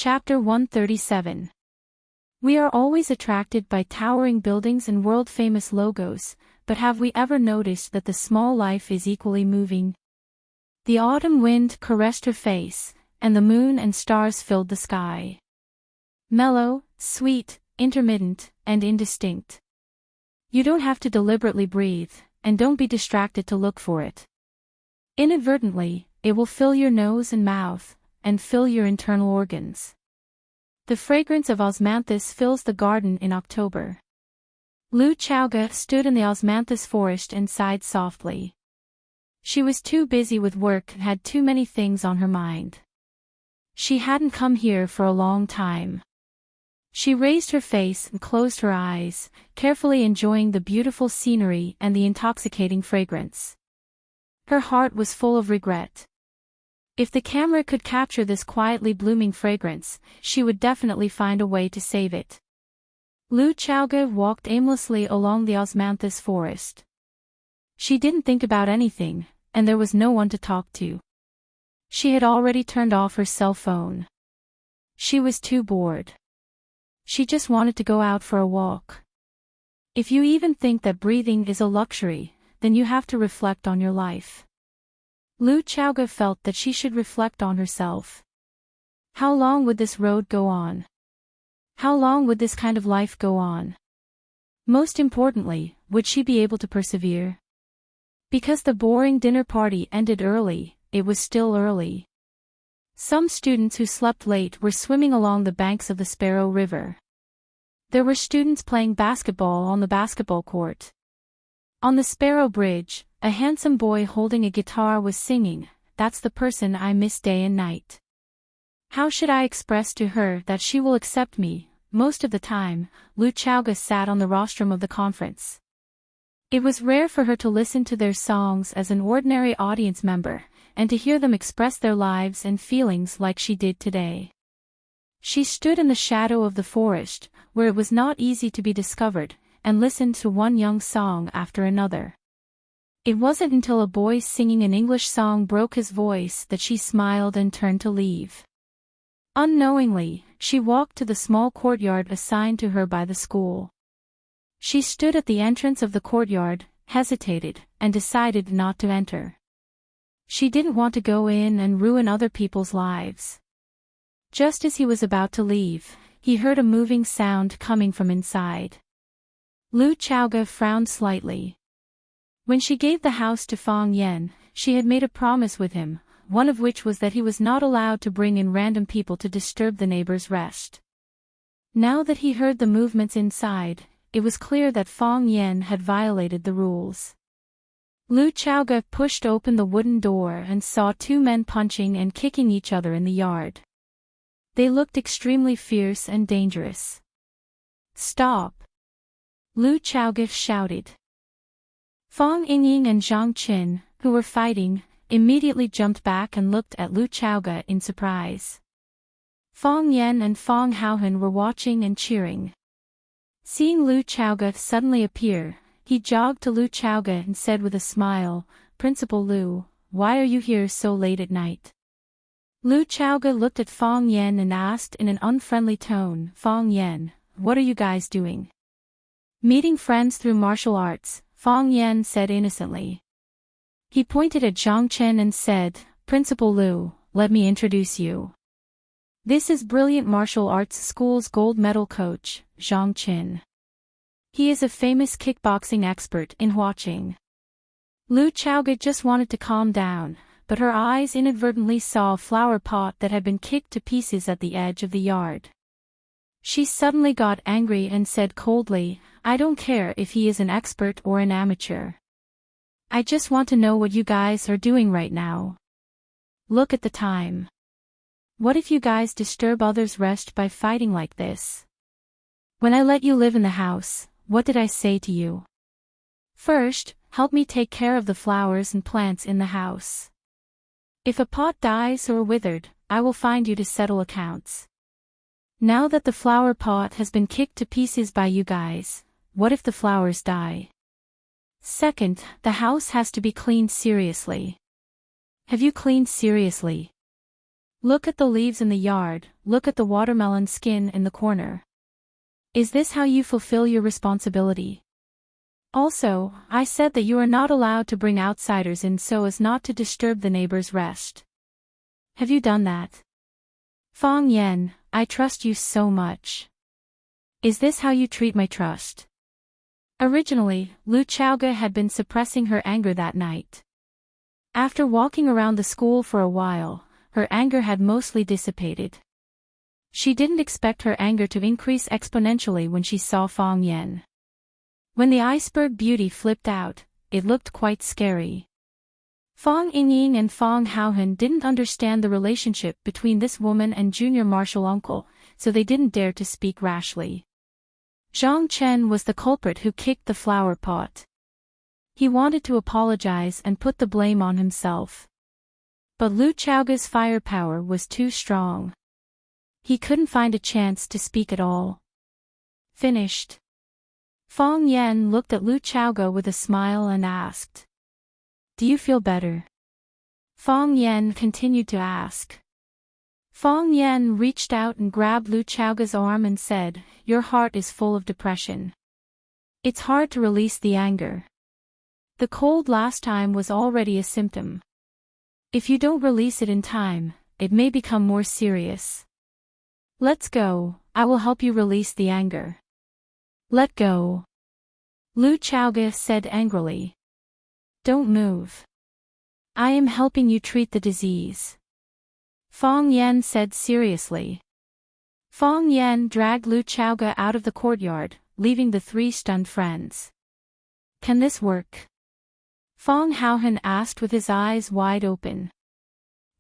Chapter 137. We are always attracted by towering buildings and world-famous logos, but have we ever noticed that the small life is equally moving? The autumn wind caressed her face, and the moon and stars filled the sky. Mellow, sweet, intermittent, and indistinct. You don't have to deliberately breathe, and don't be distracted to look for it. Inadvertently, it will fill your nose and mouth, and fill your internal organs. The fragrance of osmanthus fills the garden in October. Lu Chaoga stood in the osmanthus forest and sighed softly. She was too busy with work and had too many things on her mind. She hadn't come here for a long time. She raised her face and closed her eyes, carefully enjoying the beautiful scenery and the intoxicating fragrance. Her heart was full of regret. If the camera could capture this quietly blooming fragrance, she would definitely find a way to save it. Lu Chaoga walked aimlessly along the osmanthus forest. She didn't think about anything, and there was no one to talk to. She had already turned off her cell phone. She was too bored. She just wanted to go out for a walk. If you even think that breathing is a luxury, then you have to reflect on your life. Lu Chaoga felt that she should reflect on herself. How long would this road go on? How long would this kind of life go on? Most importantly, would she be able to persevere? Because the boring dinner party ended early, it was still early. Some students who slept late were swimming along the banks of the Sparrow River. There were students playing basketball on the basketball court. On the Sparrow Bridge, a handsome boy holding a guitar was singing, "That's the person I miss day and night. How should I express to her that she will accept me?" Most of the time, Lu Chaoga sat on the rostrum of the conference. It was rare for her to listen to their songs as an ordinary audience member, and to hear them express their lives and feelings like she did today. She stood in the shadow of the forest, where it was not easy to be discovered, and listened to one young song after another. It wasn't until a boy singing an English song broke his voice that she smiled and turned to leave. Unknowingly, she walked to the small courtyard assigned to her by the school. She stood at the entrance of the courtyard, hesitated, and decided not to enter. She didn't want to go in and ruin other people's lives. Just as he was about to leave, he heard a moving sound coming from inside. Lu Chaoga frowned slightly. When she gave the house to Fong Yen, she had made a promise with him, one of which was that he was not allowed to bring in random people to disturb the neighbors' rest. Now that he heard the movements inside, it was clear that Fong Yen had violated the rules. Lu Chaoga pushed open the wooden door and saw two men punching and kicking each other in the yard. They looked extremely fierce and dangerous. "Stop!" Lu Chaoga shouted. Fong Yingying and Zhang Qin, who were fighting, immediately jumped back and looked at Lu Chaoga in surprise. Fong Yen and Fong Haohan were watching and cheering. Seeing Lu Chaoga suddenly appear, he jogged to Lu Chaoga and said with a smile, "Principal Lu, why are you here so late at night?" Lu Chaoga looked at Fong Yen and asked in an unfriendly tone, "Fong Yen, what are you guys doing?" "Meeting friends through martial arts," Fong Yen said innocently. He pointed at Zhang Chen and said, "Principal Lu, let me introduce you. This is Brilliant Martial Arts School's gold medal coach, Zhang Chen. He is a famous kickboxing expert in Huaqing." Lu Chaoga just wanted to calm down, but her eyes inadvertently saw a flower pot that had been kicked to pieces at the edge of the yard. She suddenly got angry and said coldly, "I don't care if he is an expert or an amateur. I just want to know what you guys are doing right now. Look at the time. What if you guys disturb others' rest by fighting like this? When I let you live in the house, what did I say to you? First, help me take care of the flowers and plants in the house. If a pot dies or withered, I will find you to settle accounts. Now that the flower pot has been kicked to pieces by you guys, what if the flowers die? Second, the house has to be cleaned seriously. Have you cleaned seriously?" Look at the leaves in the yard, look at the watermelon skin in the corner. Is this how you fulfill your responsibility? Also, I said that you are not allowed to bring outsiders in so as not to disturb the neighbor's rest. Have you done that? Fang Yan, I trust you so much. Is this how you treat my trust? Originally, Lu Chaoge had been suppressing her anger that night. After walking around the school for a while, her anger had mostly dissipated. She didn't expect her anger to increase exponentially when she saw Fang Yan. When the iceberg beauty flipped out, it looked quite scary. Fang Yingying and Fang Haohan didn't understand the relationship between this woman and junior martial uncle, so they didn't dare to speak rashly. Zhang Chen was the culprit who kicked the flower pot. He wanted to apologize and put the blame on himself. But Lu Chaoge's firepower was too strong. He couldn't find a chance to speak at all. Finished. Fang Yan looked at Lu Chaoge with a smile and asked, "Do you feel better?" Fang Yan continued to ask. Fang Yan reached out and grabbed Lu Chaoge's arm and said, "Your heart is full of depression. It's hard to release the anger. The cold last time was already a symptom. If you don't release it in time, it may become more serious. Let's go, I will help you release the anger." "Let go," Lu Chaoge said angrily. "Don't move. I am helping you treat the disease," Fang Yan said seriously. Fang Yan dragged Lu Chaoge out of the courtyard, leaving the three stunned friends. "Can this work?" Fang Haohan asked with his eyes wide open.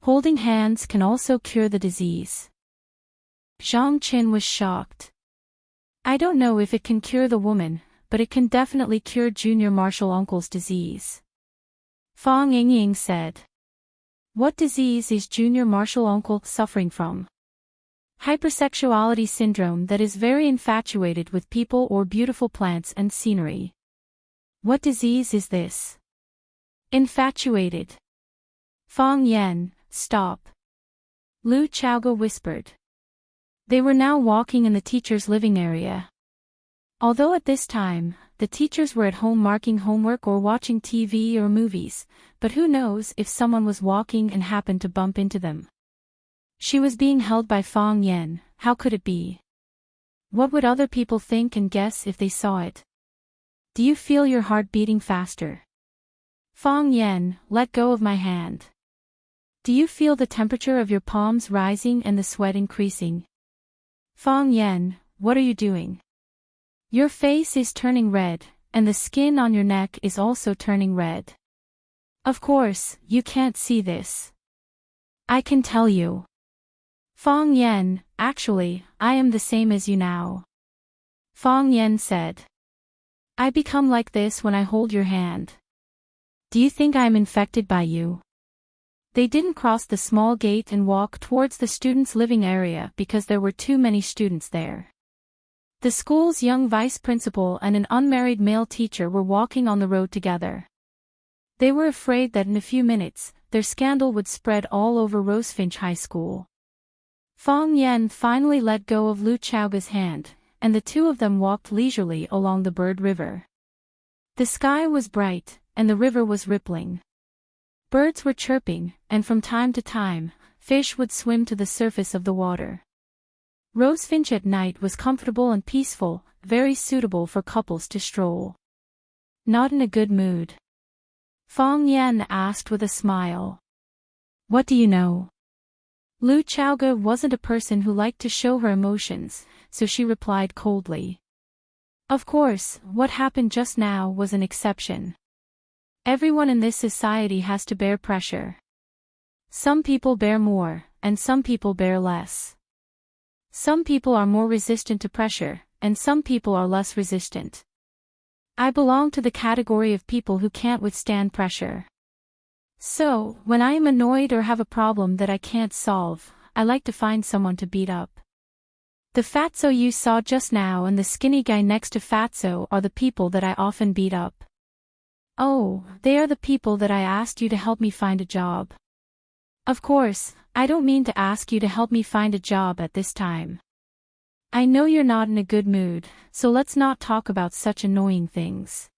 "Holding hands can also cure the disease." Zhang Qin was shocked. "I don't know if it can cure the woman, but it can definitely cure junior martial uncle's disease," Fang Yingying said. "What disease is junior martial uncle suffering from?" "Hypersexuality syndrome that is very infatuated with people or beautiful plants and scenery." "What disease is this?" "Infatuated." Fang Yan, stop, Lu Chaoge whispered. They were now walking in the teacher's living area. Although at this time, the teachers were at home marking homework or watching TV or movies, but who knows if someone was walking and happened to bump into them. She was being held by Fang Yan, how could it be? What would other people think and guess if they saw it? "Do you feel your heart beating faster?" Fang Yan, let go of my hand. "Do you feel the temperature of your palms rising and the sweat increasing?" Fang Yan, what are you doing? "Your face is turning red, and the skin on your neck is also turning red. Of course, you can't see this. I can tell you." Fang Yan, actually, I am the same as you now. Fang Yan said. "I become like this when I hold your hand. Do you think I am infected by you?" They didn't cross the small gate and walk towards the students' living area because there were too many students there. The school's young vice principal and an unmarried male teacher were walking on the road together. They were afraid that in a few minutes, their scandal would spread all over Rosefinch High School. Fang Yan finally let go of Lu Chaoge's hand, and the two of them walked leisurely along the Bird River. The sky was bright, and the river was rippling. Birds were chirping, and from time to time, fish would swim to the surface of the water. Rosefinch at night was comfortable and peaceful, very suitable for couples to stroll. "Not in a good mood?" Fang Yan asked with a smile. "What do you know?" Lu Chaoge wasn't a person who liked to show her emotions, so she replied coldly. "Of course, what happened just now was an exception. Everyone in this society has to bear pressure. Some people bear more, and some people bear less. Some people are more resistant to pressure, and some people are less resistant. I belong to the category of people who can't withstand pressure. So, when I am annoyed or have a problem that I can't solve, I like to find someone to beat up. The fatso you saw just now and the skinny guy next to fatso are the people that I often beat up. Oh, they are the people that I asked you to help me find a job. Of course, I don't mean to ask you to help me find a job at this time. I know you're not in a good mood, so let's not talk about such annoying things.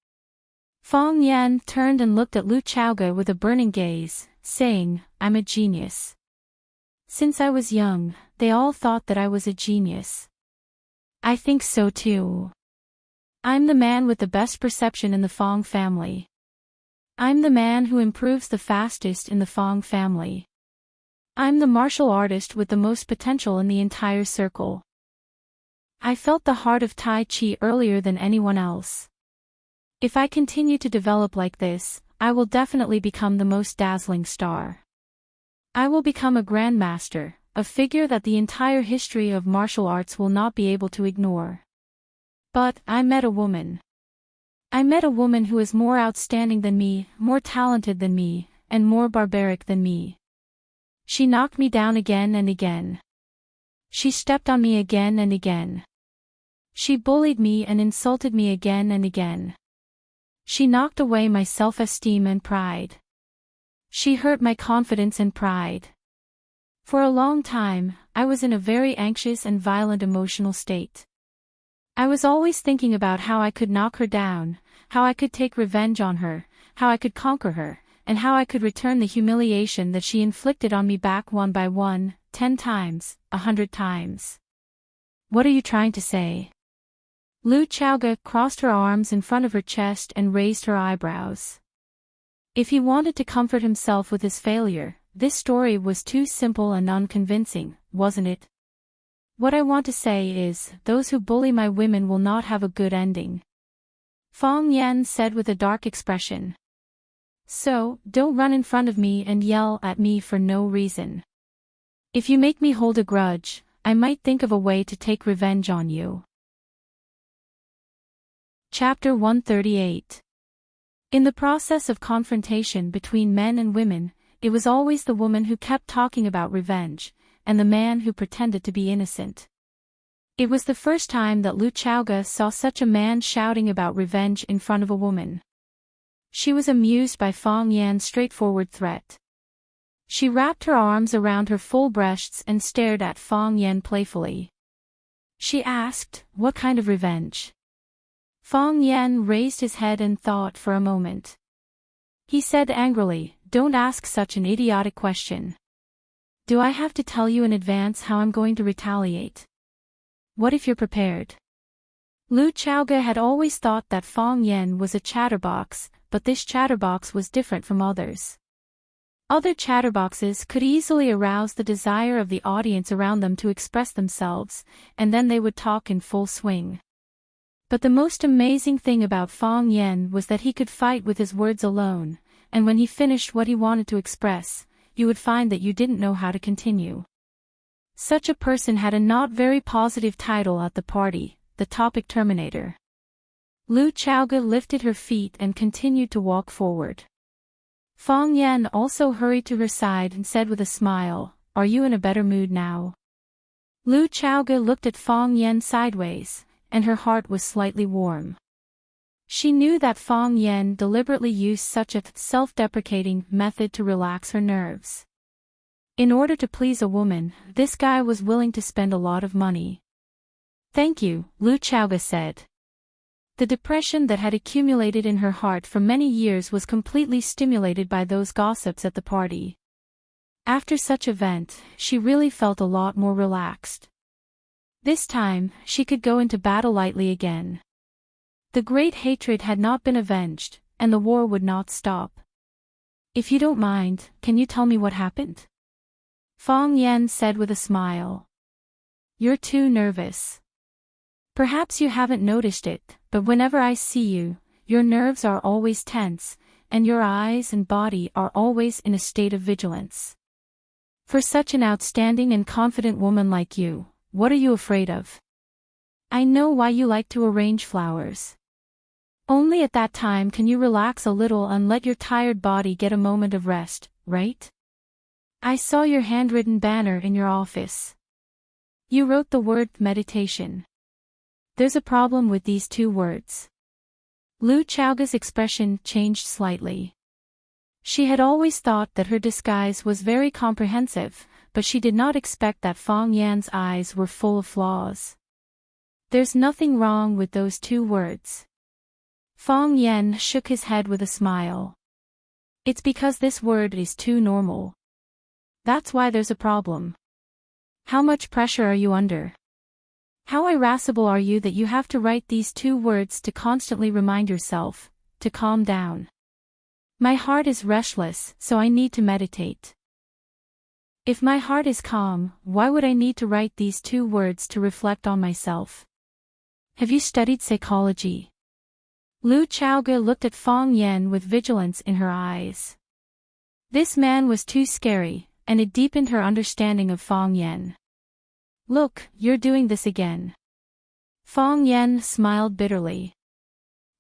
Fong Yan turned and looked at Lu Chaoge with a burning gaze, saying, I'm a genius. Since I was young, they all thought that I was a genius. I think so too. I'm the man with the best perception in the Fong family. I'm the man who improves the fastest in the Fong family. I'm the martial artist with the most potential in the entire circle. I felt the heart of Tai Chi earlier than anyone else. If I continue to develop like this, I will definitely become the most dazzling star. I will become a grandmaster, a figure that the entire history of martial arts will not be able to ignore. But I met a woman. I met a woman who is more outstanding than me, more talented than me, and more barbaric than me. She knocked me down again and again. She stepped on me again and again. She bullied me and insulted me again and again. She knocked away my self-esteem and pride. She hurt my confidence and pride. For a long time, I was in a very anxious and violent emotional state. I was always thinking about how I could knock her down, how I could take revenge on her, how I could conquer her, and how I could return the humiliation that she inflicted on me back one by one, 10 times, 100 times. What are you trying to say? Lu Chaoge crossed her arms in front of her chest and raised her eyebrows. If he wanted to comfort himself with his failure, this story was too simple and unconvincing, wasn't it? What I want to say is, those who bully my women will not have a good ending. Fong Yan said with a dark expression. So, don't run in front of me and yell at me for no reason. If you make me hold a grudge, I might think of a way to take revenge on you. Chapter 138. In the process of confrontation between men and women, it was always the woman who kept talking about revenge, and the man who pretended to be innocent. It was the first time that Lu Chaoge saw such a man shouting about revenge in front of a woman. She was amused by Fong Yan's straightforward threat. She wrapped her arms around her full breasts and stared at Fong Yan playfully. She asked, what kind of revenge? Fong Yan raised his head and thought for a moment. He said angrily, don't ask such an idiotic question. Do I have to tell you in advance how I'm going to retaliate? What if you're prepared? Lu Chaoge had always thought that Fong Yan was a chatterbox, but this chatterbox was different from others. Other chatterboxes could easily arouse the desire of the audience around them to express themselves, and then they would talk in full swing. But the most amazing thing about Fong Yan was that he could fight with his words alone, and when he finished what he wanted to express, you would find that you didn't know how to continue. Such a person had a not very positive title at the party, the Topic Terminator. Lu Chaoge lifted her feet and continued to walk forward. Fong Yan also hurried to her side and said with a smile, are you in a better mood now? Lu Chaoge looked at Fong Yan sideways, and her heart was slightly warm. She knew that Fong Yan deliberately used such a self-deprecating method to relax her nerves. In order to please a woman, this guy was willing to spend a lot of money. Thank you, Lu Chaoge said. The depression that had accumulated in her heart for many years was completely stimulated by those gossips at the party. After such event, she really felt a lot more relaxed. This time, she could go into battle lightly again. The great hatred had not been avenged, and the war would not stop. If you don't mind, can you tell me what happened? Fong Yan said with a smile. You're too nervous. Perhaps you haven't noticed it, but whenever I see you, your nerves are always tense, and your eyes and body are always in a state of vigilance. For such an outstanding and confident woman like you, what are you afraid of? I know why you like to arrange flowers. Only at that time can you relax a little and let your tired body get a moment of rest, right? I saw your handwritten banner in your office. You wrote the word meditation. There's a problem with these two words. Lu Chaoge's expression changed slightly. She had always thought that her disguise was very comprehensive, but she did not expect that Fong Yan's eyes were full of flaws. There's nothing wrong with those 2 words. Fong Yan shook his head with a smile. It's because this word is too normal. That's why there's a problem. How much pressure are you under? How irascible are you that you have to write these 2 words to constantly remind yourself to calm down? My heart is restless, so I need to meditate. If my heart is calm, why would I need to write these 2 words to reflect on myself? Have you studied psychology? Lu Chaoge looked at Fong Yan with vigilance in her eyes. This man was too scary, and it deepened her understanding of Fong Yan. Look, you're doing this again. Fong Yan smiled bitterly.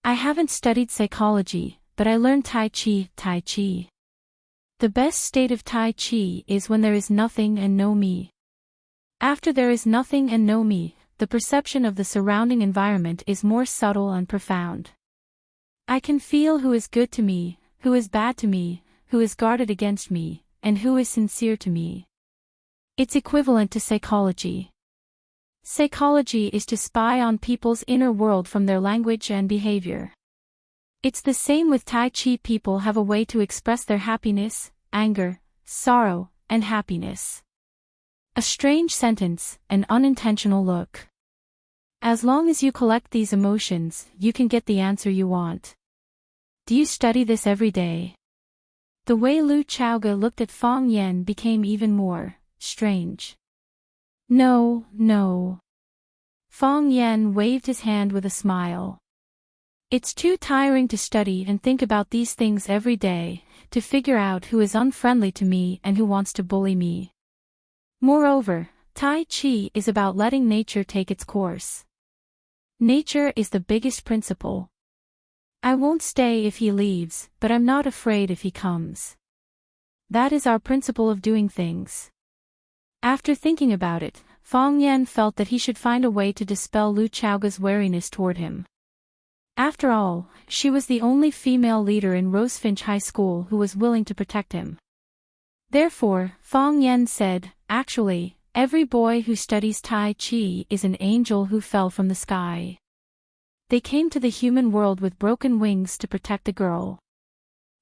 I haven't studied psychology, but I learned Tai Chi. The best state of Tai Chi is when there is nothing and no me. After there is nothing and no me, the perception of the surrounding environment is more subtle and profound. I can feel who is good to me, who is bad to me, who is guarded against me, and who is sincere to me. It's equivalent to psychology. Psychology is to spy on people's inner world from their language and behavior. It's the same with Tai Chi. People have a way to express their happiness, anger, sorrow, and happiness. A strange sentence, an unintentional look. As long as you collect these emotions, you can get the answer you want. Do you study this every day? The way Lu Chaoge looked at Fong Yan became even more strange. No. Fong Yan waved his hand with a smile. It's too tiring to study and think about these things every day, to figure out who is unfriendly to me and who wants to bully me. Moreover, Tai Chi is about letting nature take its course. Nature is the biggest principle. I won't stay if he leaves, but I'm not afraid if he comes. That is our principle of doing things. After thinking about it, Fong Yan felt that he should find a way to dispel Lu Chaoge's wariness toward him. After all, she was the only female leader in Rosefinch High School who was willing to protect him. Therefore, Fong Yan said, actually, every boy who studies Tai Chi is an angel who fell from the sky. They came to the human world with broken wings to protect the girl.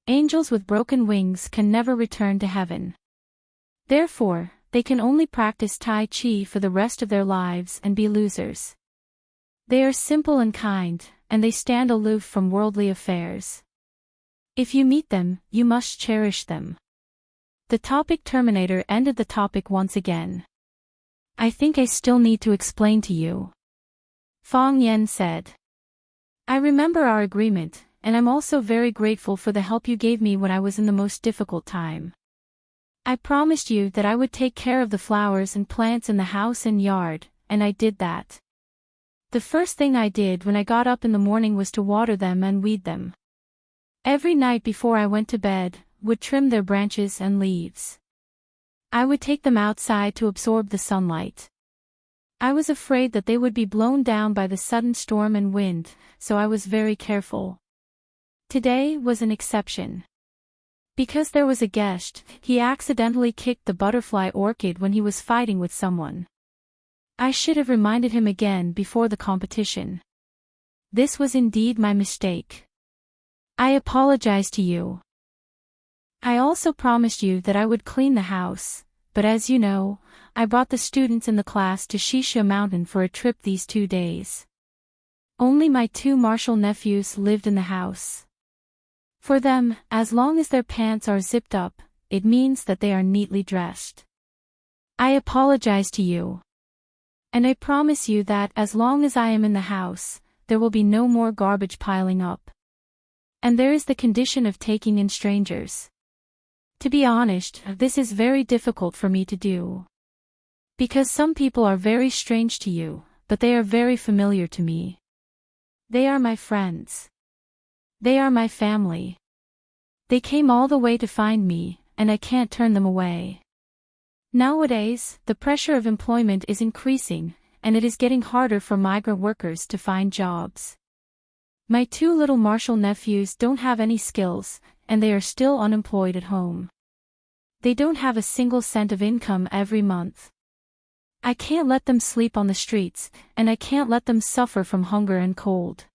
Angels with broken wings can never return to heaven. Therefore, they can only practice Tai Chi for the rest of their lives and be losers. They are simple and kind, and they stand aloof from worldly affairs. If you meet them, you must cherish them. The topic terminator ended the topic once again. I think I still need to explain to you. Fong Yan said. I remember our agreement, and I'm also very grateful for the help you gave me when I was in the most difficult time. I promised you that I would take care of the flowers and plants in the house and yard, and I did that. The first thing I did when I got up in the morning was to water them and weed them. Every night before I went to bed, would trim their branches and leaves. I would take them outside to absorb the sunlight. I was afraid that they would be blown down by the sudden storm and wind, so I was very careful. Today was an exception. Because there was a guest, he accidentally kicked the butterfly orchid when he was fighting with someone. I should have reminded him again before the competition. This was indeed my mistake. I apologize to you. I also promised you that I would clean the house, but as you know, I brought the students in the class to Shisha Mountain for a trip these 2 days. Only my 2 Marshall nephews lived in the house. For them, as long as their pants are zipped up, it means that they are neatly dressed. I apologize to you. And I promise you that as long as I am in the house, there will be no more garbage piling up. And there is the condition of taking in strangers. To be honest, this is very difficult for me to do. Because some people are very strange to you, but they are very familiar to me. They are my friends. They are my family. They came all the way to find me, and I can't turn them away. Nowadays, the pressure of employment is increasing, and it is getting harder for migrant workers to find jobs. My 2 little Marshall nephews don't have any skills, and they are still unemployed at home. They don't have a single cent of income every month. I can't let them sleep on the streets, and I can't let them suffer from hunger and cold.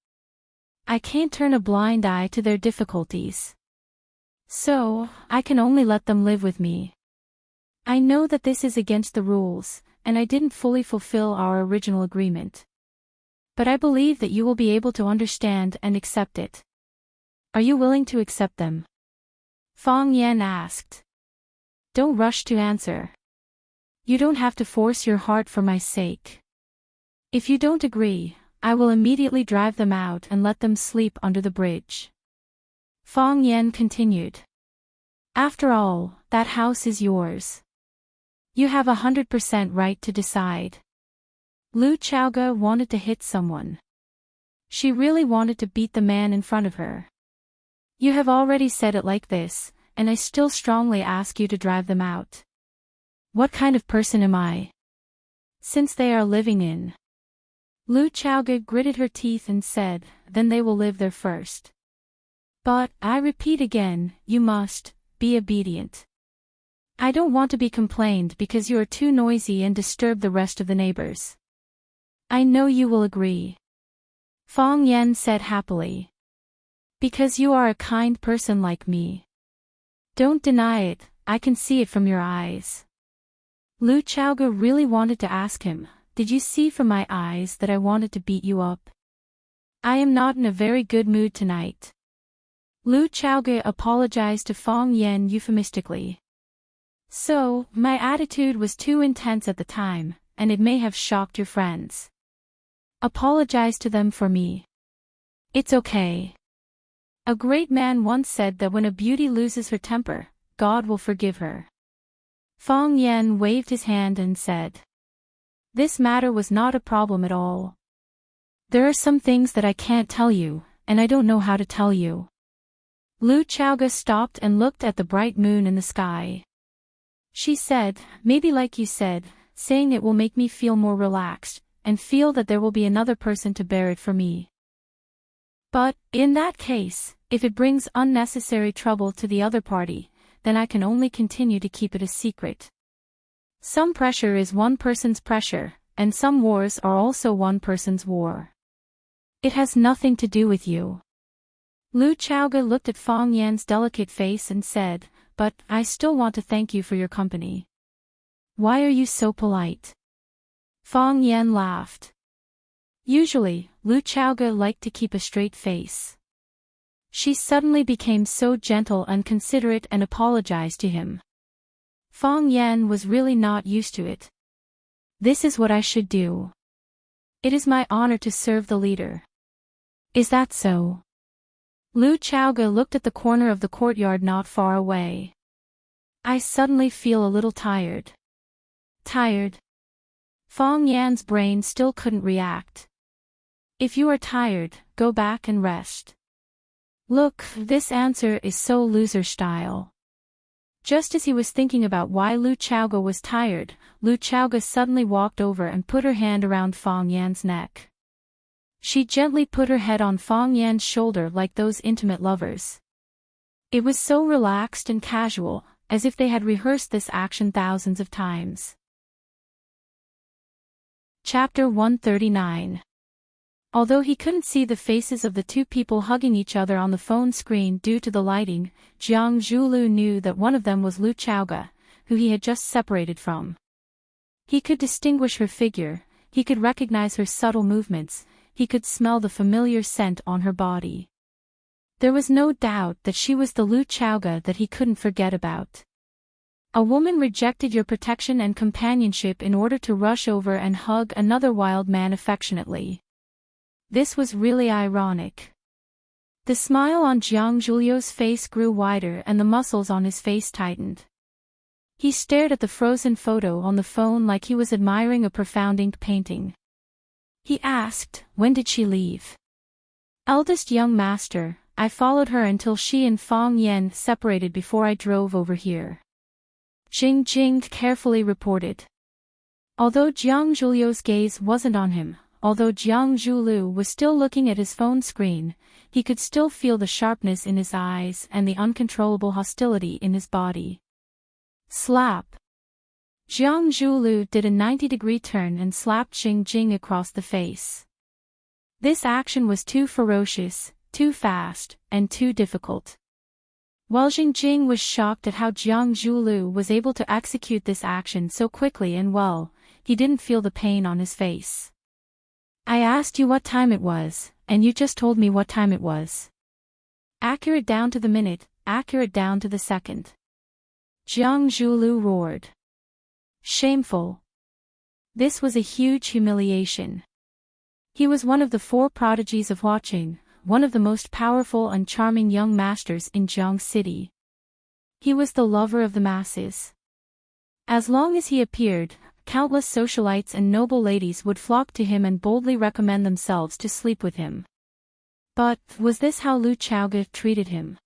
I can't turn a blind eye to their difficulties. So, I can only let them live with me. I know that this is against the rules, and I didn't fully fulfill our original agreement. But I believe that you will be able to understand and accept it. Are you willing to accept them? Fang Yan asked. Don't rush to answer. You don't have to force your heart for my sake. If you don't agree, I will immediately drive them out and let them sleep under the bridge. Fang Yan continued. After all, that house is yours. You have 100% right to decide. Lu Chaoge wanted to hit someone. She really wanted to beat the man in front of her. You have already said it like this, and I still strongly ask you to drive them out. What kind of person am I? Since they are living in. Lu Chaoge gritted her teeth and said, then they will live there first. But, I repeat again, you must be obedient. I don't want to be complained because you are too noisy and disturb the rest of the neighbors. I know you will agree. Fang Yan said happily. Because you are a kind person like me. Don't deny it, I can see it from your eyes. Lu Chaoge really wanted to ask him, did you see from my eyes that I wanted to beat you up? I am not in a very good mood tonight. Lu Chaoge apologized to Fang Yan euphemistically. So, my attitude was too intense at the time, and it may have shocked your friends. Apologize to them for me. It's okay. A great man once said that when a beauty loses her temper, God will forgive her. Fang Yan waved his hand and said. This matter was not a problem at all. There are some things that I can't tell you, and I don't know how to tell you. Lu Chaoge stopped and looked at the bright moon in the sky. She said, maybe like you said, saying it will make me feel more relaxed, and feel that there will be another person to bear it for me. But, in that case, if it brings unnecessary trouble to the other party, then I can only continue to keep it a secret. Some pressure is one person's pressure, and some wars are also one person's war. It has nothing to do with you. Lu Chaoge looked at Fang Yan's delicate face and said, but I still want to thank you for your company. Why are you so polite? Fang Yan laughed. Usually, Lu Chaoge liked to keep a straight face. She suddenly became so gentle and considerate and apologized to him. Fang Yan was really not used to it. This is what I should do. It is my honor to serve the leader. Is that so? Lu Chaoge looked at the corner of the courtyard not far away. I suddenly feel a little tired. Tired? Fang Yan's brain still couldn't react. If you are tired, go back and rest. Look, this answer is so loser style. Just as he was thinking about why Lu Chaoge was tired, Lu Chaoge suddenly walked over and put her hand around Fang Yan's neck. She gently put her head on Fang Yan's shoulder like those intimate lovers. It was so relaxed and casual, as if they had rehearsed this action thousands of times. Chapter 139. Although he couldn't see the faces of the two people hugging each other on the phone screen due to the lighting, Jiang Zhulu knew that one of them was Lu Chaoge, who he had just separated from. He could distinguish her figure, he could recognize her subtle movements, he could smell the familiar scent on her body. There was no doubt that she was the Lu Chaoge that he couldn't forget about. A woman rejected your protection and companionship in order to rush over and hug another wild man affectionately. This was really ironic. The smile on Jiang Zhulio's face grew wider and the muscles on his face tightened. He stared at the frozen photo on the phone like he was admiring a profound ink painting. He asked, when did she leave? Eldest young master, I followed her until she and Fang Yan separated before I drove over here. Jing carefully reported. Although Jiang Zhulio's gaze wasn't on him, although Jiang Zhulu was still looking at his phone screen, he could still feel the sharpness in his eyes and the uncontrollable hostility in his body. Slap! Jiang Zhulu did a 90-degree turn and slapped Xing Jing across the face. This action was too ferocious, too fast, and too difficult. While Xing Jing was shocked at how Jiang Zhulu was able to execute this action so quickly and well, he didn't feel the pain on his face. I asked you what time it was, and you just told me what time it was. Accurate down to the minute, accurate down to the second. Jiang Zhulu roared. Shameful. This was a huge humiliation. He was one of the 4 prodigies of watching, one of the most powerful and charming young masters in Jiang City. He was the lover of the masses. As long as he appeared, countless socialites and noble ladies would flock to him and boldly recommend themselves to sleep with him. But, was this how Lu Chaoge treated him?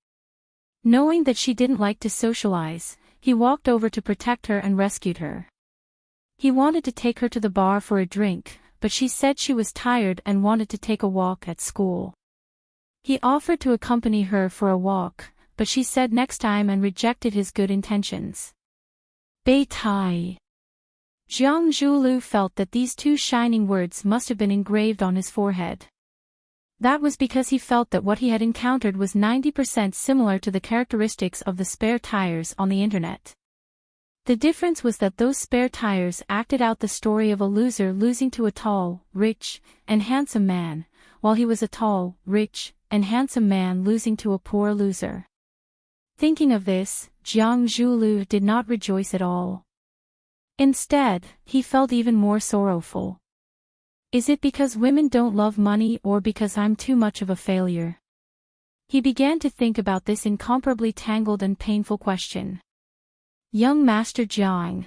Knowing that she didn't like to socialize, he walked over to protect her and rescued her. He wanted to take her to the bar for a drink, but she said she was tired and wanted to take a walk at school. He offered to accompany her for a walk, but she said next time and rejected his good intentions. Bei Tai. Jiang Zhulu felt that these 2 shining words must have been engraved on his forehead. That was because he felt that what he had encountered was 90% similar to the characteristics of the spare tires on the internet. The difference was that those spare tires acted out the story of a loser losing to a tall, rich, and handsome man, while he was a tall, rich, and handsome man losing to a poor loser. Thinking of this, Jiang Zhulu did not rejoice at all. Instead, he felt even more sorrowful. Is it because women don't love money or because I'm too much of a failure? He began to think about this incomparably tangled and painful question. Young Master Jiang.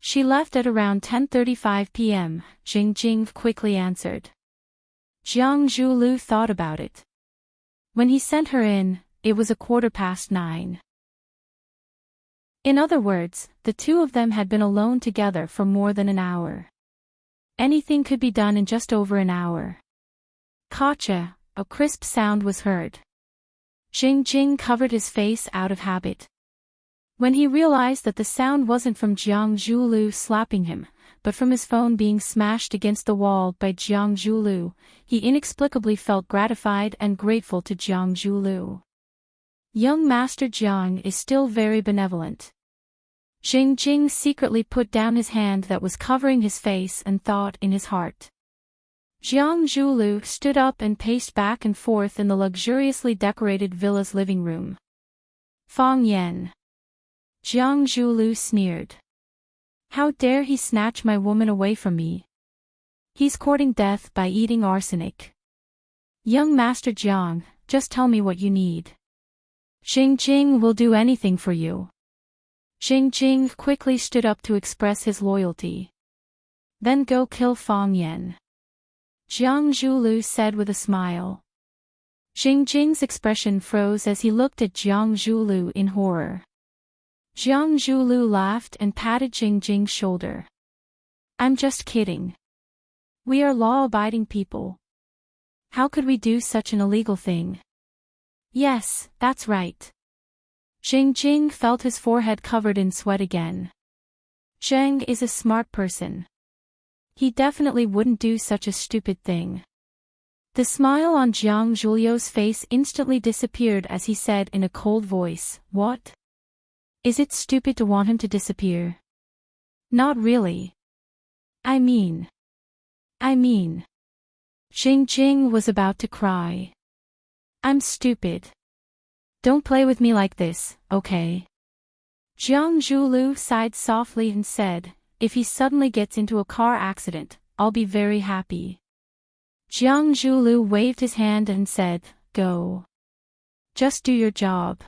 She left at around 10:35 p.m., Xing Jing quickly answered. Jiang Zhulu thought about it. When he sent her in, it was 9:15. In other words, the 2 of them had been alone together for more than an hour. Anything could be done in just over an hour. Gotcha, a crisp sound was heard. Xing Jing covered his face out of habit. When he realized that the sound wasn't from Jiang Zhulu slapping him, but from his phone being smashed against the wall by Jiang Zhulu, he inexplicably felt gratified and grateful to Jiang Zhulu. Young Master Jiang is still very benevolent. Xing Jing secretly put down his hand that was covering his face and thought in his heart. Jiang Zhulu stood up and paced back and forth in the luxuriously decorated villa's living room. Fang Yan. Jiang Zhulu sneered. How dare he snatch my woman away from me? He's courting death by eating arsenic. Young Master Jiang, just tell me what you need. Xing Jing will do anything for you. Xing Jing quickly stood up to express his loyalty. Then go kill Fang Yan. Jiang Zhulu said with a smile. Xing Jing's expression froze as he looked at Jiang Zhulu in horror. Jiang Zhulu laughed and patted Xing Jing's shoulder. I'm just kidding. We are law-abiding people. How could we do such an illegal thing? Yes, that's right. Xing Jing felt his forehead covered in sweat again. Zheng is a smart person. He definitely wouldn't do such a stupid thing. The smile on Jiang Zhulu's face instantly disappeared as he said in a cold voice, What? Is it stupid to want him to disappear? Not really. I mean. Xing Jing was about to cry. I'm stupid. Don't play with me like this, okay? Jiang Zhulu sighed softly and said, If he suddenly gets into a car accident, I'll be very happy. Jiang Zhulu waved his hand and said, Go. Just do your job.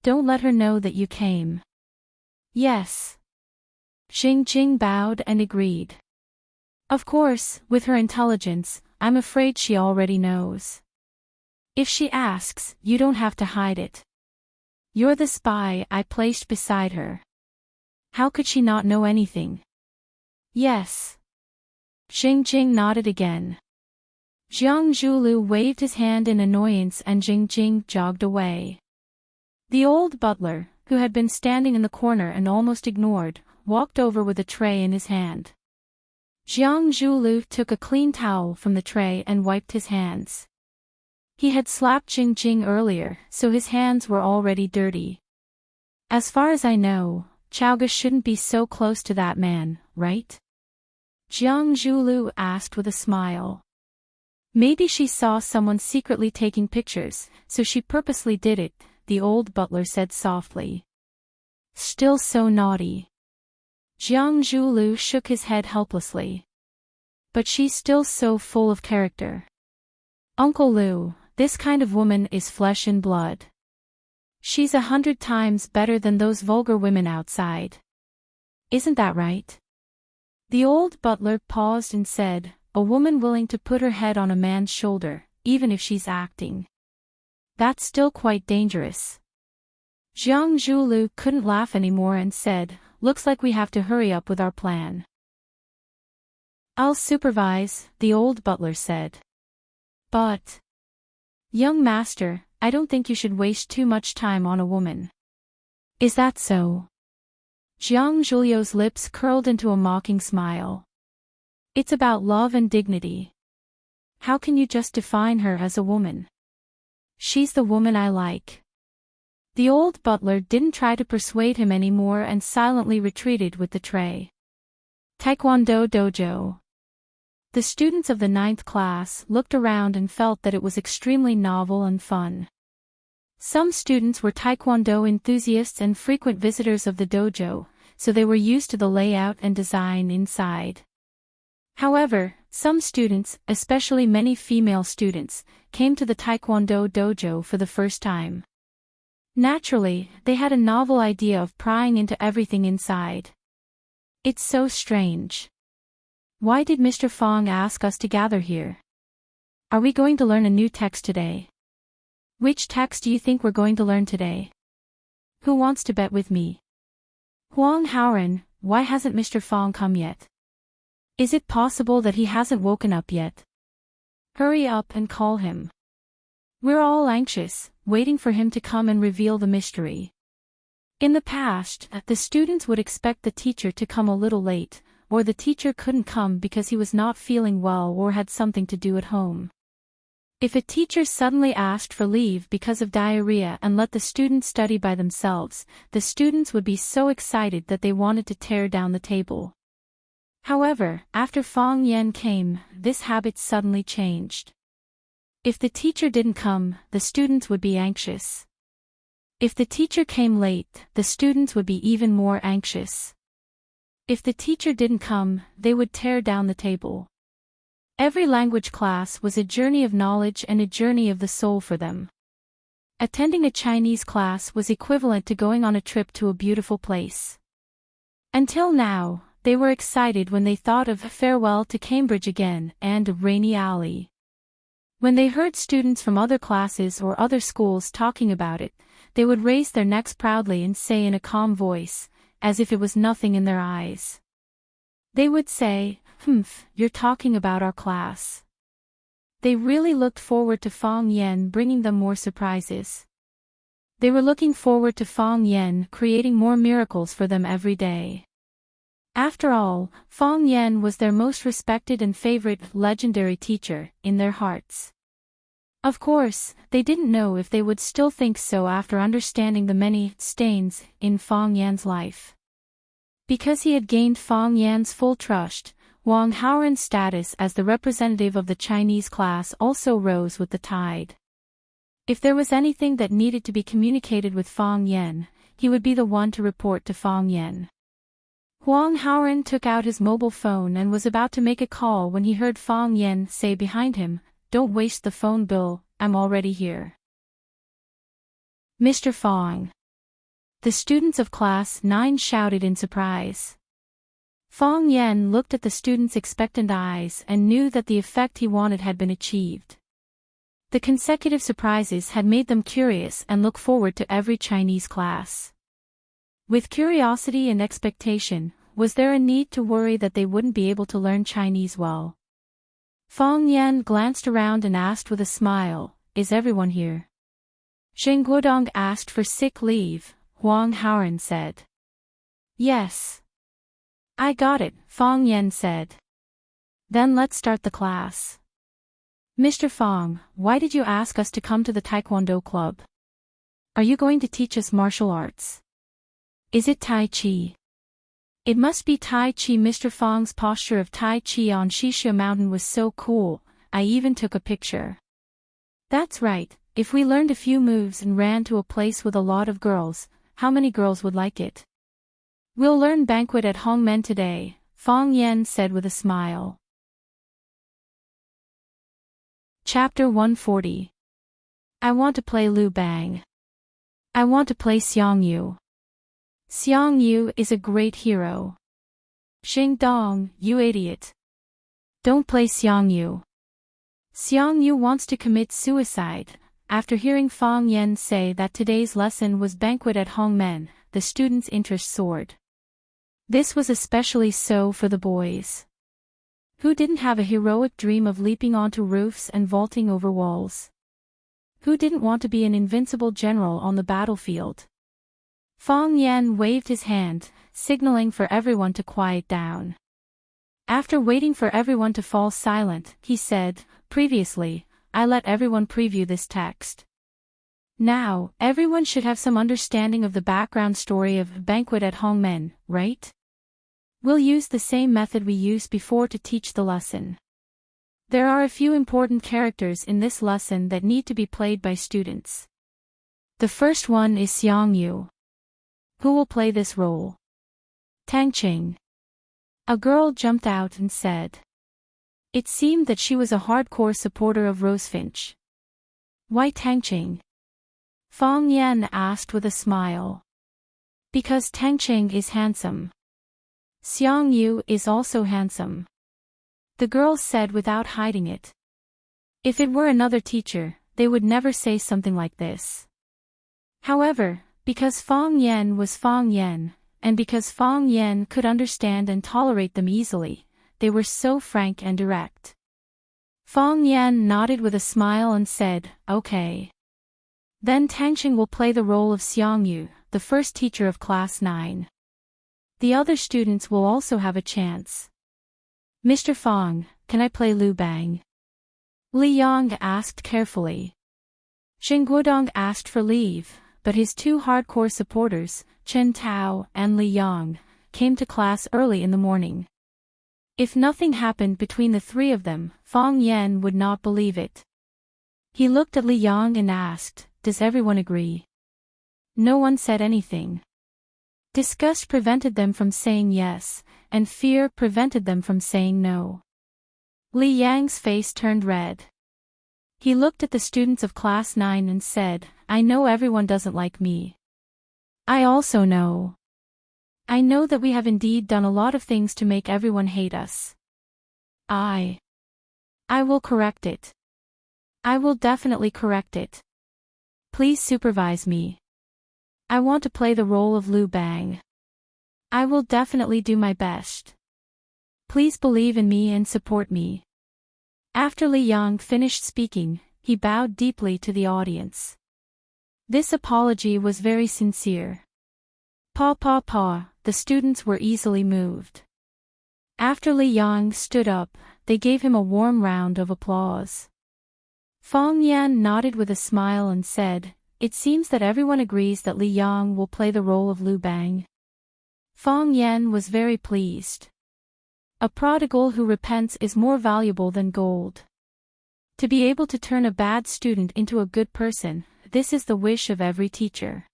Don't let her know that you came. Yes. Xing Jing bowed and agreed. Of course, with her intelligence, I'm afraid she already knows. If she asks, you don't have to hide it. You're the spy I placed beside her. How could she not know anything? Yes. Jing nodded again. Jiang Zhulu waved his hand in annoyance and Jing jogged away. The old butler, who had been standing in the corner and almost ignored, walked over with a tray in his hand. Jiang Zhulu took a clean towel from the tray and wiped his hands. He had slapped Jing earlier, so his hands were already dirty. As far as I know, Chaoga shouldn't be so close to that man, right? Jiang Zhulu asked with a smile. Maybe she saw someone secretly taking pictures, so she purposely did it, the old butler said softly. Still so naughty. Jiang Zhulu shook his head helplessly. But she's still so full of character. Uncle Lu, this kind of woman is flesh and blood. She's 100 times better than those vulgar women outside. Isn't that right? The old butler paused and said, a woman willing to put her head on a man's shoulder, even if she's acting. That's still quite dangerous. Jiang Zhulu couldn't laugh anymore and said, looks like we have to hurry up with our plan. I'll supervise, the old butler said. But, young master, I don't think you should waste too much time on a woman. Is that so? Jiang Zhulio's lips curled into a mocking smile. It's about love and dignity. How can you just define her as a woman? She's the woman I like. The old butler didn't try to persuade him anymore and silently retreated with the tray. Taekwondo Dojo. The students of the 9th class looked around and felt that it was extremely novel and fun. Some students were Taekwondo enthusiasts and frequent visitors of the dojo, so they were used to the layout and design inside. However, some students, especially many female students, came to the Taekwondo dojo for the first time. Naturally, they had a novel idea of prying into everything inside. It's so strange. Why did Mr. Fong ask us to gather here? Are we going to learn a new text today? Which text do you think we're going to learn today? Who wants to bet with me? Huang Haoran, why hasn't Mr. Fong come yet? Is it possible that he hasn't woken up yet? Hurry up and call him. We're all anxious, waiting for him to come and reveal the mystery. In the past, the students would expect the teacher to come a little late, or the teacher couldn't come because he was not feeling well or had something to do at home. If a teacher suddenly asked for leave because of diarrhea and let the students study by themselves, the students would be so excited that they wanted to tear down the table. However, after Fong Yan came, this habit suddenly changed. If the teacher didn't come, the students would be anxious. If the teacher came late, the students would be even more anxious. If the teacher didn't come, they would tear down the table. Every language class was a journey of knowledge and a journey of the soul for them. Attending a Chinese class was equivalent to going on a trip to a beautiful place. Until now, they were excited when they thought of farewell to Cambridge again and Rainy Alley. When they heard students from other classes or other schools talking about it, they would raise their necks proudly and say in a calm voice, as if it was nothing in their eyes. They would say, you're talking about our class. They really looked forward to Fong Yan bringing them more surprises. They were looking forward to Fong Yan creating more miracles for them every day. After all, Fong Yan was their most respected and favorite legendary teacher, in their hearts. Of course, they didn't know if they would still think so after understanding the many stains in Fong Yan's life. Because he had gained Fong Yan's full trust, Huang Haoran's status as the representative of the Chinese class also rose with the tide. If there was anything that needed to be communicated with Fong Yan, he would be the one to report to Fong Yan. Huang Haoran took out his mobile phone and was about to make a call when he heard Fong Yan say behind him, "Don't waste the phone bill, I'm already here." Mr. Fong. The students of Class 9 shouted in surprise. Fong Yan looked at the students' expectant eyes and knew that the effect he wanted had been achieved. The consecutive surprises had made them curious and look forward to every Chinese class. With curiosity and expectation, Was there a need to worry that they wouldn't be able to learn Chinese well? Fang Yan glanced around and asked with a smile, "Is everyone here?" Shen Guodong asked for sick leave, Huang Haoran said. "Yes. I got it," Fang Yan said. "Then let's start the class." "Mr. Fang, why did you ask us to come to the Taekwondo club? Are you going to teach us martial arts? Is it Tai Chi?" "It must be Tai Chi." Mr. Fang's posture of Tai Chi on Shishia Mountain was so cool, I even took a picture. "That's right, if we learned a few moves and ran to a place with a lot of girls, how many girls would like it?" "We'll learn banquet at Hongmen today," Fang Yan said with a smile. Chapter 140. I want to play Liu Bang. I want to play Xiang Yu. Xiang Yu is a great hero. Xing Dong, you idiot. Don't play Xiang Yu. Xiang Yu wants to commit suicide. After hearing Fang Yan say that today's lesson was banquet at Hongmen, the students' interest soared. This was especially so for the boys. Who didn't have a heroic dream of leaping onto roofs and vaulting over walls? Who didn't want to be an invincible general on the battlefield? Fang Yan waved his hand, signaling for everyone to quiet down. After waiting for everyone to fall silent, he said, "Previously, I let everyone preview this text. Now, everyone should have some understanding of the background story of Banquet at Hongmen, right? We'll use the same method we used before to teach the lesson. There are a few important characters in this lesson that need to be played by students. The first one is Xiang Yu. Who will play this role?" "Tang Qing." A girl jumped out and said. It seemed that she was a hardcore supporter of Rosefinch. "Why Tang Qing?" Fang Yan asked with a smile. "Because Tang Qing is handsome. Xiang Yu is also handsome," the girl said without hiding it. If it were another teacher, they would never say something like this. However, because Fang Yan was Fang Yan, and because Fang Yan could understand and tolerate them easily, they were so frank and direct. Fang Yan nodded with a smile and said, "Okay. Then Tang Qing will play the role of Xiang Yu, the first teacher of Class 9. The other students will also have a chance." "Mr. Fang, can I play Liu Bang?" Li Yang asked carefully. Shen Guodong asked for leave, but his two hardcore supporters, Chen Tao and Li Yang, came to class early in the morning. If nothing happened between the three of them, Fang Yan would not believe it. He looked at Li Yang and asked, "Does everyone agree?" No one said anything. Disgust prevented them from saying yes, and fear prevented them from saying no. Li Yang's face turned red. He looked at the students of Class 9 and said, "I know everyone doesn't like me. I also know. I know that we have indeed done a lot of things to make everyone hate us. I will correct it. I will definitely correct it. Please supervise me. I want to play the role of Liu Bang. I will definitely do my best. Please believe in me and support me." After Li Yang finished speaking, he bowed deeply to the audience. This apology was very sincere. The students were easily moved. After Li Yang stood up, they gave him a warm round of applause. Fang Yan nodded with a smile and said, "It seems that everyone agrees that Li Yang will play the role of Liu Bang." Fang Yan was very pleased. A prodigal who repents is more valuable than gold. To be able to turn a bad student into a good person, this is the wish of every teacher.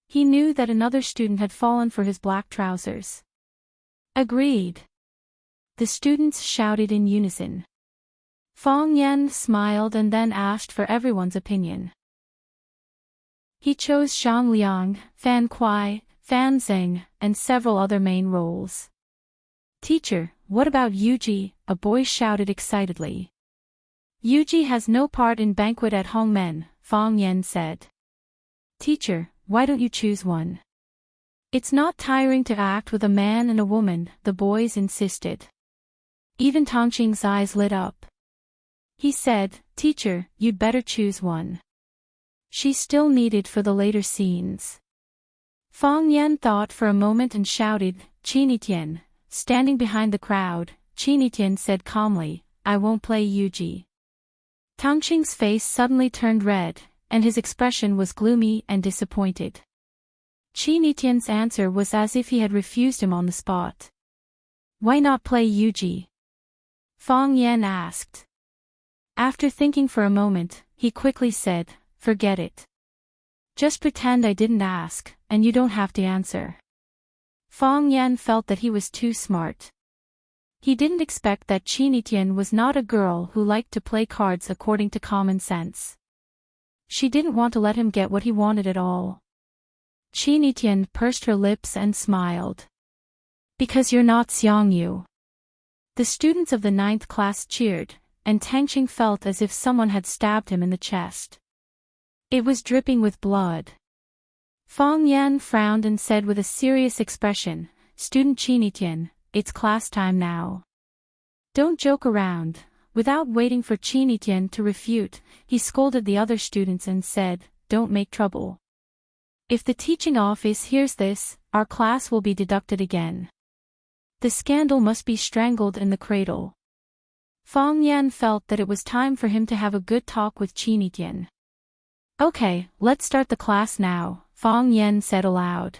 He knew that another student had fallen for his black trousers. "Agreed." The students shouted in unison. Fang Yan smiled and then asked for everyone's opinion. He chose Shang Liang, Fan Kuai, Fan Zheng, and several other main roles. "Teacher, what about Yuji?" a boy shouted excitedly. "Yuji has no part in Banquet at Hongmen," Fang Yan said. "Teacher, why don't you choose one?" It's not tiring to act with a man and a woman, the boys insisted. Even Tongqing's eyes lit up. He said, "Teacher, you'd better choose one." She's still needed for the later scenes. Fang Yan thought for a moment and shouted, "Qinitian." Standing behind the crowd, Qinitian said calmly, "I won't play Yuji." Tongqing's face suddenly turned red, and his expression was gloomy and disappointed. Qinitian's answer was as if he had refused him on the spot. "Why not play Yuji?" Fang Yan asked. After thinking for a moment, he quickly said, "Forget it. Just pretend I didn't ask, and you don't have to answer." Fang Yan felt that he was too smart. He didn't expect that Qinitian was not a girl who liked to play cards according to common sense. She didn't want to let him get what he wanted at all. Qinitian pursed her lips and smiled. "Because you're not Xiangyu." The students of the 9th class cheered, and Tangqing felt as if someone had stabbed him in the chest. It was dripping with blood. Fang Yan frowned and said with a serious expression, "Student Qinitian, it's class time now. Don't joke around." Without waiting for Qinitian to refute, he scolded the other students and said, "Don't make trouble. If the teaching office hears this, our class will be deducted again. The scandal must be strangled in the cradle." Fang Yan felt that it was time for him to have a good talk with Qinitian. "Okay, let's start the class now," Fang Yan said aloud.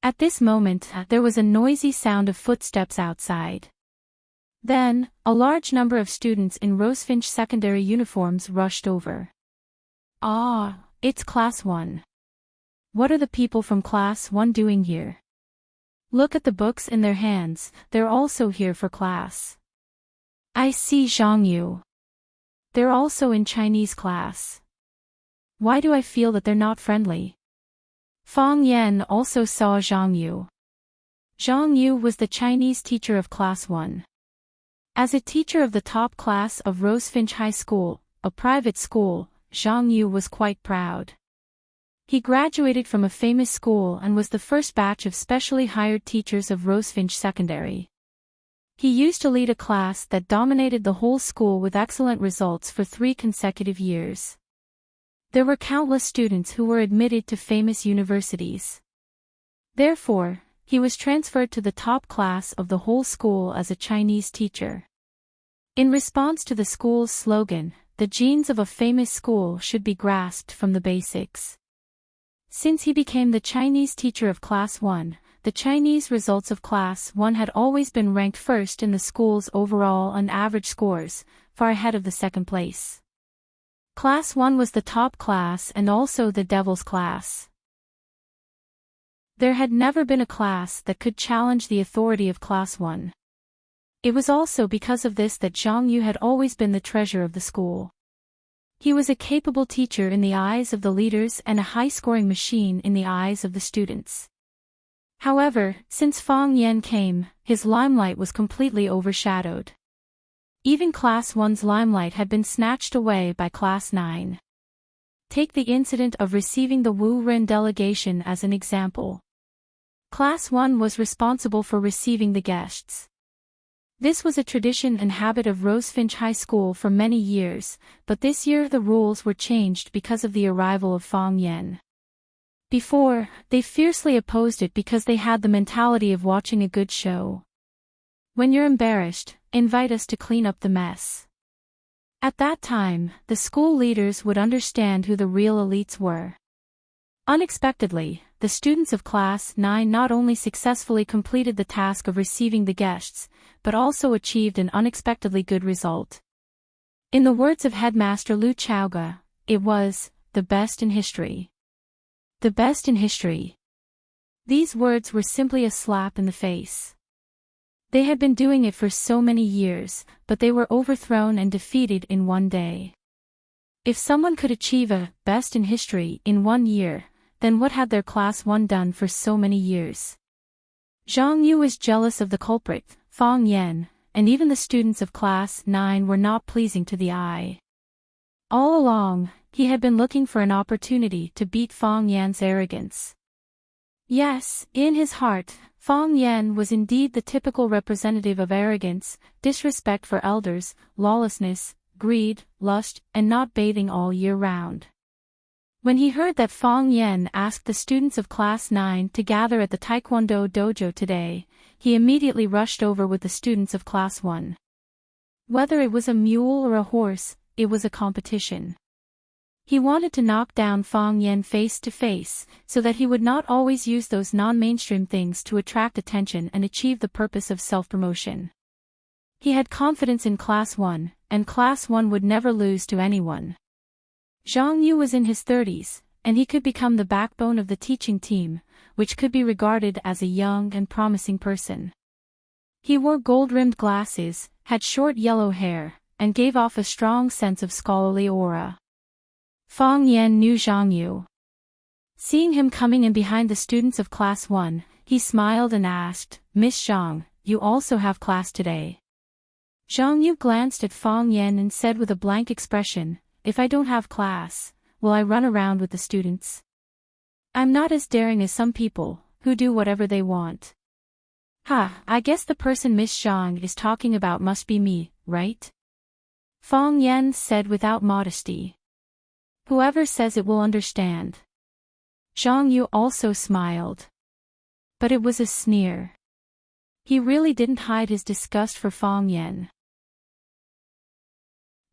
At this moment, there was a noisy sound of footsteps outside. Then, a large number of students in Rosefinch secondary uniforms rushed over. "Ah, it's Class 1. What are the people from Class 1 doing here? Look at the books in their hands, they're also here for class. I see Zhangyu. They're also in Chinese class. Why do I feel that they're not friendly?" Fang Yan also saw Zhangyu. Zhangyu was the Chinese teacher of Class 1. As a teacher of the top class of Rosefinch High School, a private school, Zhangyu was quite proud. He graduated from a famous school and was the first batch of specially hired teachers of Rosefinch Secondary. He used to lead a class that dominated the whole school with excellent results for 3 consecutive years. There were countless students who were admitted to famous universities. Therefore, he was transferred to the top class of the whole school as a Chinese teacher. In response to the school's slogan, "The genes of a famous school should be grasped from the basics." Since he became the Chinese teacher of Class 1, the Chinese results of Class 1 had always been ranked first in the school's overall and average scores, far ahead of the second place. Class 1 was the top class and also the devil's class. There had never been a class that could challenge the authority of Class 1. It was also because of this that Zhang Yu had always been the treasure of the school. He was a capable teacher in the eyes of the leaders and a high-scoring machine in the eyes of the students. However, since Fang Yan came, his limelight was completely overshadowed. Even Class 1's limelight had been snatched away by Class 9. Take the incident of receiving the Wu Ren delegation as an example. Class 1 was responsible for receiving the guests. This was a tradition and habit of Rosefinch High School for many years, but this year the rules were changed because of the arrival of Fang Yan. Before, they fiercely opposed it because they had the mentality of watching a good show. When you're embarrassed, invite us to clean up the mess. At that time, the school leaders would understand who the real elites were. Unexpectedly, the students of Class 9 not only successfully completed the task of receiving the guests, but also achieved an unexpectedly good result. In the words of Headmaster Lu Chaoga, it was the best in history. The best in history. These words were simply a slap in the face. They had been doing it for so many years, but they were overthrown and defeated in one day. If someone could achieve a best in history in 1 year, then what had their Class 1 done for so many years? Zhang Yu was jealous of the culprit, Fang Yan, and even the students of Class 9 were not pleasing to the eye. All along, he had been looking for an opportunity to beat Fang Yan's arrogance. Yes, in his heart, Fang Yan was indeed the typical representative of arrogance, disrespect for elders, lawlessness, greed, lust, and not bathing all year round. When he heard that Fang Yan asked the students of Class 9 to gather at the Taekwondo dojo today, he immediately rushed over with the students of Class 1. Whether it was a mule or a horse, it was a competition. He wanted to knock down Fang Yan face to face, so that he would not always use those non-mainstream things to attract attention and achieve the purpose of self-promotion. He had confidence in Class 1, and Class 1 would never lose to anyone. Zhang Yu was in his 30s, and he could become the backbone of the teaching team, which could be regarded as a young and promising person. He wore gold-rimmed glasses, had short yellow hair, and gave off a strong sense of scholarly aura. Fang Yan knew Zhang Yu. Seeing him coming in behind the students of Class 1, he smiled and asked, "Miss Zhang, you also have class today?" Zhang Yu glanced at Fang Yan and said with a blank expression, "If I don't have class, will I run around with the students? I'm not as daring as some people, who do whatever they want." I guess the person Miss Zhang is talking about must be me, right? Fang Yan said without modesty. Whoever says it will understand. Zhang Yu also smiled. But it was a sneer. He really didn't hide his disgust for Fang Yan.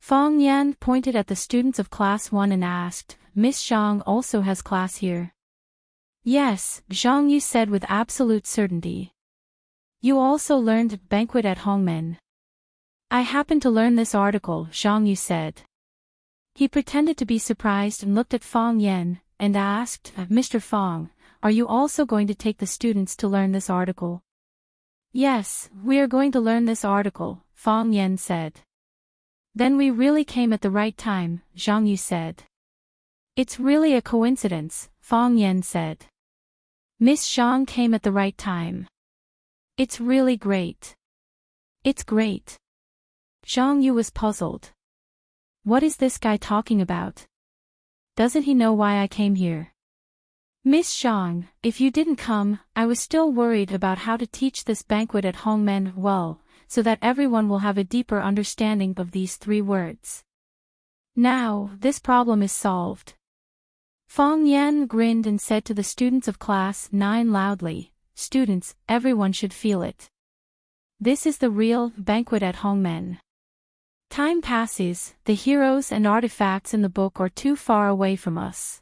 Fang Yan pointed at the students of Class 1 and asked, "Miss Zhang also has class here?" "Yes," Zhang Yu said with absolute certainty. "You also learned Banquet at Hongmen." "I happened to learn this article," Zhang Yu said. He pretended to be surprised and looked at Fang Yan, and asked, "Mr. Fang, are you also going to take the students to learn this article?" "Yes, we are going to learn this article," Fang Yan said. "Then we really came at the right time," Zhang Yu said. "It's really a coincidence," Fang Yan said. "Miss Zhang came at the right time. It's really great." "It's great." Zhang Yu was puzzled. What is this guy talking about? Doesn't he know why I came here? "Miss Zhang, if you didn't come, I was still worried about how to teach this banquet at Hongmen well, so that everyone will have a deeper understanding of these 3 words. Now, this problem is solved." Fang Yan grinned and said to the students of Class 9 loudly, "Students, everyone should feel it. This is the real banquet at Hongmen. Time passes, the heroes and artifacts in the book are too far away from us.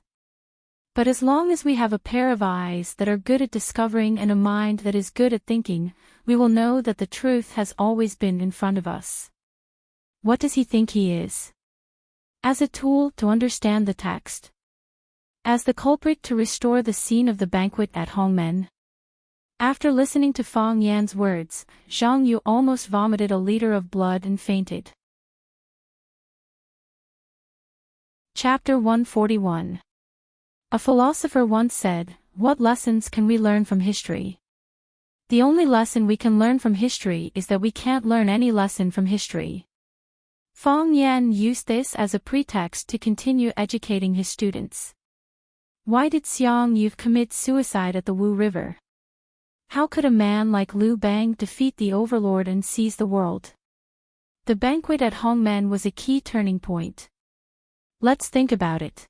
But as long as we have a pair of eyes that are good at discovering and a mind that is good at thinking, we will know that the truth has always been in front of us." What does he think he is? As a tool to understand the text? As the culprit to restore the scene of the banquet at Hongmen? After listening to Fang Yan's words, Zhang Yu almost vomited a liter of blood and fainted. Chapter 141. A philosopher once said, "What lessons can we learn from history? The only lesson we can learn from history is that we can't learn any lesson from history." Fang Yan used this as a pretext to continue educating his students. Why did Xiang Yu commit suicide at the Wu River? How could a man like Liu Bang defeat the overlord and seize the world? The banquet at Hongmen was a key turning point. Let's think about it.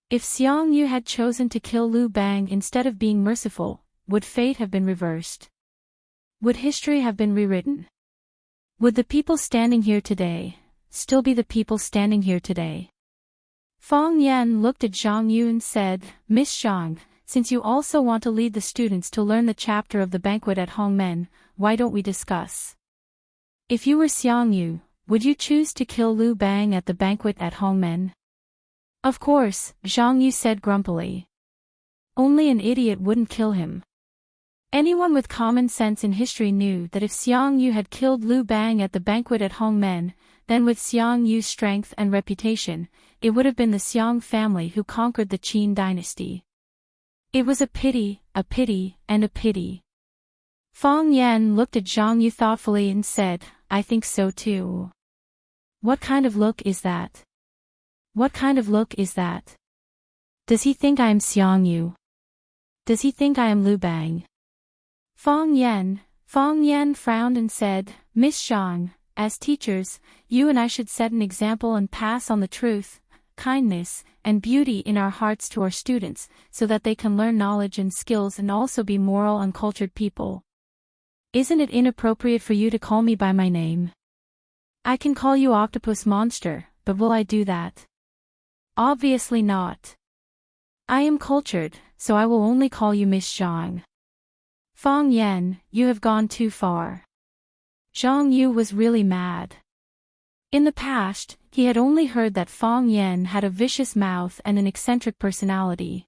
If Xiang Yu had chosen to kill Liu Bang instead of being merciful, would fate have been reversed? Would history have been rewritten? Would the people standing here today still be the people standing here today? Fang Yan looked at Zhang Yu and said, "Miss Zhang, since you also want to lead the students to learn the chapter of the banquet at Hongmen, why don't we discuss? If you were Xiang Yu, would you choose to kill Liu Bang at the banquet at Hongmen?" "Of course," Zhang Yu said grumpily. "Only an idiot wouldn't kill him." Anyone with common sense in history knew that if Xiang Yu had killed Liu Bang at the banquet at Hongmen, then with Xiang Yu's strength and reputation, it would have been the Xiang family who conquered the Qin dynasty. It was a pity, and a pity. Fang Yan looked at Zhang Yu thoughtfully and said, "I think so too." What kind of look is that? What kind of look is that? Does he think I am Xiang Yu? Does he think I am Lu Bang? Fong Yen frowned and said, Miss Zhang, as teachers, you and I should set an example and pass on the truth, kindness, and beauty in our hearts to our students, so that they can learn knowledge and skills and also be moral and cultured people. Isn't it inappropriate for you to call me by my name? I can call you Octopus Monster, but will I do that? Obviously not. I am cultured, so I will only call you Miss Zhang. Fong Yen, you have gone too far. Zhang Yu was really mad. In the past, he had only heard that Fong Yen had a vicious mouth and an eccentric personality.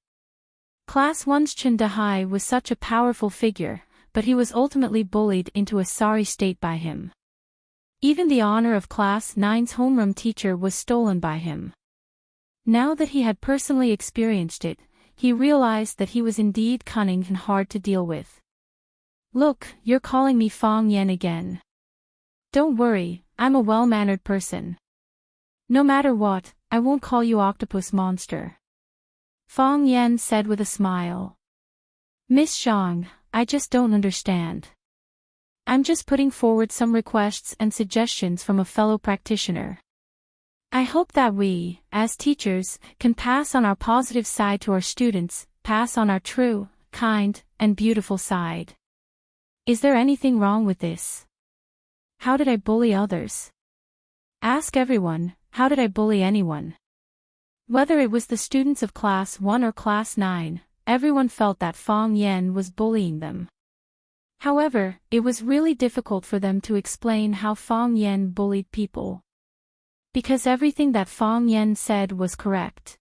Class 1's Chen Dehai was such a powerful figure, but he was ultimately bullied into a sorry state by him. Even the honor of Class 9's homeroom teacher was stolen by him. Now that he had personally experienced it, he realized that he was indeed cunning and hard to deal with. Look, you're calling me Fong Yen again. Don't worry, I'm a well-mannered person. No matter what, I won't call you Octopus Monster. Fong Yen said with a smile. Miss Zhang, I just don't understand. I'm just putting forward some requests and suggestions from a fellow practitioner. I hope that we, as teachers, can pass on our positive side to our students, pass on our true, kind, and beautiful side. Is there anything wrong with this? How did I bully others? Ask everyone, how did I bully anyone? Whether it was the students of Class 1 or Class 9, everyone felt that Fong Yen was bullying them. However, it was really difficult for them to explain how Fong Yen bullied people. Because everything that Fong Yen said was correct.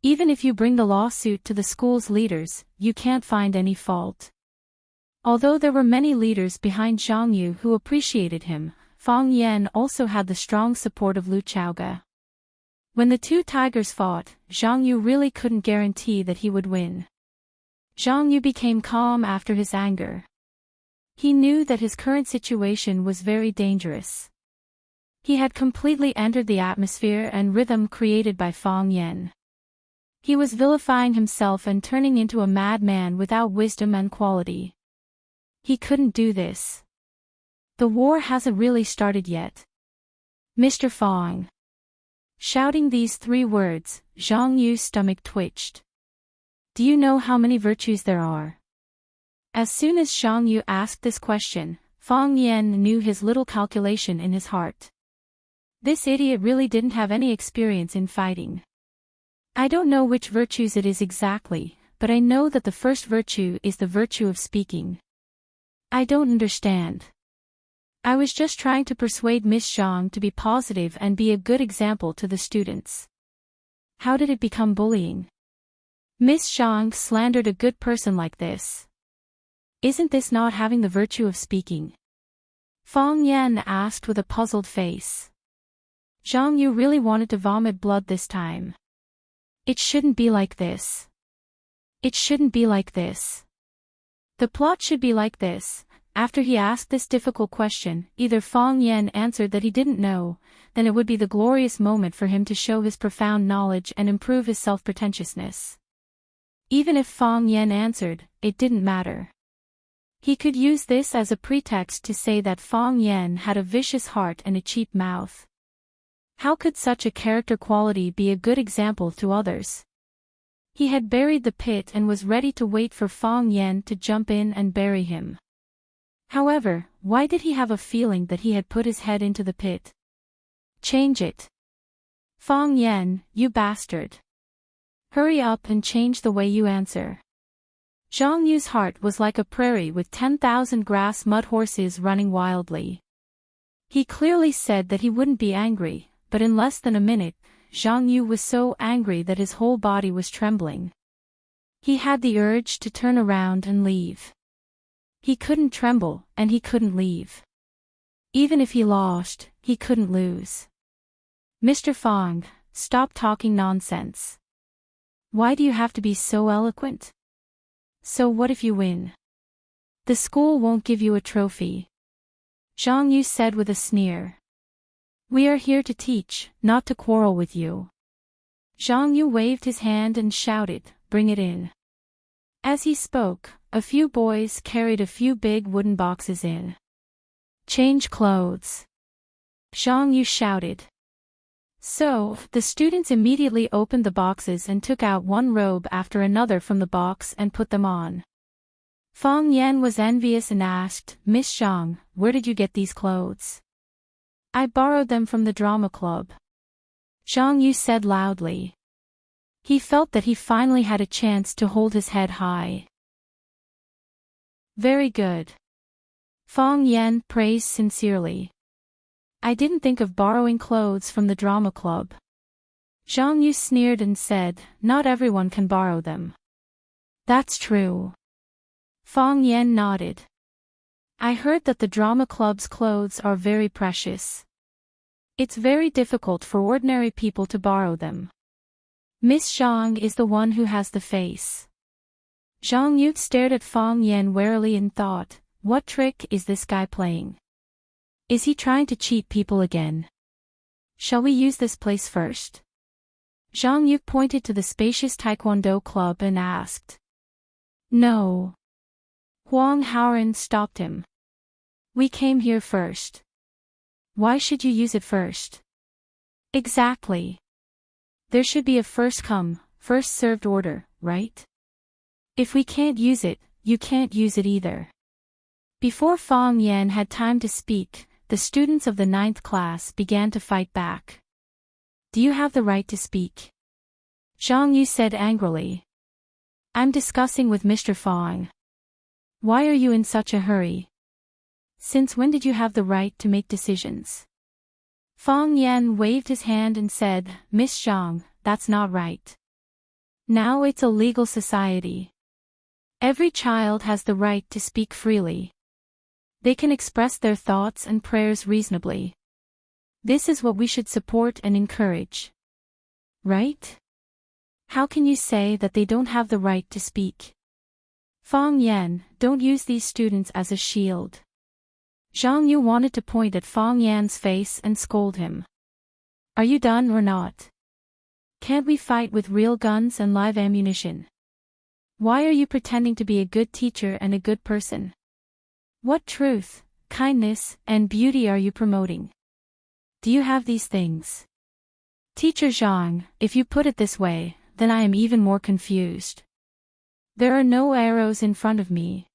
Even if you bring the lawsuit to the school's leaders, you can't find any fault. Although there were many leaders behind Zhang Yu who appreciated him, Fong Yen also had the strong support of Lu Chaoge. When the two tigers fought, Zhang Yu really couldn't guarantee that he would win. Zhang Yu became calm after his anger. He knew that his current situation was very dangerous. He had completely entered the atmosphere and rhythm created by Fong Yen. He was vilifying himself and turning into a madman without wisdom and quality. He couldn't do this. The war hasn't really started yet. Mr. Fong. Shouting these 3 words, Zhang Yu's stomach twitched. Do you know how many virtues there are? As soon as Zhang Yu asked this question, Fong Yen knew his little calculation in his heart. This idiot really didn't have any experience in fighting. I don't know which virtues it is exactly, but I know that the first virtue is the virtue of speaking. I don't understand. I was just trying to persuade Miss Zhang to be positive and be a good example to the students. How did it become bullying? Miss Zhang slandered a good person like this. Isn't this not having the virtue of speaking? Fong Yen asked with a puzzled face. Zhang Yu really wanted to vomit blood this time. It shouldn't be like this. It shouldn't be like this. The plot should be like this. After he asked this difficult question, either Fong Yen answered that he didn't know, then it would be the glorious moment for him to show his profound knowledge and improve his self-pretentiousness. Even if Fong Yen answered, it didn't matter. He could use this as a pretext to say that Fong Yen had a vicious heart and a cheap mouth. How could such a character quality be a good example to others? He had buried the pit and was ready to wait for Fong Yen to jump in and bury him. However, why did he have a feeling that he had put his head into the pit? Change it. Fong Yen, you bastard. Hurry up and change the way you answer. Zhang Yu's heart was like a prairie with 10,000 grass mud horses running wildly. He clearly said that he wouldn't be angry, but in less than a minute, Zhang Yu was so angry that his whole body was trembling. He had the urge to turn around and leave. He couldn't tremble, and he couldn't leave. Even if he lost, he couldn't lose. Mr. Fong, stop talking nonsense. Why do you have to be so eloquent? So what if you win? The school won't give you a trophy. Zhang Yu said with a sneer. We are here to teach, not to quarrel with you. Zhang Yu waved his hand and shouted, bring it in. As he spoke, a few boys carried a few big wooden boxes in. Change clothes. Zhang Yu shouted. So, the students immediately opened the boxes and took out one robe after another from the box and put them on. Fang Yan was envious and asked, Miss Zhang, where did you get these clothes? I borrowed them from the drama club. Zhang Yu said loudly. He felt that he finally had a chance to hold his head high. Very good. Fang Yan praised sincerely. I didn't think of borrowing clothes from the drama club. Zhang Yu sneered and said, not everyone can borrow them. That's true. Fang Yan nodded. I heard that the drama club's clothes are very precious. It's very difficult for ordinary people to borrow them. Miss Zhang is the one who has the face. Zhang Yu stared at Fang Yan warily and thought, what trick is this guy playing? Is he trying to cheat people again? Shall we use this place first? Zhang Yu pointed to the spacious taekwondo club and asked. No. Huang Haoran stopped him. We came here first. Why should you use it first? Exactly. There should be a first come, first served order, right? If we can't use it, you can't use it either. Before Fang Yan had time to speak, the students of the 9th class began to fight back. Do you have the right to speak? Zhang Yu said angrily. I'm discussing with Mr. Fang. Why are you in such a hurry? Since when did you have the right to make decisions? Fang Yan waved his hand and said, Miss Zhang, that's not right. Now it's a legal society. Every child has the right to speak freely. They can express their thoughts and prayers reasonably. This is what we should support and encourage. Right? How can you say that they don't have the right to speak? Fang Yan, don't use these students as a shield. Zhang Yu wanted to point at Fang Yan's face and scold him. Are you done or not? Can't we fight with real guns and live ammunition? Why are you pretending to be a good teacher and a good person? What truth, kindness, and beauty are you promoting? Do you have these things? Teacher Zhang, if you put it this way, then I am even more confused. There are no arrows in front of me.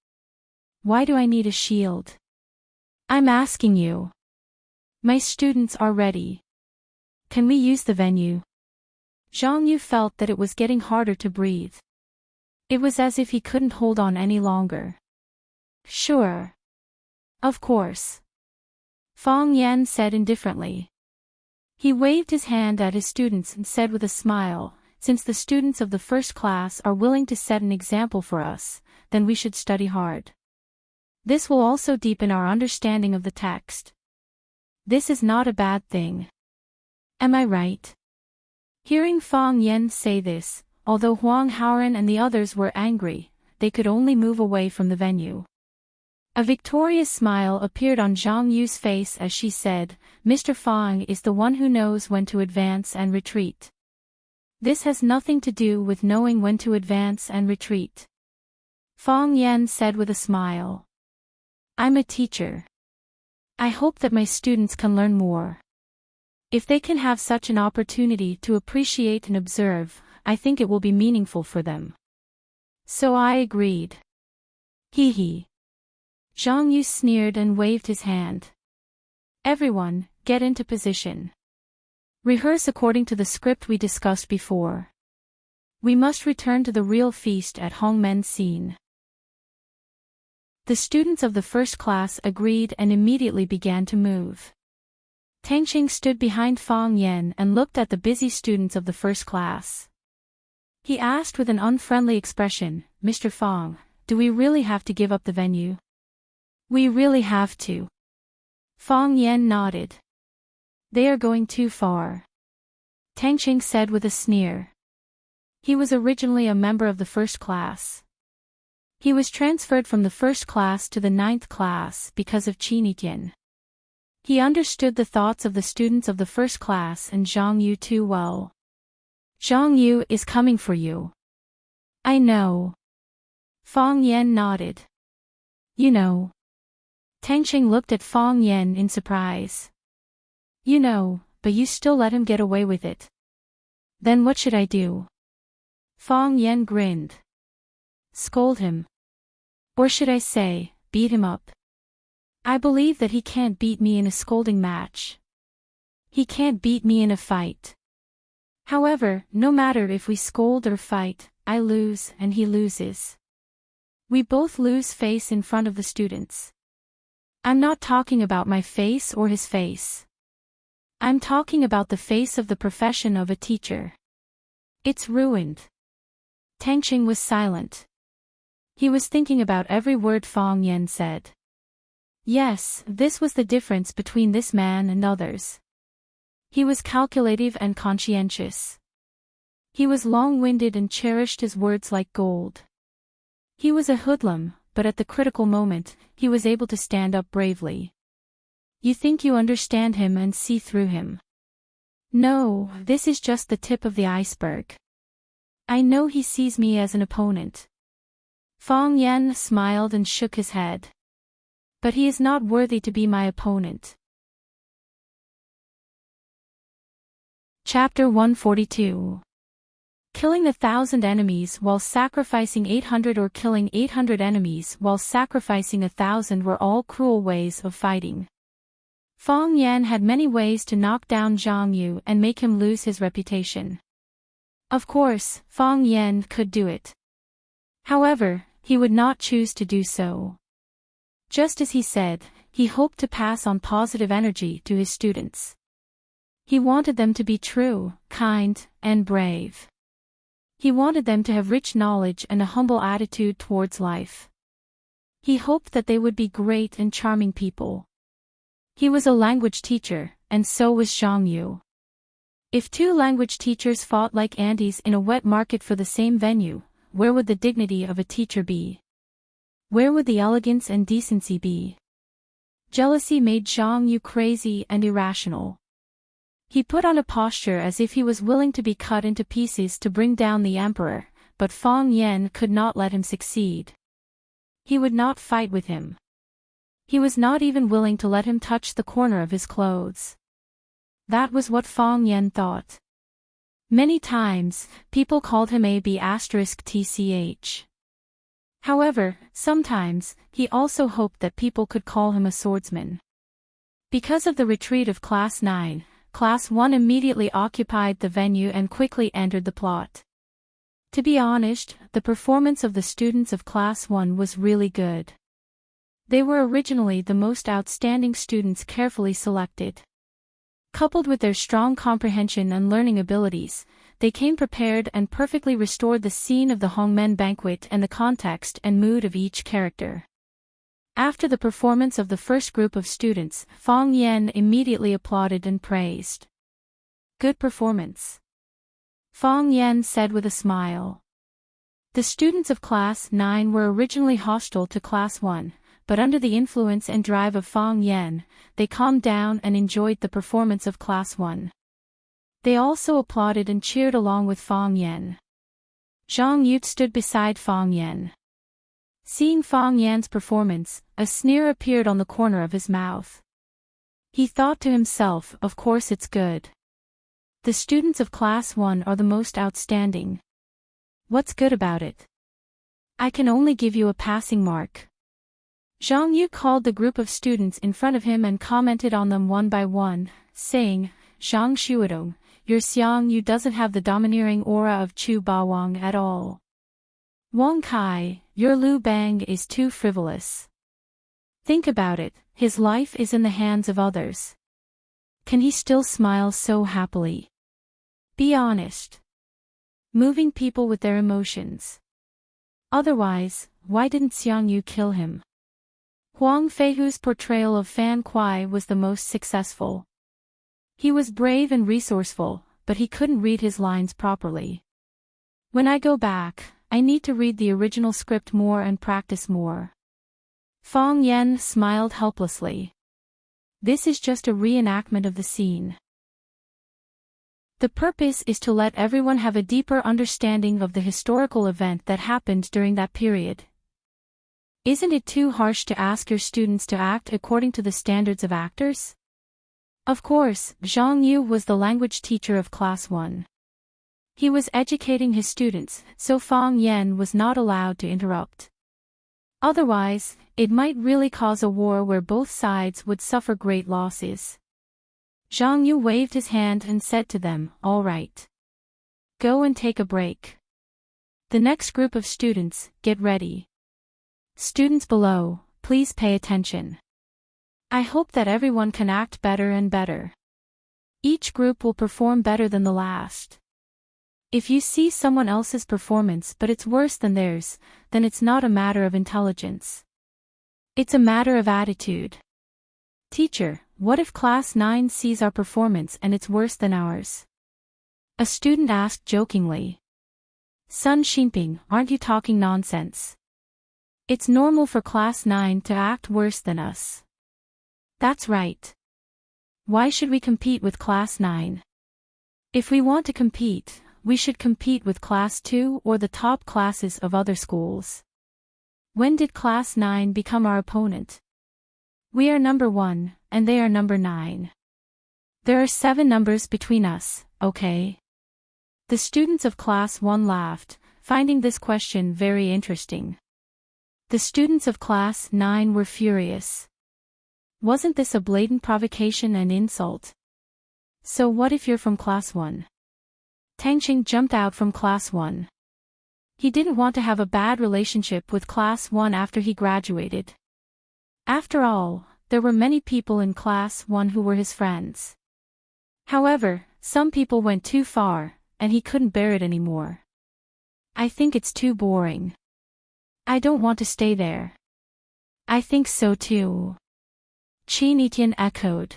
Why do I need a shield? I'm asking you. My students are ready. Can we use the venue? Zhang Yu felt that it was getting harder to breathe. It was as if he couldn't hold on any longer. Sure. Of course. Fang Yan said indifferently. He waved his hand at his students and said with a smile, since the students of the first class are willing to set an example for us, then we should study hard. This will also deepen our understanding of the text. This is not a bad thing. Am I right? Hearing Fang Yan say this, although Huang Haoran and the others were angry, they could only move away from the venue. A victorious smile appeared on Zhang Yu's face as she said, Mr. Fang is the one who knows when to advance and retreat. This has nothing to do with knowing when to advance and retreat. Fang Yan said with a smile. I'm a teacher. I hope that my students can learn more. If they can have such an opportunity to appreciate and observe, I think it will be meaningful for them. So I agreed. Hee hee. Zhang Yu sneered and waved his hand. Everyone, get into position. Rehearse according to the script we discussed before. We must return to the real feast at Hongmen scene. The students of the first class agreed and immediately began to move. Tangqing stood behind Fang Yan and looked at the busy students of the first class. He asked with an unfriendly expression, Mr. Fang, do we really have to give up the venue? We really have to. Fang Yan nodded. They are going too far. Tangqing said with a sneer. He was originally a member of the first class. He was transferred from the first class to the 9th class because of Qiniqian. He understood the thoughts of the students of the first class and Zhang Yu too well. Zhang Yu is coming for you. I know. Fang Yan nodded. You know. Tangqing looked at Fang Yan in surprise. You know, but you still let him get away with it. Then what should I do? Fang Yan grinned. Scold him. Or should I say, beat him up? I believe that he can't beat me in a scolding match. He can't beat me in a fight. However, no matter if we scold or fight, I lose and he loses. We both lose face in front of the students. I'm not talking about my face or his face. I'm talking about the face of the profession of a teacher. It's ruined. Tangqing was silent. He was thinking about every word Fang Yan said. Yes, this was the difference between this man and others. He was calculative and conscientious. He was long-winded and cherished his words like gold. He was a hoodlum, but at the critical moment, he was able to stand up bravely. You think you understand him and see through him. No, this is just the tip of the iceberg. I know he sees me as an opponent. Fang Yan smiled and shook his head. But he is not worthy to be my opponent. Chapter 142. Killing 1,000 enemies while sacrificing 800 or killing 800 enemies while sacrificing 1,000 were all cruel ways of fighting. Fang Yan had many ways to knock down Zhang Yu and make him lose his reputation. Of course, Fang Yan could do it. However, he would not choose to do so. Just as he said, he hoped to pass on positive energy to his students. He wanted them to be true, kind, and brave. He wanted them to have rich knowledge and a humble attitude towards life. He hoped that they would be great and charming people. He was a language teacher, and so was Zhang Yu. If two language teachers fought like ants in a wet market for the same venue, where would the dignity of a teacher be? Where would the elegance and decency be? Jealousy made Zhang Yu crazy and irrational. He put on a posture as if he was willing to be cut into pieces to bring down the emperor, but Fang Yan could not let him succeed. He would not fight with him. He was not even willing to let him touch the corner of his clothes. That was what Fang Yan thought. Many times, people called him A**TCH. However, sometimes, he also hoped that people could call him a swordsman. Because of the retreat of Class 9, Class 1 immediately occupied the venue and quickly entered the plot. To be honest, the performance of the students of Class 1 was really good. They were originally the most outstanding students carefully selected. Coupled with their strong comprehension and learning abilities, they came prepared and perfectly restored the scene of the Hongmen banquet and the context and mood of each character. After the performance of the first group of students, Fang Yan immediately applauded and praised. Good performance. Fang Yan said with a smile. The students of Class 9 were originally hostile to Class 1, but under the influence and drive of Fang Yan, they calmed down and enjoyed the performance of Class 1. They also applauded and cheered along with Fang Yan. Zhang Yu stood beside Fang Yan. Seeing Fang Yan's performance, a sneer appeared on the corner of his mouth. He thought to himself, of course it's good. The students of Class 1 are the most outstanding. What's good about it? I can only give you a passing mark. Zhang Yu called the group of students in front of him and commented on them one by one, saying, Zhang Shuodong, your Xiang Yu doesn't have the domineering aura of Chu Bawang at all. Wang Kai, your Lu Bang is too frivolous. Think about it, his life is in the hands of others. Can he still smile so happily? Be honest. Moving people with their emotions. Otherwise, why didn't Xiang Yu kill him? Huang Feihu's portrayal of Fan Kuai was the most successful. He was brave and resourceful, but he couldn't read his lines properly. When I go back, I need to read the original script more and practice more. Fang Yan smiled helplessly. This is just a reenactment of the scene. The purpose is to let everyone have a deeper understanding of the historical event that happened during that period, Isn't it too harsh to ask your students to act according to the standards of actors? Of course, Zhang Yu was the language teacher of Class 1. He was educating his students, so Fang Yan was not allowed to interrupt. Otherwise, it might really cause a war where both sides would suffer great losses. Zhang Yu waved his hand and said to them, "All right. Go and take a break. The next group of students, get ready. Students below, please pay attention. I hope that everyone can act better and better. Each group will perform better than the last. If you see someone else's performance but it's worse than theirs, then it's not a matter of intelligence. It's a matter of attitude. Teacher, what if Class 9 sees our performance and it's worse than ours?" A student asked jokingly. "Sun Xinping, aren't you talking nonsense? It's normal for Class 9 to act worse than us. That's right. Why should we compete with Class 9? If we want to compete, we should compete with Class 2 or the top classes of other schools. When did Class 9 become our opponent? We are number 1, and they are number 9. There are 7 numbers between us, okay?" The students of Class 1 laughed, finding this question very interesting. The students of Class 9 were furious. Wasn't this a blatant provocation and insult? "So what if you're from Class 1? Tangqing jumped out from Class 1. He didn't want to have a bad relationship with Class 1 after he graduated. After all, there were many people in Class 1 who were his friends. However, some people went too far, and he couldn't bear it anymore. I think it's too boring. I don't want to stay there." "I think so too," Qin Etian echoed.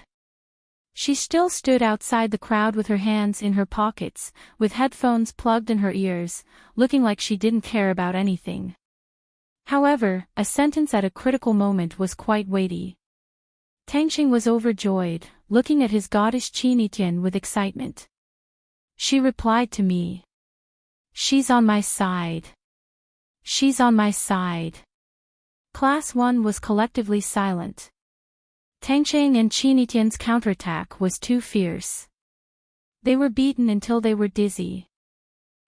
She still stood outside the crowd with her hands in her pockets, with headphones plugged in her ears, looking like she didn't care about anything. However, a sentence at a critical moment was quite weighty. Tangqing was overjoyed, looking at his goddess Qin Etian with excitement. She replied to me. "She's on my side. She's on my side." Class 1 was collectively silent. Tangqing and Qin Etian's counterattack was too fierce. They were beaten until they were dizzy.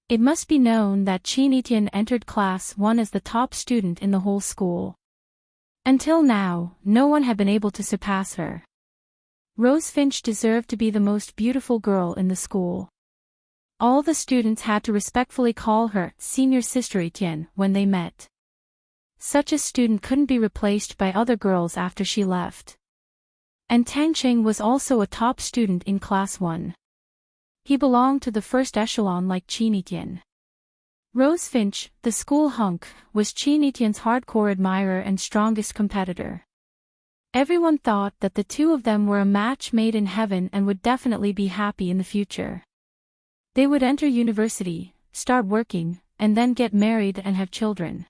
It must be known that Qin Etian entered Class 1 as the top student in the whole school. Until now, no one had been able to surpass her. Rose Finch deserved to be the most beautiful girl in the school. All the students had to respectfully call her senior sister Etienne when they met. Such a student couldn't be replaced by other girls after she left. And Tangqing was also a top student in Class 1. He belonged to the first echelon like Qin Etienne. Rose Finch, the school hunk, was Qin Etienne's hardcore admirer and strongest competitor. Everyone thought that the two of them were a match made in heaven and would definitely be happy in the future. They would enter university, start working, and then get married and have children.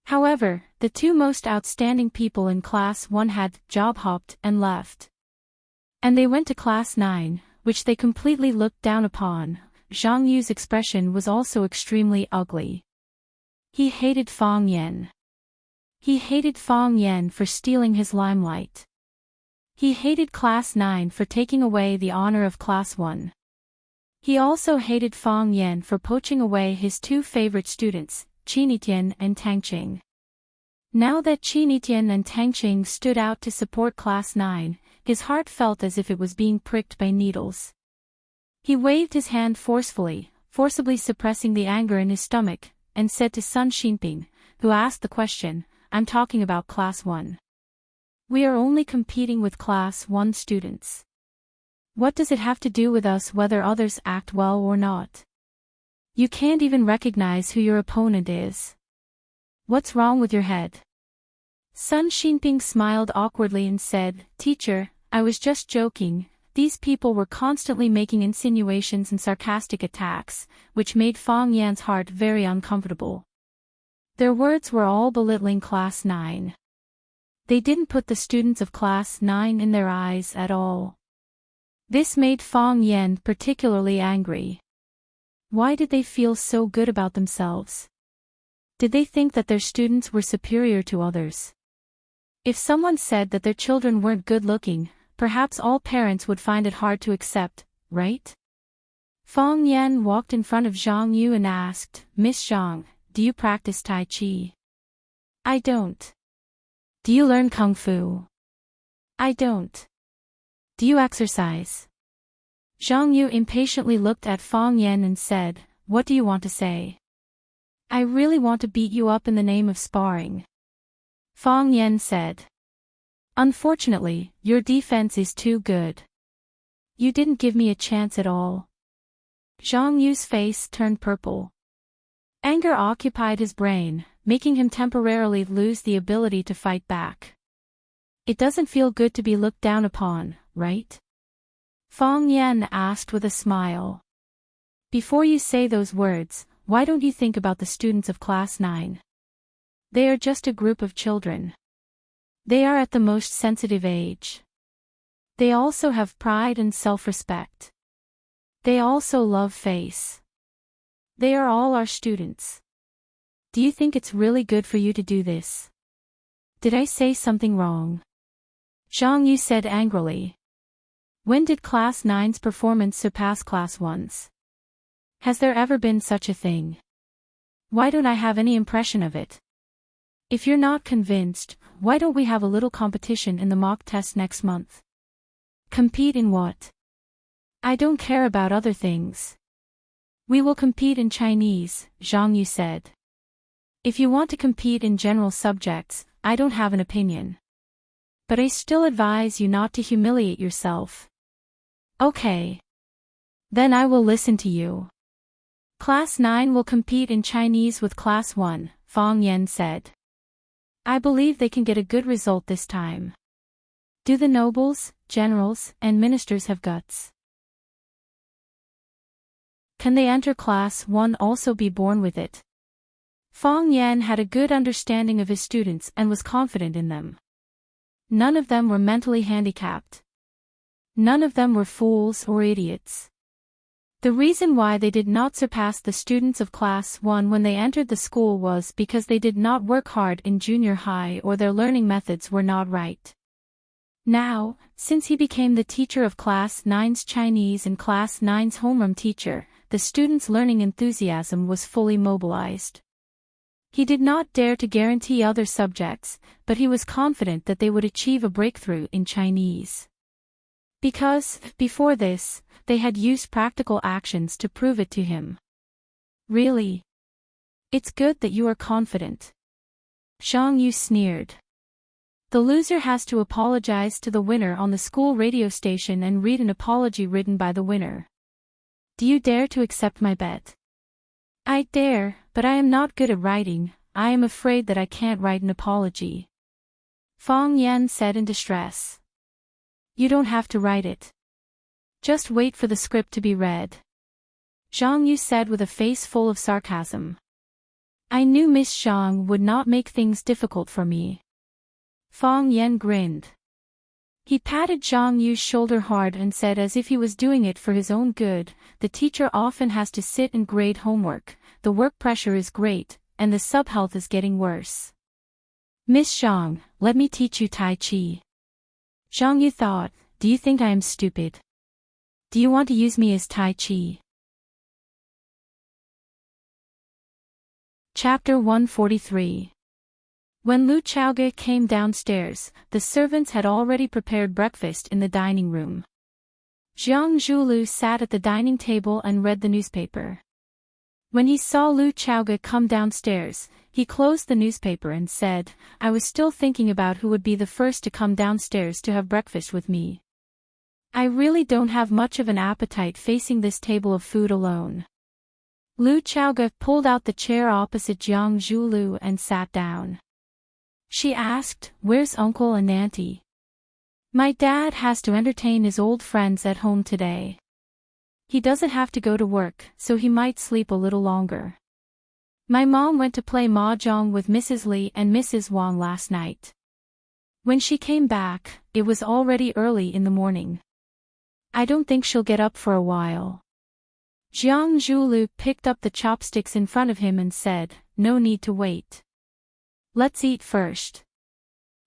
However, the two most outstanding people in Class 1 had job-hopped and left. And they went to Class 9, which they completely looked down upon. Zhang Yu's expression was also extremely ugly. He hated Fang Yan. He hated Fang Yan for stealing his limelight. He hated Class 9 for taking away the honor of Class 1. He also hated Fang Yan for poaching away his two favorite students, Qin Etienne and Tangqing. Now that Qin Etienne and Tangqing stood out to support Class 9, his heart felt as if it was being pricked by needles. He waved his hand forcibly suppressing the anger in his stomach, and said to Sun Xinping, who asked the question, "I'm talking about Class 1. We are only competing with Class 1 students. What does it have to do with us whether others act well or not? You can't even recognize who your opponent is. What's wrong with your head?" Sun Xinping smiled awkwardly and said, "Teacher, I was just joking." These people were constantly making insinuations and sarcastic attacks, which made Fang Yan's heart very uncomfortable. Their words were all belittling Class 9. They didn't put the students of Class 9 in their eyes at all. This made Fang Yan particularly angry. Why did they feel so good about themselves? Did they think that their students were superior to others? If someone said that their children weren't good-looking, perhaps all parents would find it hard to accept, right? Feng Yan walked in front of Zhang Yu and asked, "Miss Zhang, do you practice Tai Chi?" "I don't." "Do you learn Kung Fu?" "I don't." "Do you exercise?" Zhang Yu impatiently looked at Feng Yan and said, "What do you want to say?" "I really want to beat you up in the name of sparring." Feng Yan said. "Unfortunately, your defense is too good. You didn't give me a chance at all." Zhang Yu's face turned purple. Anger occupied his brain, making him temporarily lose the ability to fight back. "It doesn't feel good to be looked down upon, right?" Feng Yan asked with a smile. "Before you say those words, why don't you think about the students of Class 9? They are just a group of children. They are at the most sensitive age. They also have pride and self-respect. They also love face. They are all our students. Do you think it's really good for you to do this?" "Did I say something wrong?" Zhang Yu said angrily. "When did Class 9's performance surpass Class 1's? Has there ever been such a thing? Why don't I have any impression of it? If you're not convinced, why don't we have a little competition in the mock test next month?" "Compete in what?" "I don't care about other things." "We will compete in Chinese," Zhang Yu said. "If you want to compete in general subjects, I don't have an opinion. But I still advise you not to humiliate yourself." "Okay. Then I will listen to you." "Class 9 will compete in Chinese with Class 1, Feng Yan said. "I believe they can get a good result this time. Do the nobles, generals, and ministers have guts? Can they enter Class 1 also be born with it?" Feng Yan had a good understanding of his students and was confident in them. None of them were mentally handicapped. None of them were fools or idiots. The reason why they did not surpass the students of Class 1 when they entered the school was because they did not work hard in junior high or their learning methods were not right. Now, since he became the teacher of Class 9's Chinese and Class 9's homeroom teacher, the students' learning enthusiasm was fully mobilized. He did not dare to guarantee other subjects, but he was confident that they would achieve a breakthrough in Chinese. Because, before this, they had used practical actions to prove it to him. "Really? It's good that you are confident." Zhang Yu sneered. "The loser has to apologize to the winner on the school radio station and read an apology written by the winner. Do you dare to accept my bet?" "I dare, but I am not good at writing. I am afraid that I can't write an apology." Feng Yan said in distress. "You don't have to write it. Just wait for the script to be read." Zhang Yu said with a face full of sarcasm. "I knew Miss Zhang would not make things difficult for me." Feng Yan grinned. He patted Zhang Yu's shoulder hard and said as if he was doing it for his own good, "The teacher often has to sit and grade homework, the work pressure is great, and the sub-health is getting worse. Miss Zhang, let me teach you Tai Chi." Zhang Yu thought, "Do you think I am stupid? Do you want to use me as Tai Chi?" Chapter 143. When Lu Chaoge came downstairs, the servants had already prepared breakfast in the dining room. Jiang Zhulu sat at the dining table and read the newspaper. When he saw Lu Chaoge come downstairs, he closed the newspaper and said, "I was still thinking about who would be the first to come downstairs to have breakfast with me. I really don't have much of an appetite facing this table of food alone." Lu Chaoge pulled out the chair opposite Jiang Zhulu and sat down. She asked, "Where's Uncle and Auntie?" "My dad has to entertain his old friends at home today. He doesn't have to go to work, so he might sleep a little longer. My mom went to play mahjong with Mrs. Li and Mrs. Wang last night. When she came back, it was already early in the morning. I don't think she'll get up for a while." Jiang Zhulu picked up the chopsticks in front of him and said, no need to wait. Let's eat first.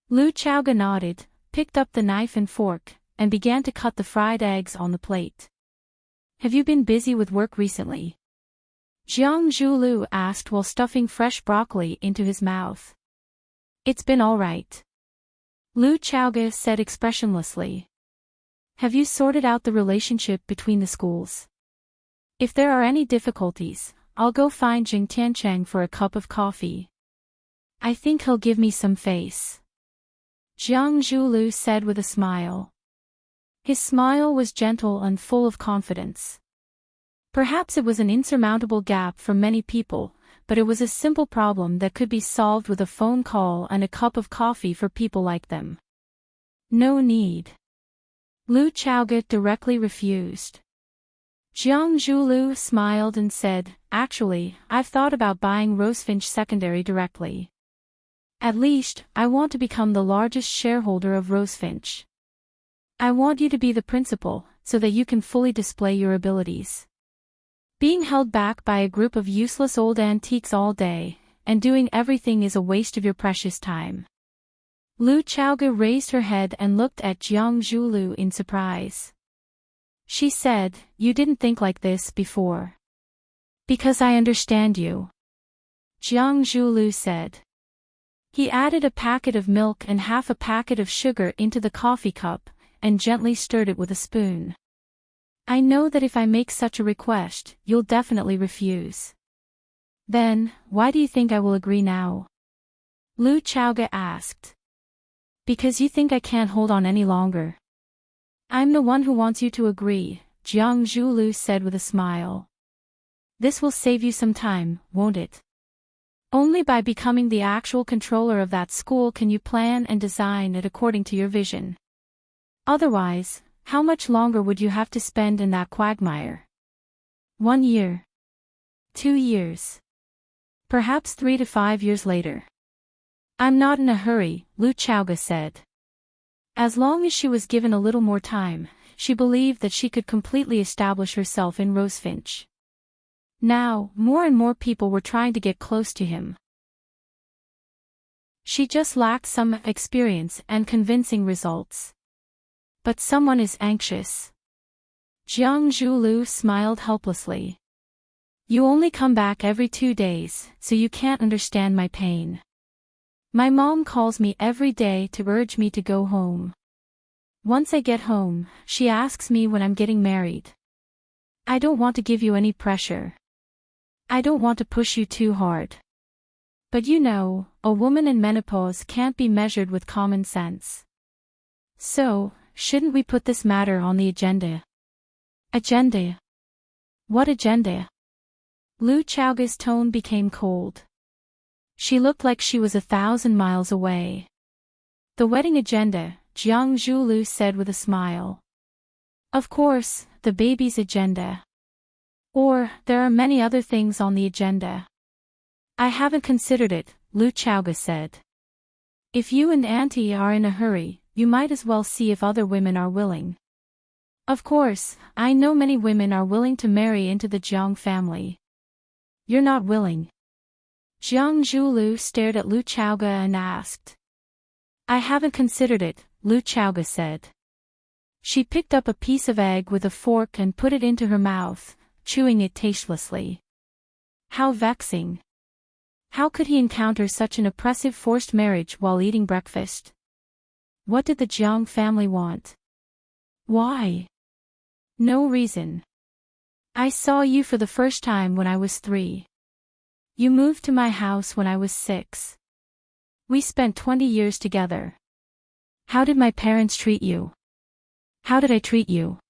Lu Chaoga nodded, picked up the knife and fork, and began to cut the fried eggs on the plate. Have you been busy with work recently? Jiang Zhulu asked while stuffing fresh broccoli into his mouth. It's been all right. Lu Chaoga said expressionlessly. Have you sorted out the relationship between the schools? If there are any difficulties, I'll go find Jing Tiancheng for a cup of coffee. I think he'll give me some face. Jiang Zhulu said with a smile. His smile was gentle and full of confidence. Perhaps it was an insurmountable gap for many people, but it was a simple problem that could be solved with a phone call and a cup of coffee for people like them. No need. Lu Chaoga directly refused. Jiang Zhulu smiled and said, Actually, I've thought about buying Rosefinch Secondary directly. At least, I want to become the largest shareholder of Rosefinch. I want you to be the principal, so that you can fully display your abilities. Being held back by a group of useless old antiques all day, and doing everything is a waste of your precious time. Lu Chaoga raised her head and looked at Jiang Zhulu in surprise. She said, You didn't think like this before. Because I understand you. Jiang Zhulu said. He added a packet of milk and half a packet of sugar into the coffee cup, and gently stirred it with a spoon. I know that if I make such a request, you'll definitely refuse. Then, why do you think I will agree now? Lu Chaoga asked. Because you think I can't hold on any longer. I'm the one who wants you to agree, Jiang Zhulu said with a smile. This will save you some time, won't it? Only by becoming the actual controller of that school can you plan and design it according to your vision. Otherwise, how much longer would you have to spend in that quagmire? 1 year. 2 years. Perhaps 3 to 5 years later. I'm not in a hurry, Lu Chaoga said. As long as she was given a little more time, she believed that she could completely establish herself in Rosefinch. Now, more and more people were trying to get close to him. She just lacked some experience and convincing results. But someone is anxious. Jiang Zhulu smiled helplessly. You only come back every 2 days, so you can't understand my pain. My mom calls me every day to urge me to go home. Once I get home, she asks me when I'm getting married. I don't want to give you any pressure. I don't want to push you too hard. But you know, a woman in menopause can't be measured with common sense. So, shouldn't we put this matter on the agenda? Agenda? What agenda? Lu Chaoga's tone became cold. She looked like she was 1,000 miles away. The wedding agenda, Jiang Zhulu said with a smile. Of course, the baby's agenda. Or, there are many other things on the agenda. I haven't considered it, Lu Chaoga said. If you and Auntie are in a hurry, you might as well see if other women are willing. Of course, I know many women are willing to marry into the Jiang family. You're not willing. Jiang Zhulu stared at Lu Chaoga and asked. I haven't considered it, Lu Chaoga said. She picked up a piece of egg with a fork and put it into her mouth, chewing it tastelessly. How vexing. How could he encounter such an oppressive forced marriage while eating breakfast? What did the Jiang family want? Why? No reason. I saw you for the first time when I was 3. You moved to my house when I was 6. We spent 20 years together. How did my parents treat you? How did I treat you?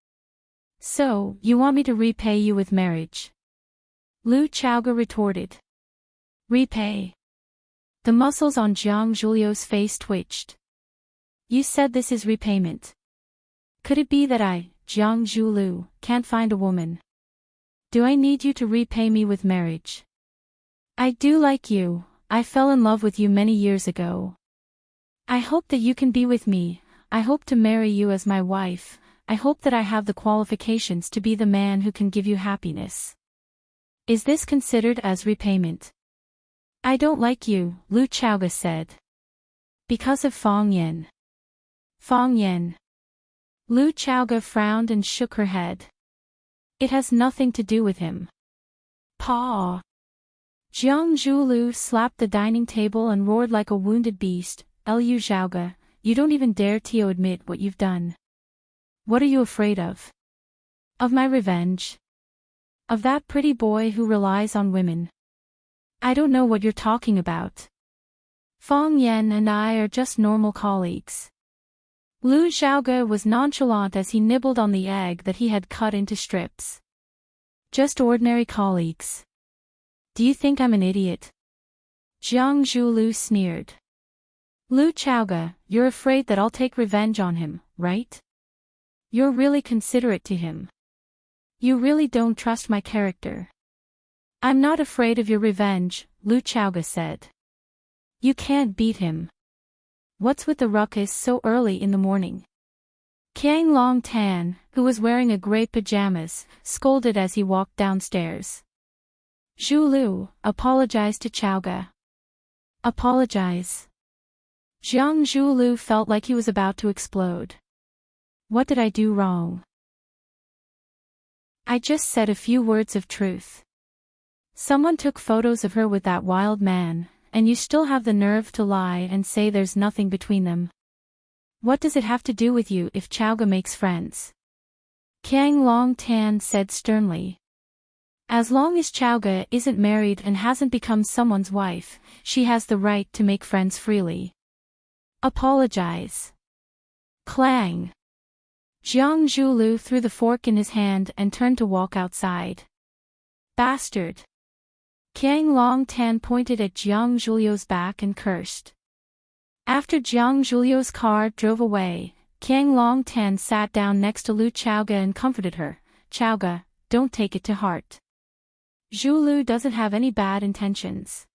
So, you want me to repay you with marriage? Lu Chaoga retorted. Repay? The muscles on Jiang Zhulio's face twitched. You said this is repayment. Could it be that I, Jiang Zhulu, can't find a woman? Do I need you to repay me with marriage? I do like you, I fell in love with you many years ago. I hope that you can be with me, I hope to marry you as my wife, I hope that I have the qualifications to be the man who can give you happiness. Is this considered as repayment? I don't like you, Lu Chaoga said. Because of Fong Yen. Fong Yen. Lu Chaoga frowned and shook her head. It has nothing to do with him. Paw. Jiang Zhulu slapped the dining table and roared like a wounded beast. Lu Zhaoga, you don't even dare to admit what you've done. What are you afraid of? Of my revenge? Of that pretty boy who relies on women? I don't know what you're talking about. Fong Yen and I are just normal colleagues. Lu Zhaoga was nonchalant as he nibbled on the egg that he had cut into strips. Just ordinary colleagues. Do you think I'm an idiot? Jiang Zhulu sneered. Lu Chaoga, you're afraid that I'll take revenge on him, right? You're really considerate to him. You really don't trust my character. I'm not afraid of your revenge, Lu Chaoga said. You can't beat him. What's with the ruckus so early in the morning? Qiang Long Tan, who was wearing a gray pajamas, scolded as he walked downstairs. Zhulu, apologize to Chaoga. Apologize. Jiang Zhulu felt like he was about to explode. What did I do wrong? I just said a few words of truth. Someone took photos of her with that wild man, and you still have the nerve to lie and say there's nothing between them. What does it have to do with you if Chaoga makes friends? Qiang Long Tan said sternly. As long as Chaoga isn't married and hasn't become someone's wife, she has the right to make friends freely. Apologize. Clang. Jiang Zhulu threw the fork in his hand and turned to walk outside. Bastard. Qiang Long Tan pointed at Jiang Zhulio's back and cursed. After Jiang Zhulio's car drove away, Qiang Long Tan sat down next to Lu Chaoga and comforted her. Chaoga, don't take it to heart. Zhulu doesn't have any bad intentions.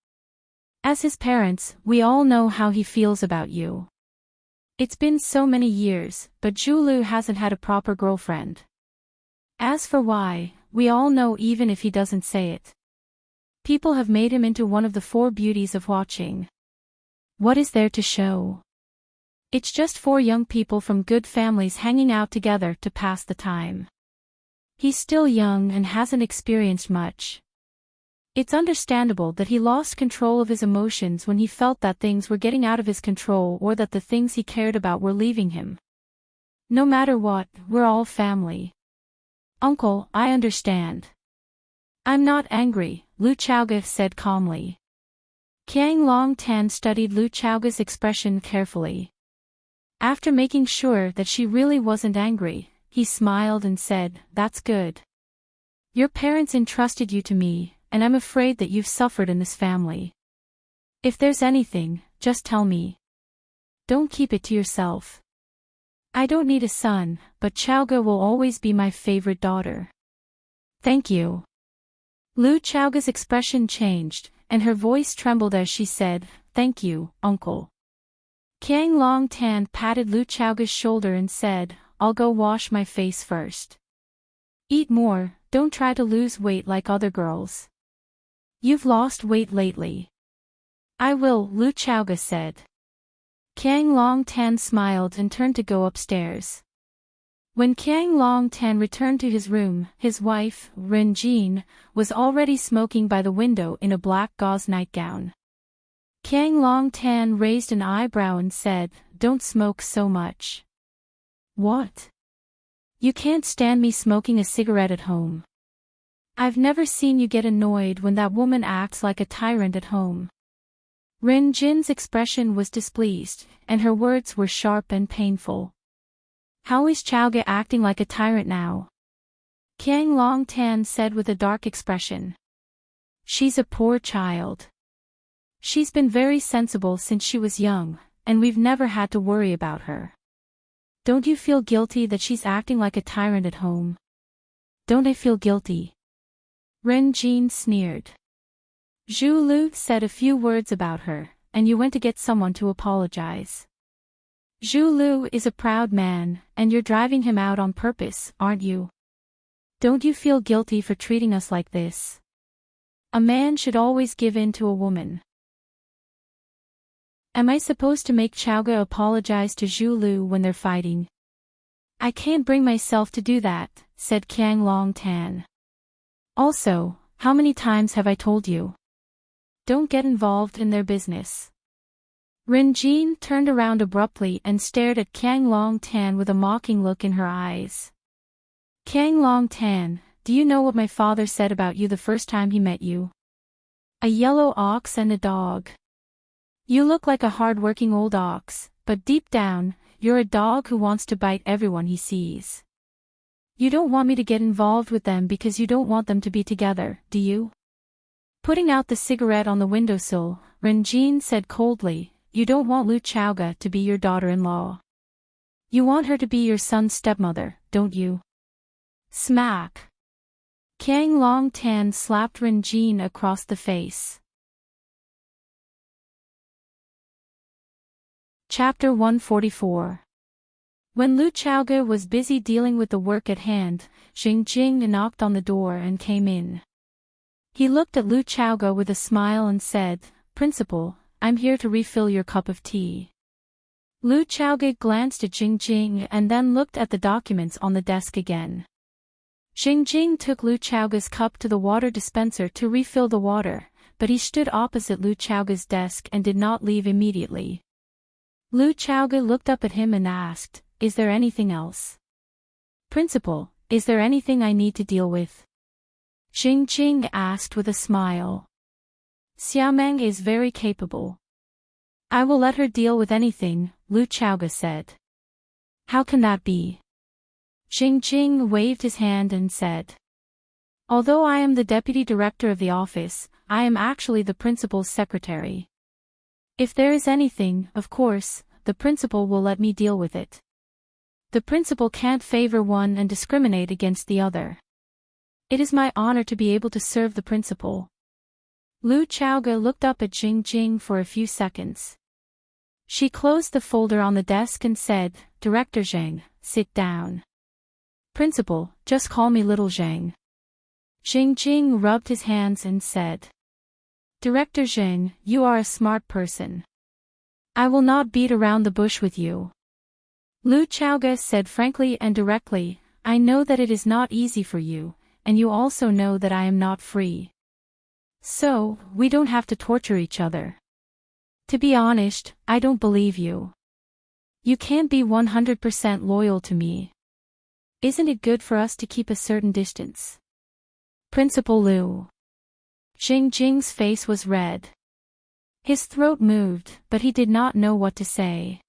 As his parents, we all know how he feels about you. It's been so many years, but Zhulu hasn't had a proper girlfriend. As for why, we all know even if he doesn't say it. People have made him into one of the four beauties of watching. What is there to show? It's just four young people from good families hanging out together to pass the time. He's still young and hasn't experienced much. It's understandable that he lost control of his emotions when he felt that things were getting out of his control or that the things he cared about were leaving him. No matter what, we're all family. Uncle, I understand. I'm not angry, Lu Chaoga said calmly. Qiang Long Tan studied Lu Chaoga's expression carefully. After making sure that she really wasn't angry, he smiled and said, "That's good. Your parents entrusted you to me, and I'm afraid that you've suffered in this family. If there's anything, just tell me. Don't keep it to yourself. I don't need a son, but Chaoga will always be my favorite daughter." Thank you. Lu Chaoga's expression changed, and her voice trembled as she said, "Thank you, uncle." Qiang Long Tan patted Lu Chaoga's shoulder and said, "I'll go wash my face first. Eat more, don't try to lose weight like other girls. You've lost weight lately." "I will," Lu Chaoga said. Qiang Long Tan smiled and turned to go upstairs. When Qiang Long Tan returned to his room, his wife, Ren Jin, was already smoking by the window in a black gauze nightgown. Qiang Long Tan raised an eyebrow and said, "Don't smoke so much." "What? You can't stand me smoking a cigarette at home. I've never seen you get annoyed when that woman acts like a tyrant at home." Ren Jin's expression was displeased, and her words were sharp and painful. "How is Chaoga acting like a tyrant now?" Qiang Long Tan said with a dark expression. "She's a poor child. She's been very sensible since she was young, and we've never had to worry about her. Don't you feel guilty that she's acting like a tyrant at home?" "Don't I feel guilty?" Ren Jin sneered. Zhu Lu said a few words about her, and you went to get someone to apologize. Zhu Lu is a proud man, and you're driving him out on purpose, aren't you? Don't you feel guilty for treating us like this? A man should always give in to a woman. Am I supposed to make Chaoga apologize to Zhu Lu when they're fighting? I can't bring myself to do that, said Qiang Long Tan. Also, how many times have I told you? Don't get involved in their business. Ren Jin turned around abruptly and stared at Qiang Long Tan with a mocking look in her eyes. Qiang Long Tan, do you know what my father said about you the first time he met you? A yellow ox and a dog. You look like a hard-working old ox, but deep down, you're a dog who wants to bite everyone he sees. You don't want me to get involved with them because you don't want them to be together, do you? Putting out the cigarette on the windowsill, Ren Jin said coldly, you don't want Lu Chaoga to be your daughter-in-law. You want her to be your son's stepmother, don't you? Smack. Qiang Long Tan slapped Ren Jin across the face. Chapter 144. When Lu Chaoga was busy dealing with the work at hand, Jing Jing knocked on the door and came in. He looked at Lu Chaoga with a smile and said, Principal, I'm here to refill your cup of tea. Lu Chaoga glanced at Jing Jing and then looked at the documents on the desk again. Jing Jing took Lu Chaoga's cup to the water dispenser to refill the water, but he stood opposite Lu Chaoga's desk and did not leave immediately. Lu Chaoga looked up at him and asked, Is there anything else? Principal, is there anything I need to deal with? Jing Jing asked with a smile. Xiaomeng is very capable. I will let her deal with anything, Lu Chaoga said. How can that be? Jing Jing waved his hand and said. Although I am the deputy director of the office, I am actually the principal's secretary. If there is anything, of course, the principal will let me deal with it. The principal can't favor one and discriminate against the other. It is my honor to be able to serve the principal. Lu Chaoga looked up at Jing Jing for a few seconds. She closed the folder on the desk and said, Director Zhang, sit down. Principal, just call me Little Zhang. Jing Jing rubbed his hands and said. Director Zhang, you are a smart person. I will not beat around the bush with you. Lu Chaoga said frankly and directly, I know that it is not easy for you, and you also know that I am not free. So, we don't have to torture each other. To be honest, I don't believe you. You can't be 100% loyal to me. Isn't it good for us to keep a certain distance? Principal Lu. Jing Jing's face was red. His throat moved, but he did not know what to say.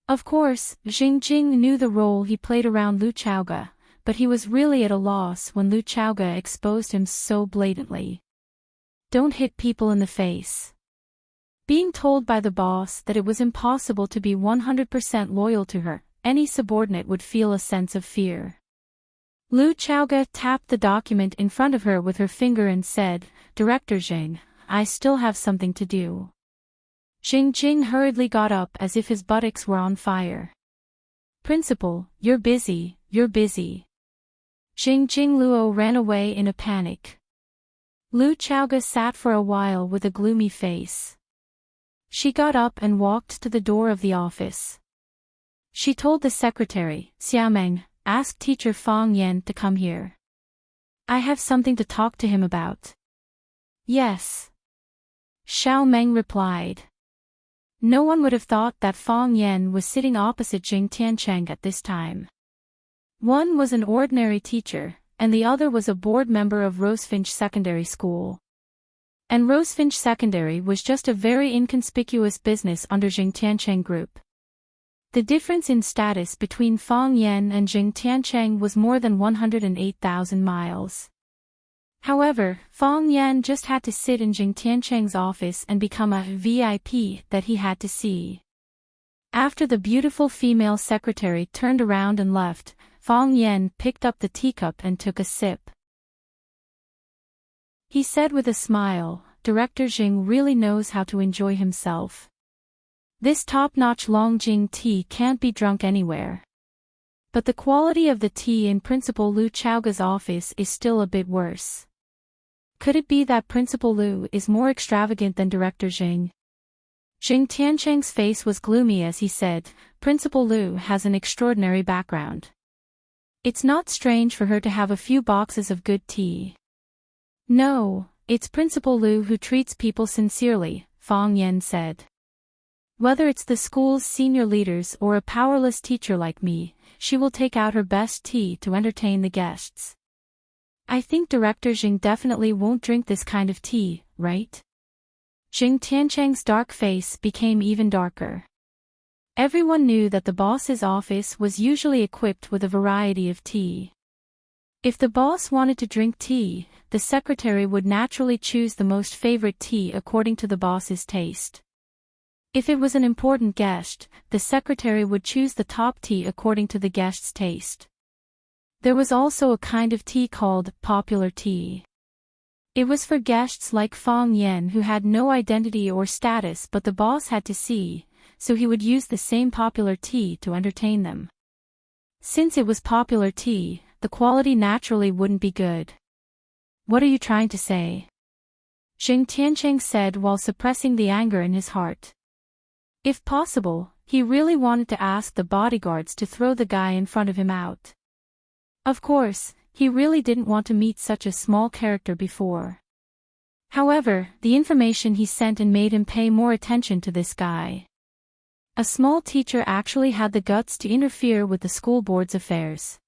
Of course, Jing Jing knew the role he played around Lu Chaoga, but he was really at a loss when Lu Chaoga exposed him so blatantly. Don't hit people in the face. Being told by the boss that it was impossible to be 100% loyal to her, any subordinate would feel a sense of fear. Lu Chaoga tapped the document in front of her with her finger and said, Director Zhang, I still have something to do. Jing Jing hurriedly got up as if his buttocks were on fire. Principal, you're busy, you're busy. Jing Jing Luo ran away in a panic. Lu Chaoga sat for a while with a gloomy face. She got up and walked to the door of the office. She told the secretary, Xiaomeng, ask teacher Fang Yan to come here. I have something to talk to him about. Yes. Xiaomeng replied. No one would have thought that Fang Yan was sitting opposite Jing Tiancheng at this time. One was an ordinary teacher, and the other was a board member of Rosefinch Secondary School. And Rosefinch Secondary was just a very inconspicuous business under Jing Tiancheng Group. The difference in status between Fang Yan and Jing Tiancheng was more than 108,000 miles. However, Fang Yan just had to sit in Jing Tiancheng's office and become a VIP that he had to see. After the beautiful female secretary turned around and left, Fang Yan picked up the teacup and took a sip. He said with a smile, Director Jing really knows how to enjoy himself. This top-notch Longjing tea can't be drunk anywhere. But the quality of the tea in Principal Lu Chaoga's office is still a bit worse. Could it be that Principal Lu is more extravagant than Director Jing? Xing Tiancheng's face was gloomy as he said, Principal Liu has an extraordinary background. It's not strange for her to have a few boxes of good tea. No, it's Principal Liu who treats people sincerely, Fang Yan said. Whether it's the school's senior leaders or a powerless teacher like me, she will take out her best tea to entertain the guests. I think Director Xing definitely won't drink this kind of tea, right? Xing Tiancheng's dark face became even darker. Everyone knew that the boss's office was usually equipped with a variety of tea. If the boss wanted to drink tea, the secretary would naturally choose the most favorite tea according to the boss's taste. If it was an important guest, the secretary would choose the top tea according to the guest's taste. There was also a kind of tea called popular tea. It was for guests like Fang Yan who had no identity or status but the boss had to see, so he would use the same popular tea to entertain them. Since it was popular tea, the quality naturally wouldn't be good. What are you trying to say? Xing Tiancheng said while suppressing the anger in his heart. If possible, he really wanted to ask the bodyguards to throw the guy in front of him out. Of course, he really didn't want to meet such a small character before. However, the information he sent in made him pay more attention to this guy. A small teacher actually had the guts to interfere with the school board's affairs.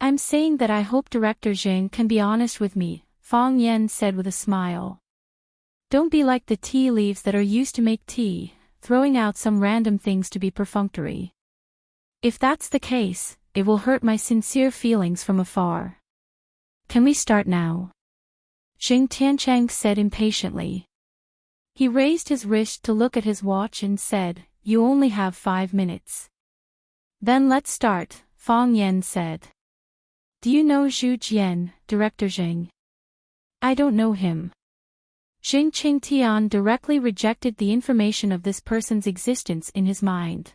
I'm saying that I hope Director Xing can be honest with me, Fang Yan said with a smile. Don't be like the tea leaves that are used to make tea, throwing out some random things to be perfunctory. If that's the case, it will hurt my sincere feelings from afar. Can we start now? Xing Tiancheng said impatiently. He raised his wrist to look at his watch and said, You only have 5 minutes. Then let's start, Fang Yan said. Do you know Zhu Jian, Director Xing? I don't know him. Xing Qingtian directly rejected the information of this person's existence in his mind.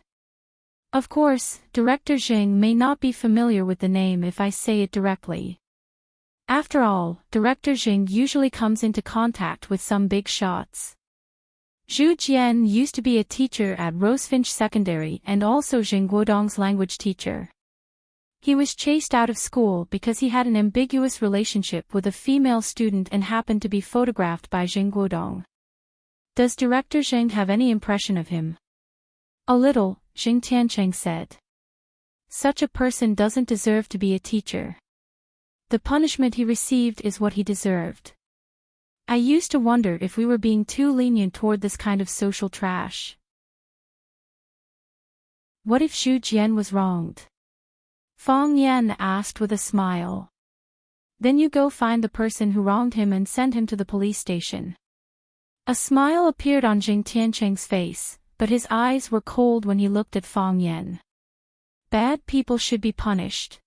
Of course, Director Xing may not be familiar with the name if I say it directly. After all, Director Xing usually comes into contact with some big shots. Zhu Jian used to be a teacher at Rosefinch Secondary and also Jing Guodong's language teacher. He was chased out of school because he had an ambiguous relationship with a female student and happened to be photographed by Jing Guodong. Does Director Xing have any impression of him? A little, Xing Tiancheng said. Such a person doesn't deserve to be a teacher. The punishment he received is what he deserved. I used to wonder if we were being too lenient toward this kind of social trash. What if Zhu Jian was wronged? Fang Yan asked with a smile. Then you go find the person who wronged him and send him to the police station. A smile appeared on Xing Tiancheng's face, but his eyes were cold when he looked at Fang Yan. Bad people should be punished.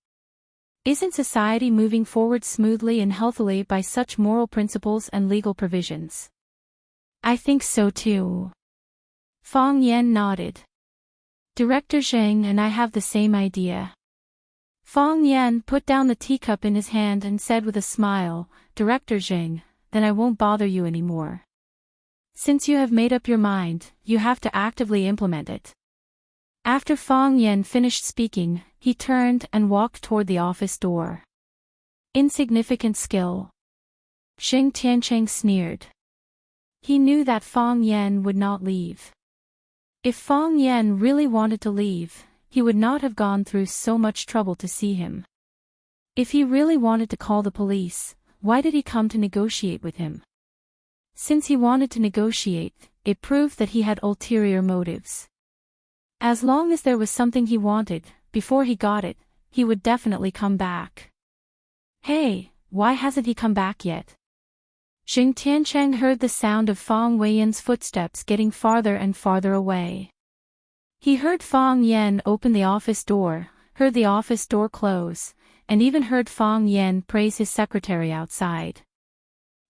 Isn't society moving forward smoothly and healthily by such moral principles and legal provisions? I think so too. Fang Yan nodded. Director Zhang and I have the same idea. Fang Yan put down the teacup in his hand and said with a smile, Director Zhang, then I won't bother you anymore. Since you have made up your mind, you have to actively implement it. After Fang Yan finished speaking, he turned and walked toward the office door. Insignificant skill. Xing Tiancheng sneered. He knew that Fang Yan would not leave. If Fang Yan really wanted to leave, he would not have gone through so much trouble to see him. If he really wanted to call the police, why did he come to negotiate with him? Since he wanted to negotiate, it proved that he had ulterior motives. As long as there was something he wanted, before he got it, he would definitely come back. Hey, why hasn't he come back yet? Xing Tiancheng heard the sound of Fang Weiyan's footsteps getting farther and farther away. He heard Fang Yan open the office door, heard the office door close, and even heard Fang Yan praise his secretary outside.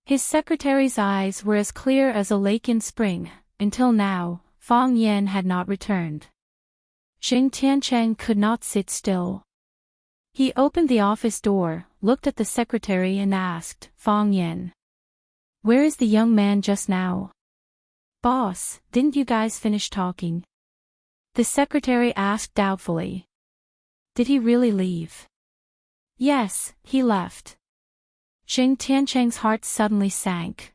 His secretary's eyes were as clear as a lake in spring. Until now, Fang Yan had not returned. Xing Tiancheng could not sit still. He opened the office door, looked at the secretary and asked, Fang Yan. Where is the young man just now? Boss, didn't you guys finish talking? The secretary asked doubtfully. Did he really leave? Yes, he left. Xing Tiancheng's heart suddenly sank.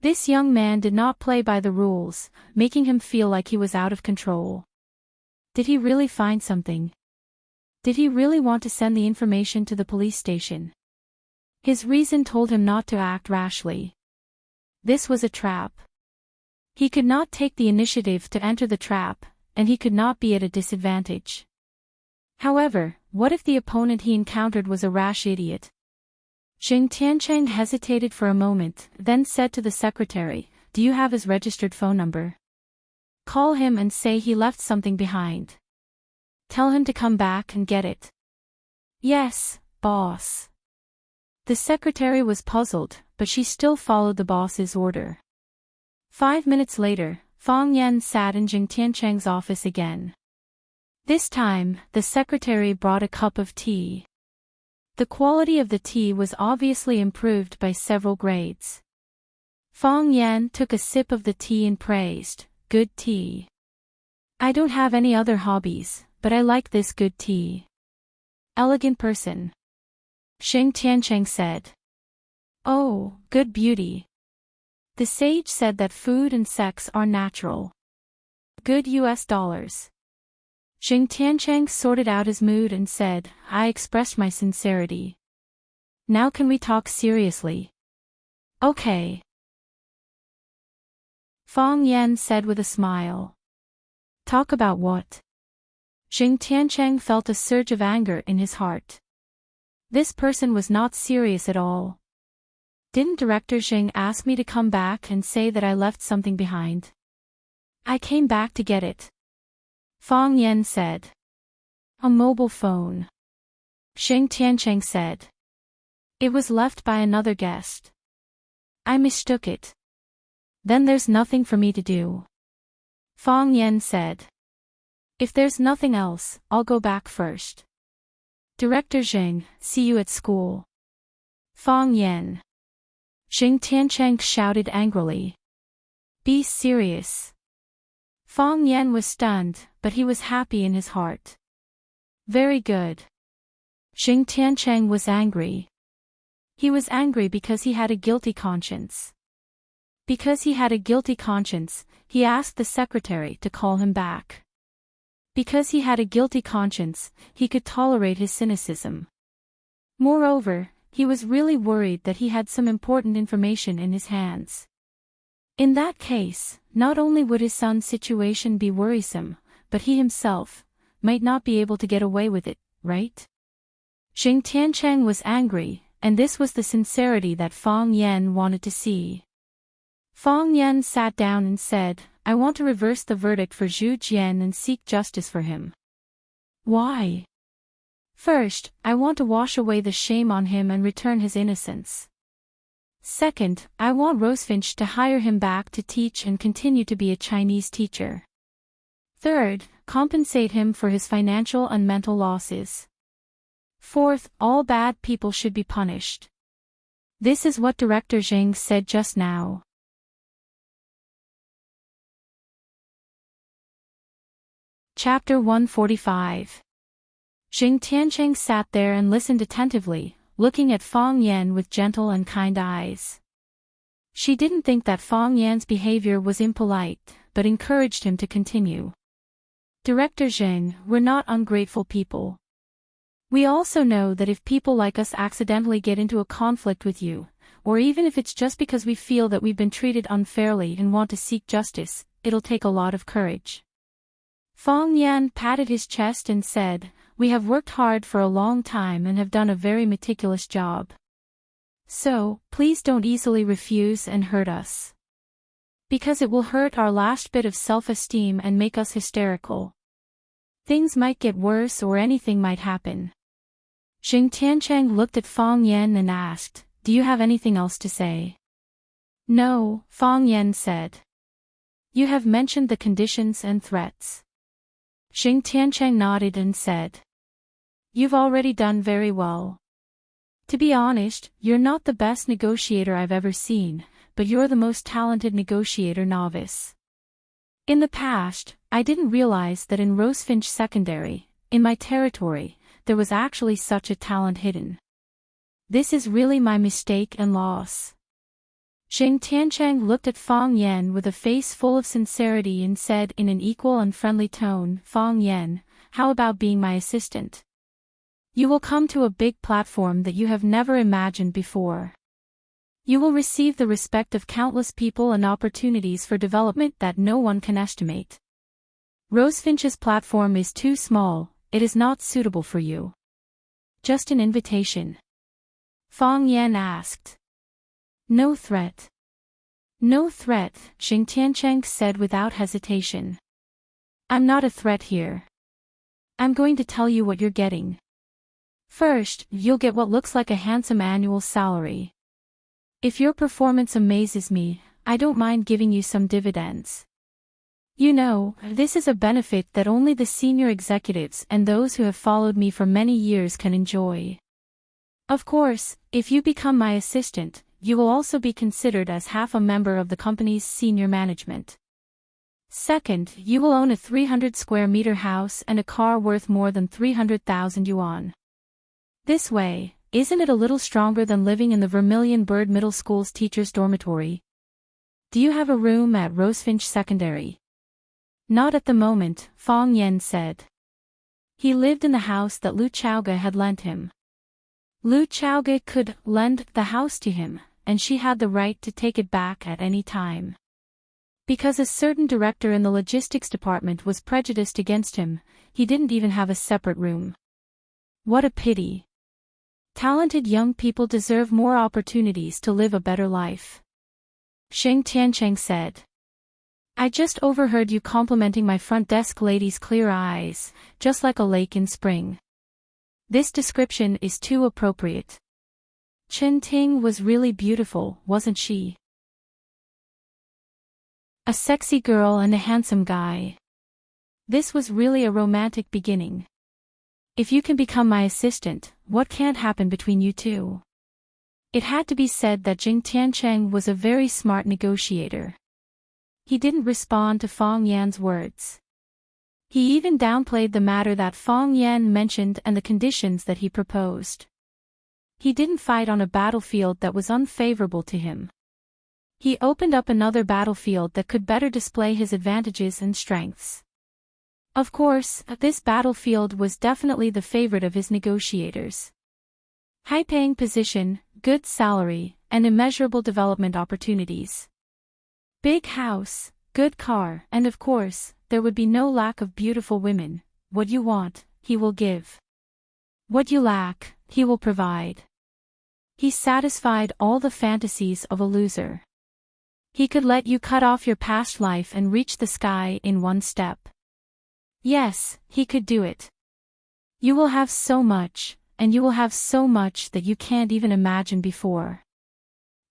This young man did not play by the rules, making him feel like he was out of control. Did he really find something? Did he really want to send the information to the police station? His reason told him not to act rashly. This was a trap. He could not take the initiative to enter the trap, and he could not be at a disadvantage. However, what if the opponent he encountered was a rash idiot? Xing Tiancheng hesitated for a moment, then said to the secretary, "Do you have his registered phone number? Call him and say he left something behind. Tell him to come back and get it." "Yes, boss." The secretary was puzzled, but she still followed the boss's order. 5 minutes later, Fang Yan sat in Xing Tiancheng's office again. This time, the secretary brought a cup of tea. The quality of the tea was obviously improved by several grades. Fang Yan took a sip of the tea and praised, "Good tea. I don't have any other hobbies, but I like this good tea." "Elegant person," Xing Tiancheng said. "Oh, good beauty. The sage said that food and sex are natural. Good US dollars." Xing Tiancheng sorted out his mood and said, "I expressed my sincerity. Now can we talk seriously?" "Okay." Fang Yan said with a smile. "Talk about what?" Xing Tiancheng felt a surge of anger in his heart. This person was not serious at all. "Didn't Director Xing ask me to come back and say that I left something behind? I came back to get it," Fang Yan said. "A mobile phone," Xing Tiancheng said. "It was left by another guest. I mistook it. Then there's nothing for me to do," Fang Yan said. "If there's nothing else, I'll go back first. Director Xing, see you at school." Fang Yan. Xing Tiancheng shouted angrily. "Be serious." Fang Yan was stunned, but he was happy in his heart. "Very good." Xing Tiancheng was angry. He was angry because he had a guilty conscience. Because he had a guilty conscience, he asked the secretary to call him back. Because he had a guilty conscience, he could tolerate his cynicism. Moreover, he was really worried that he had some important information in his hands. In that case, not only would his son's situation be worrisome, but he himself might not be able to get away with it, right? Xing Tiancheng was angry, and this was the sincerity that Fang Yan wanted to see. Fang Yan sat down and said, "I want to reverse the verdict for Zhu Jian and seek justice for him." "Why?" "First, I want to wash away the shame on him and return his innocence. Second, I want Rosefinch to hire him back to teach and continue to be a Chinese teacher. Third, compensate him for his financial and mental losses. Fourth, all bad people should be punished. This is what Director Xing said just now." Chapter 145. Xing Tiancheng sat there and listened attentively, looking at Fang Yan with gentle and kind eyes. She didn't think that Fang Yan's behavior was impolite, but encouraged him to continue. "Director Xing, we're not ungrateful people. We also know that if people like us accidentally get into a conflict with you, or even if it's just because we feel that we've been treated unfairly and want to seek justice, it'll take a lot of courage." Fang Yan patted his chest and said, "We have worked hard for a long time and have done a very meticulous job. So, please don't easily refuse and hurt us. Because it will hurt our last bit of self-esteem and make us hysterical. Things might get worse or anything might happen." Xing Tiancheng looked at Fang Yan and asked, "Do you have anything else to say?" "No," Fang Yan said. "You have mentioned the conditions and threats." Xing Tiancheng nodded and said, "You've already done very well. To be honest, you're not the best negotiator I've ever seen, but you're the most talented negotiator novice. In the past, I didn't realize that in Rosefinch Secondary, in my territory, there was actually such a talent hidden. This is really my mistake and loss. Xing Tiancheng looked at Fang Yan with a face full of sincerity and said in an equal and friendly tone, Fang Yan, how about being my assistant? You will come to a big platform that you have never imagined before. You will receive the respect of countless people and opportunities for development that no one can estimate. Rosefinch's platform is too small, it is not suitable for you. Just an invitation. Fang Yan asked. No threat. No threat, Xing Tiancheng said without hesitation. I'm not a threat here. I'm going to tell you what you're getting. First, you'll get what looks like a handsome annual salary. If your performance amazes me, I don't mind giving you some dividends. You know, this is a benefit that only the senior executives and those who have followed me for many years can enjoy. Of course, if you become my assistant, you will also be considered as half a member of the company's senior management. Second, you will own a 300 square meter house and a car worth more than 300,000 yuan. This way, isn't it a little stronger than living in the Vermilion Bird Middle School's teacher's dormitory? Do you have a room at Rosefinch Secondary? Not at the moment, Fang Yan said. He lived in the house that Lu Chaoge had lent him. Lu Chaoge could lend the house to him, and she had the right to take it back at any time. Because a certain director in the logistics department was prejudiced against him, he didn't even have a separate room. What a pity. Talented young people deserve more opportunities to live a better life. Xing Tiancheng said. I just overheard you complimenting my front desk lady's clear eyes, just like a lake in spring. This description is too appropriate. Chen Ting was really beautiful, wasn't she? A sexy girl and a handsome guy. This was really a romantic beginning. If you can become my assistant, what can't happen between you two? It had to be said that Xing Tiancheng was a very smart negotiator. He didn't respond to Fang Yan's words. He even downplayed the matter that Fang Yan mentioned and the conditions that he proposed. He didn't fight on a battlefield that was unfavorable to him. He opened up another battlefield that could better display his advantages and strengths. Of course, this battlefield was definitely the favorite of his negotiators. High-paying position, good salary, and immeasurable development opportunities. Big house, good car, and of course, there would be no lack of beautiful women. What you want, he will give. What you lack, he will provide. He satisfied all the fantasies of a loser. He could let you cut off your past life and reach the sky in one step. Yes, he could do it. You will have so much, and you will have so much that you can't even imagine before.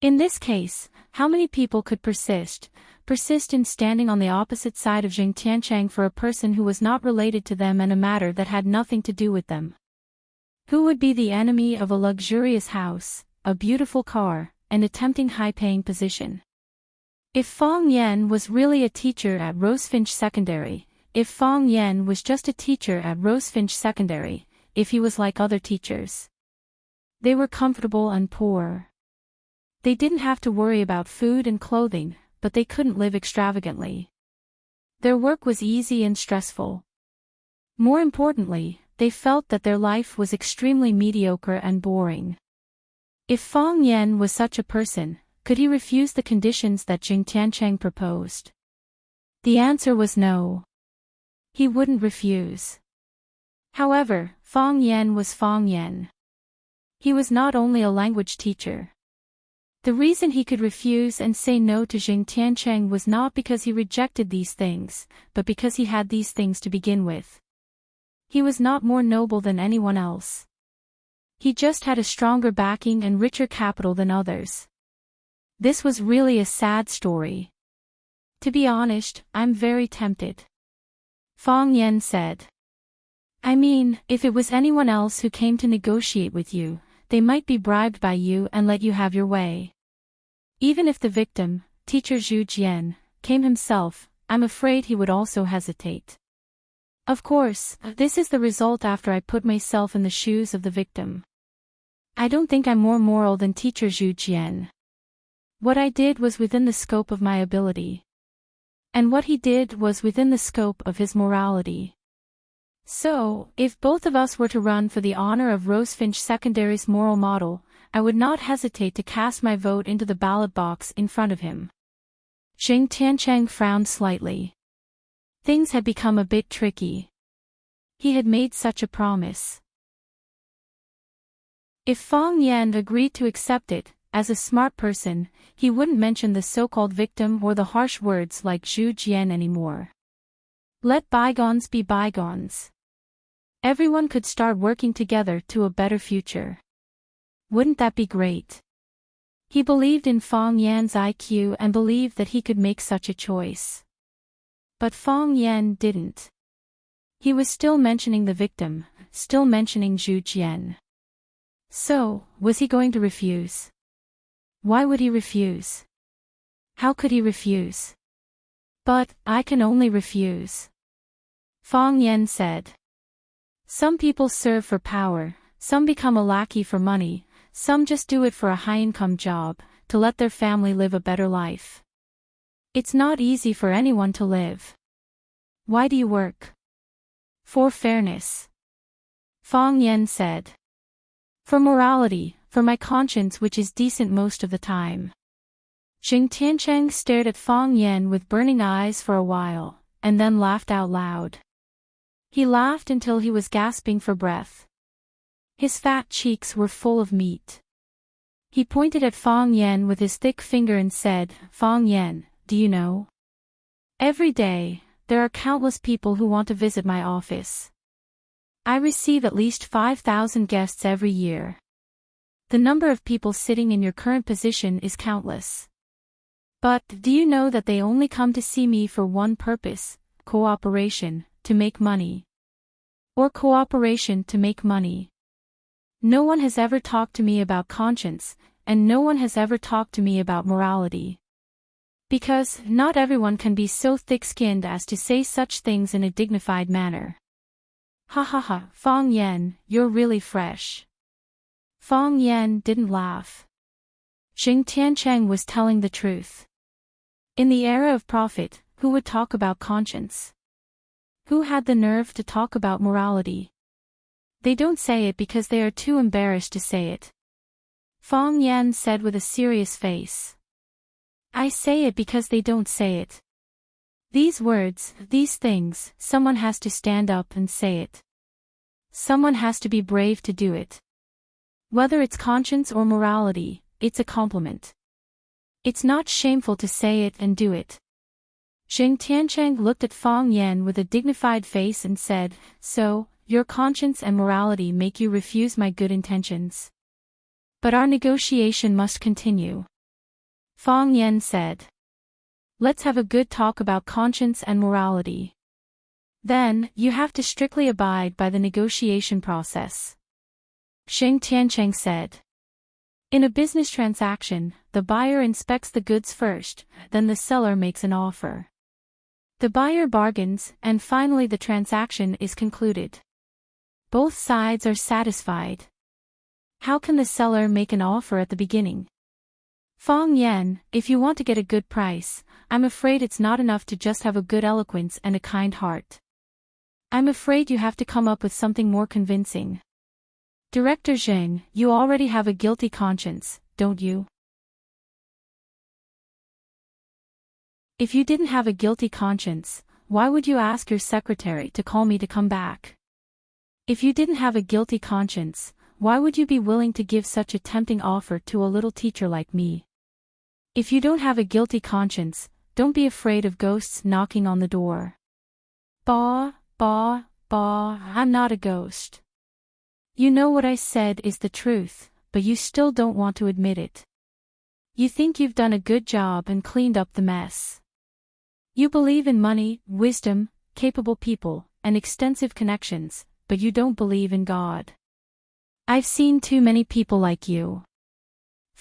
In this case, how many people could persist in standing on the opposite side of Xing Tiancheng for a person who was not related to them and a matter that had nothing to do with them? Who would be the enemy of a luxurious house, a beautiful car, and a tempting high-paying position? If Fang Yan was really a teacher at Rosefinch Secondary, if Fang Yan was just a teacher at Rosefinch Secondary, if he was like other teachers. They were comfortable and poor. They didn't have to worry about food and clothing, but they couldn't live extravagantly. Their work was easy and stressful. More importantly, they felt that their life was extremely mediocre and boring. If Fang Yan was such a person, could he refuse the conditions that Xing Tiancheng proposed? The answer was no. He wouldn't refuse. However, Fang Yan was Fang Yan. He was not only a language teacher. The reason he could refuse and say no to Xing Tiancheng was not because he rejected these things, but because he had these things to begin with. He was not more noble than anyone else. He just had a stronger backing and richer capital than others. This was really a sad story. To be honest, I'm very tempted. Fang Yan said. I mean, if it was anyone else who came to negotiate with you, they might be bribed by you and let you have your way. Even if the victim, teacher Zhu Jian, came himself, I'm afraid he would also hesitate. Of course, this is the result after I put myself in the shoes of the victim. I don't think I'm more moral than teacher Zhu Jian. What I did was within the scope of my ability. And what he did was within the scope of his morality. So, if both of us were to run for the honor of Rosefinch Secondary's moral model, I would not hesitate to cast my vote into the ballot box in front of him. Xing Tiancheng frowned slightly. Things had become a bit tricky. He had made such a promise. If Fang Yan agreed to accept it, as a smart person, he wouldn't mention the so-called victim or the harsh words like Zhu Jian anymore. Let bygones be bygones. Everyone could start working together to a better future. Wouldn't that be great? He believed in Fang Yan's IQ and believed that he could make such a choice. But Fang Yan didn't. He was still mentioning the victim, still mentioning Zhu Jian. So, was he going to refuse? Why would he refuse? How could he refuse? But, I can only refuse. Fang Yan said. Some people serve for power, some become a lackey for money, some just do it for a high-income job, to let their family live a better life. It's not easy for anyone to live. Why do you work? For fairness. Fang Yan said. For morality, for my conscience which is decent most of the time. Xing Tiancheng stared at Fang Yan with burning eyes for a while, and then laughed out loud. He laughed until he was gasping for breath. His fat cheeks were full of meat. He pointed at Fang Yan with his thick finger and said, Fang Yan, do you know? Every day, there are countless people who want to visit my office. I receive at least 5,000 guests every year. The number of people sitting in your current position is countless. But, do you know that they only come to see me for one purpose, cooperation, to make money? Or cooperation to make money. No one has ever talked to me about conscience, and no one has ever talked to me about morality. Because, not everyone can be so thick-skinned as to say such things in a dignified manner. Ha ha ha, Fang Yan, you're really fresh. Fang Yan didn't laugh. Xing Tiancheng was telling the truth. In the era of profit, who would talk about conscience? Who had the nerve to talk about morality? They don't say it because they are too embarrassed to say it. Fang Yan said with a serious face. I say it because they don't say it. These words, these things, someone has to stand up and say it. Someone has to be brave to do it. Whether it's conscience or morality, it's a compliment. It's not shameful to say it and do it. Xing Tiancheng looked at Fang Yan with a dignified face and said, So, your conscience and morality make you refuse my good intentions. But our negotiation must continue. Fang Yan said. Let's have a good talk about conscience and morality. Then, you have to strictly abide by the negotiation process. Xing Tiancheng said. In a business transaction, the buyer inspects the goods first, then the seller makes an offer. The buyer bargains, and finally the transaction is concluded. Both sides are satisfied. How can the seller make an offer at the beginning? Fang Yan, if you want to get a good price, I'm afraid it's not enough to just have a good eloquence and a kind heart. I'm afraid you have to come up with something more convincing. Director Zheng, you already have a guilty conscience, don't you? If you didn't have a guilty conscience, why would you ask your secretary to call me to come back? If you didn't have a guilty conscience, why would you be willing to give such a tempting offer to a little teacher like me? If you don't have a guilty conscience, don't be afraid of ghosts knocking on the door. Bah, bah, bah, I'm not a ghost. You know what I said is the truth, but you still don't want to admit it. You think you've done a good job and cleaned up the mess. You believe in money, wisdom, capable people, and extensive connections, but you don't believe in God. I've seen too many people like you.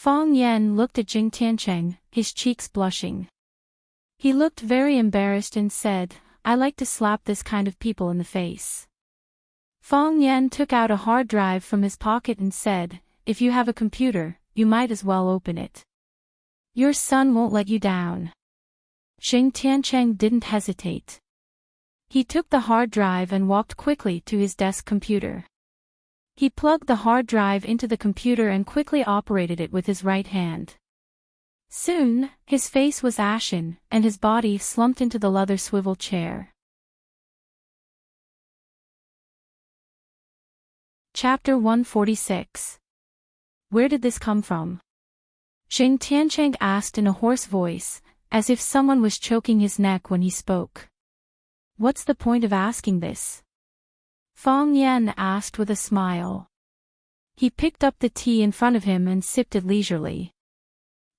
Fang Yan looked at Jing Tiancheng, his cheeks blushing. He looked very embarrassed and said, "I like to slap this kind of people in the face." Fang Yan took out a hard drive from his pocket and said, "If you have a computer, you might as well open it. Your son won't let you down." Jing Tiancheng didn't hesitate. He took the hard drive and walked quickly to his desk computer. He plugged the hard drive into the computer and quickly operated it with his right hand. Soon, his face was ashen, and his body slumped into the leather swivel chair. Chapter 146. Where did this come from? Jing Tiancheng asked in a hoarse voice, as if someone was choking his neck when he spoke. "What's the point of asking this?" Fang Yan asked with a smile. He picked up the tea in front of him and sipped it leisurely.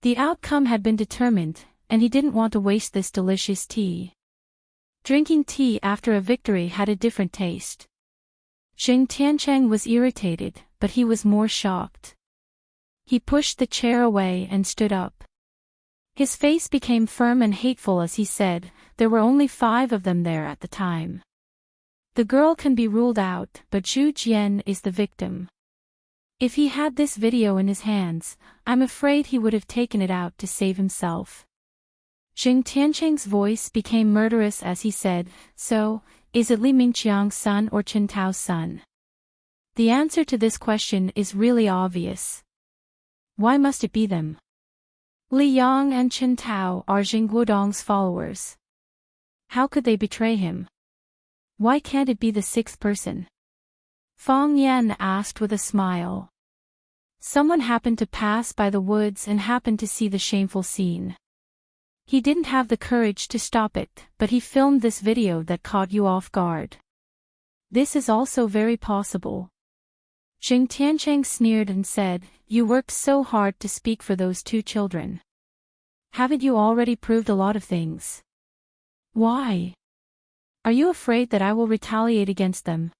The outcome had been determined, and he didn't want to waste this delicious tea. Drinking tea after a victory had a different taste. Jing Tiancheng was irritated, but he was more shocked. He pushed the chair away and stood up. His face became firm and hateful as he said, "There were only 5 of them there at the time. The girl can be ruled out, but Zhu Jian is the victim. If he had this video in his hands, I'm afraid he would have taken it out to save himself." Jing Tiancheng's voice became murderous as he said, "So, is it Li Mingqiang's son or Chen Tao's son?" The answer to this question is really obvious. Why must it be them? Li Yang and Chen Tao are Jing Guodong's followers. How could they betray him? Why can't it be the 6th person? Fang Yan asked with a smile. Someone happened to pass by the woods and happened to see the shameful scene. He didn't have the courage to stop it, but he filmed this video that caught you off guard. This is also very possible. Jing Tiancheng sneered and said, "You worked so hard to speak for those 2 children. Haven't you already proved a lot of things? Why? Are you afraid that I will retaliate against them?"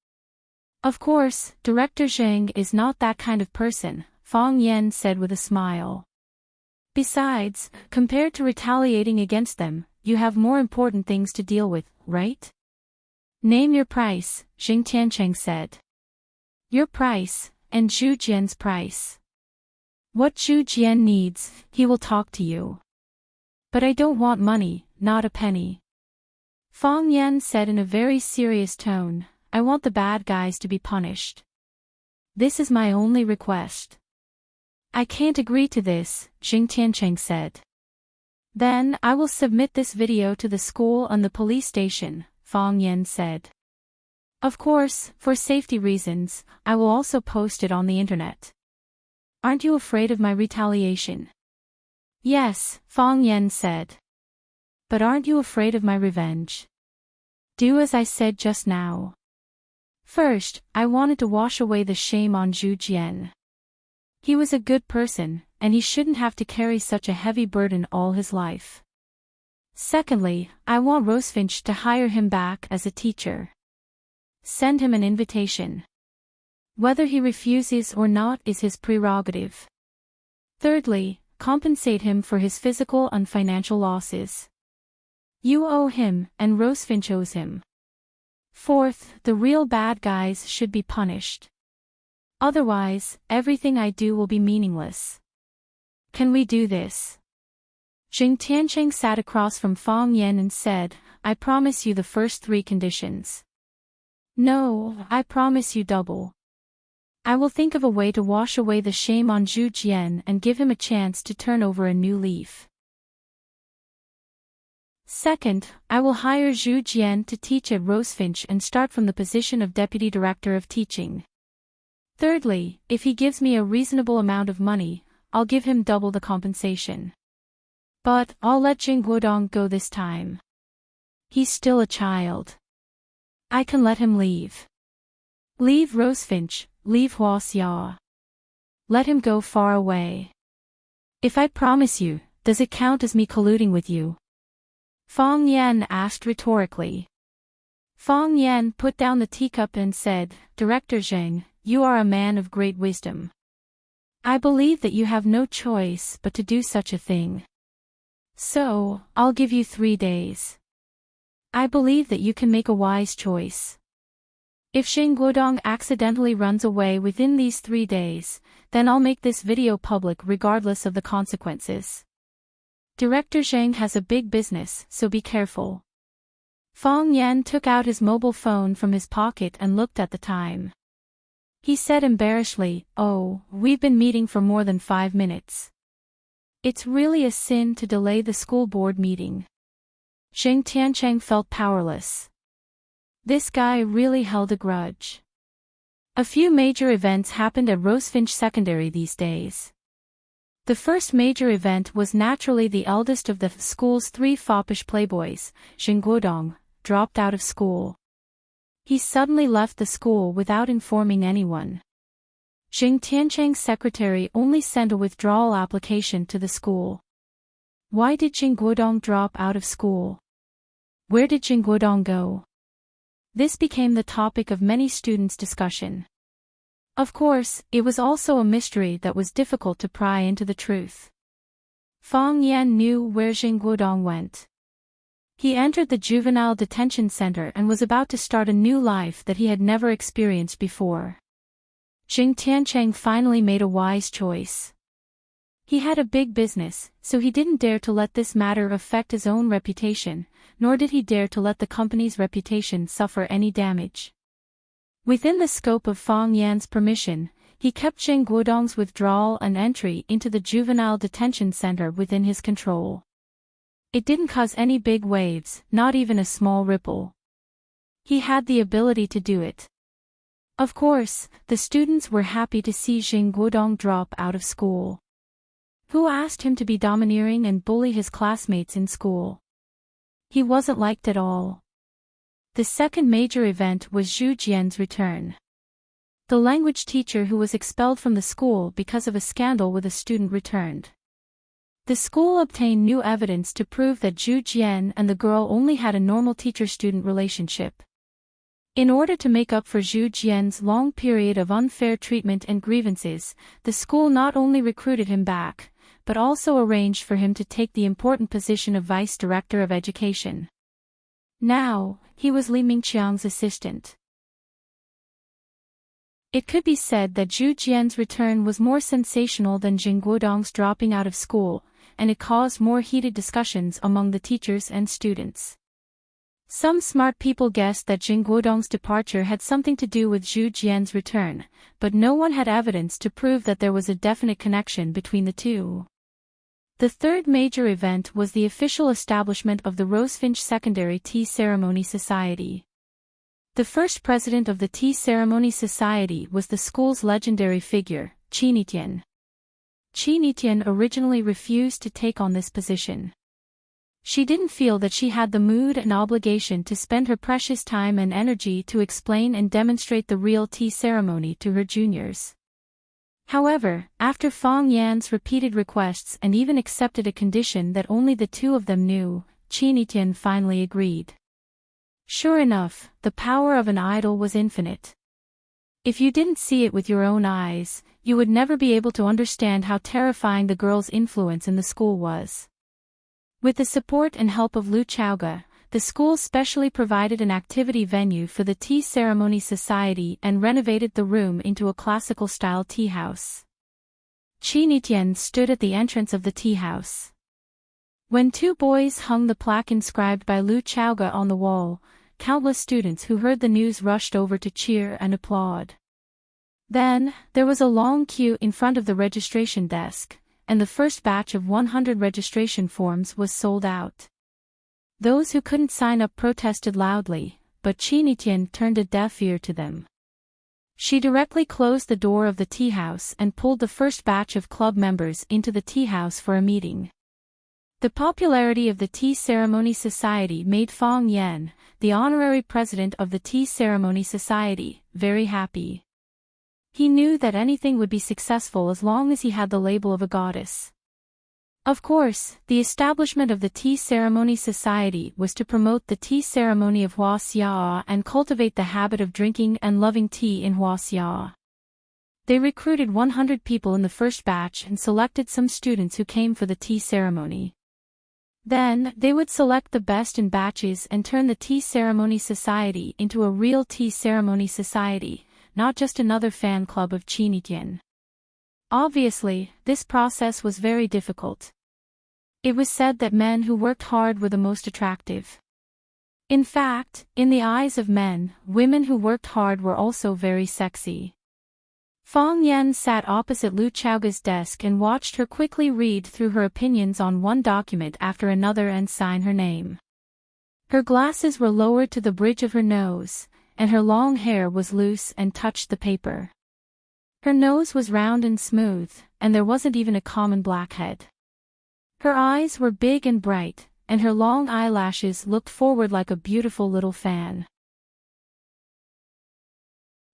"Of course, Director Zheng is not that kind of person," Fang Yan said with a smile. "Besides, compared to retaliating against them, you have more important things to deal with, right?" "Name your price," Jing Tiancheng said. "Your price, and Zhu Jian's price. What Zhu Jian needs, he will talk to you. But I don't want money, not a penny." Fang Yan said in a very serious tone, "I want the bad guys to be punished. This is my only request." "I can't agree to this," Jing Tiancheng said. "Then I will submit this video to the school and the police station," Fang Yan said. "Of course, for safety reasons, I will also post it on the internet. Aren't you afraid of my retaliation?" "Yes," Fang Yan said. "But aren't you afraid of my revenge?" "Do as I said just now. First, I wanted to wash away the shame on Zhu Jian. He was a good person, and he shouldn't have to carry such a heavy burden all his life. Secondly, I want Rosefinch to hire him back as a teacher. Send him an invitation. Whether he refuses or not is his prerogative. Thirdly, compensate him for his physical and financial losses. You owe him, and Rosefinch owes him. Fourth, the real bad guys should be punished. Otherwise, everything I do will be meaningless. Can we do this?" Jing Tiancheng sat across from Fang Yan and said, "I promise you the first 3 conditions." "No, I promise you double. I will think of a way to wash away the shame on Zhu Jian and give him a chance to turn over a new leaf. Second, I will hire Zhu Jian to teach at Rosefinch and start from the position of Deputy Director of Teaching. Thirdly, if he gives me a reasonable amount of money, I'll give him double the compensation. But I'll let Jing Guodong go this time. He's still a child. I can let him leave. Leave Rosefinch, leave Huaxia. Let him go far away. If I promise you, does it count as me colluding with you?" Fang Yan asked rhetorically. Fang Yan put down the teacup and said, "Director Zheng, you are a man of great wisdom. I believe that you have no choice but to do such a thing. So, I'll give you 3 days. I believe that you can make a wise choice. If Zheng Guodong accidentally runs away within these 3 days, then I'll make this video public regardless of the consequences. Director Zheng has a big business, so be careful. Fang Yan took out his mobile phone from his pocket and looked at the time. He said embarrassedly, "Oh, we've been meeting for more than 5 minutes. It's really a sin to delay the school board meeting." Zheng Tiancheng felt powerless. This guy really held a grudge. A few major events happened at Rosefinch Secondary these days. The first major event was naturally the eldest of the school's 3 foppish playboys, Zheng Guodong, dropped out of school. He suddenly left the school without informing anyone. Zheng Tiancheng's secretary only sent a withdrawal application to the school. Why did Zheng Guodong drop out of school? Where did Zheng Guodong go? This became the topic of many students' discussion. Of course, it was also a mystery that was difficult to pry into the truth. Fang Yan knew where Zheng Guodong went. He entered the juvenile detention center and was about to start a new life that he had never experienced before. Zheng Tiancheng finally made a wise choice. He had a big business, so he didn't dare to let this matter affect his own reputation, nor did he dare to let the company's reputation suffer any damage. Within the scope of Fang Yan's permission, he kept Zheng Guodong's withdrawal and entry into the juvenile detention center within his control. It didn't cause any big waves, not even a small ripple. He had the ability to do it. Of course, the students were happy to see Zheng Guodong drop out of school. Who asked him to be domineering and bully his classmates in school? He wasn't liked at all. The second major event was Zhu Jian's return. The language teacher who was expelled from the school because of a scandal with a student returned. The school obtained new evidence to prove that Zhu Jian and the girl only had a normal teacher-student relationship. In order to make up for Zhu Jian's long period of unfair treatment and grievances, the school not only recruited him back, but also arranged for him to take the important position of Vice Director of Education. Now, he was Li Mingqiang's assistant. It could be said that Zhu Jian's return was more sensational than Zheng Guodong's dropping out of school, and it caused more heated discussions among the teachers and students. Some smart people guessed that Zheng Guodong's departure had something to do with Zhu Jian's return, but no one had evidence to prove that there was a definite connection between the two. The third major event was the official establishment of the Rosefinch Secondary Tea Ceremony Society. The first president of the Tea Ceremony Society was the school's legendary figure, Qi Nitian. Qi Nitian originally refused to take on this position. She didn't feel that she had the mood and obligation to spend her precious time and energy to explain and demonstrate the real tea ceremony to her juniors. However, after Fang Yan's repeated requests and even accepted a condition that only the two of them knew, Qi Nitian finally agreed. Sure enough, the power of an idol was infinite. If you didn't see it with your own eyes, you would never be able to understand how terrifying the girl's influence in the school was. With the support and help of Lu Chaoga, the school specially provided an activity venue for the Tea Ceremony Society and renovated the room into a classical-style tea house. Qi Nitian stood at the entrance of the tea house. When 2 boys hung the plaque inscribed by Lu Chaoga on the wall, countless students who heard the news rushed over to cheer and applaud. Then, there was a long queue in front of the registration desk, and the first batch of 100 registration forms was sold out. Those who couldn't sign up protested loudly, but Qi Nitian turned a deaf ear to them. She directly closed the door of the tea house and pulled the first batch of club members into the tea house for a meeting. The popularity of the Tea Ceremony Society made Fang Yan, the honorary president of the Tea Ceremony Society, very happy. He knew that anything would be successful as long as he had the label of a goddess. Of course, the establishment of the Tea Ceremony Society was to promote the tea ceremony of Huaxia and cultivate the habit of drinking and loving tea in Huaxia. They recruited 100 people in the first batch and selected some students who came for the tea ceremony. Then, they would select the best in batches and turn the tea ceremony society into a real tea ceremony society, not just another fan club of Chinitian. Obviously, this process was very difficult. It was said that men who worked hard were the most attractive. In fact, in the eyes of men, women who worked hard were also very sexy. Fang Yan sat opposite Lu Chaoga's desk and watched her quickly read through her opinions on one document after another and sign her name. Her glasses were lowered to the bridge of her nose, and her long hair was loose and touched the paper. Her nose was round and smooth, and there wasn't even a common blackhead. Her eyes were big and bright, and her long eyelashes looked forward like a beautiful little fan.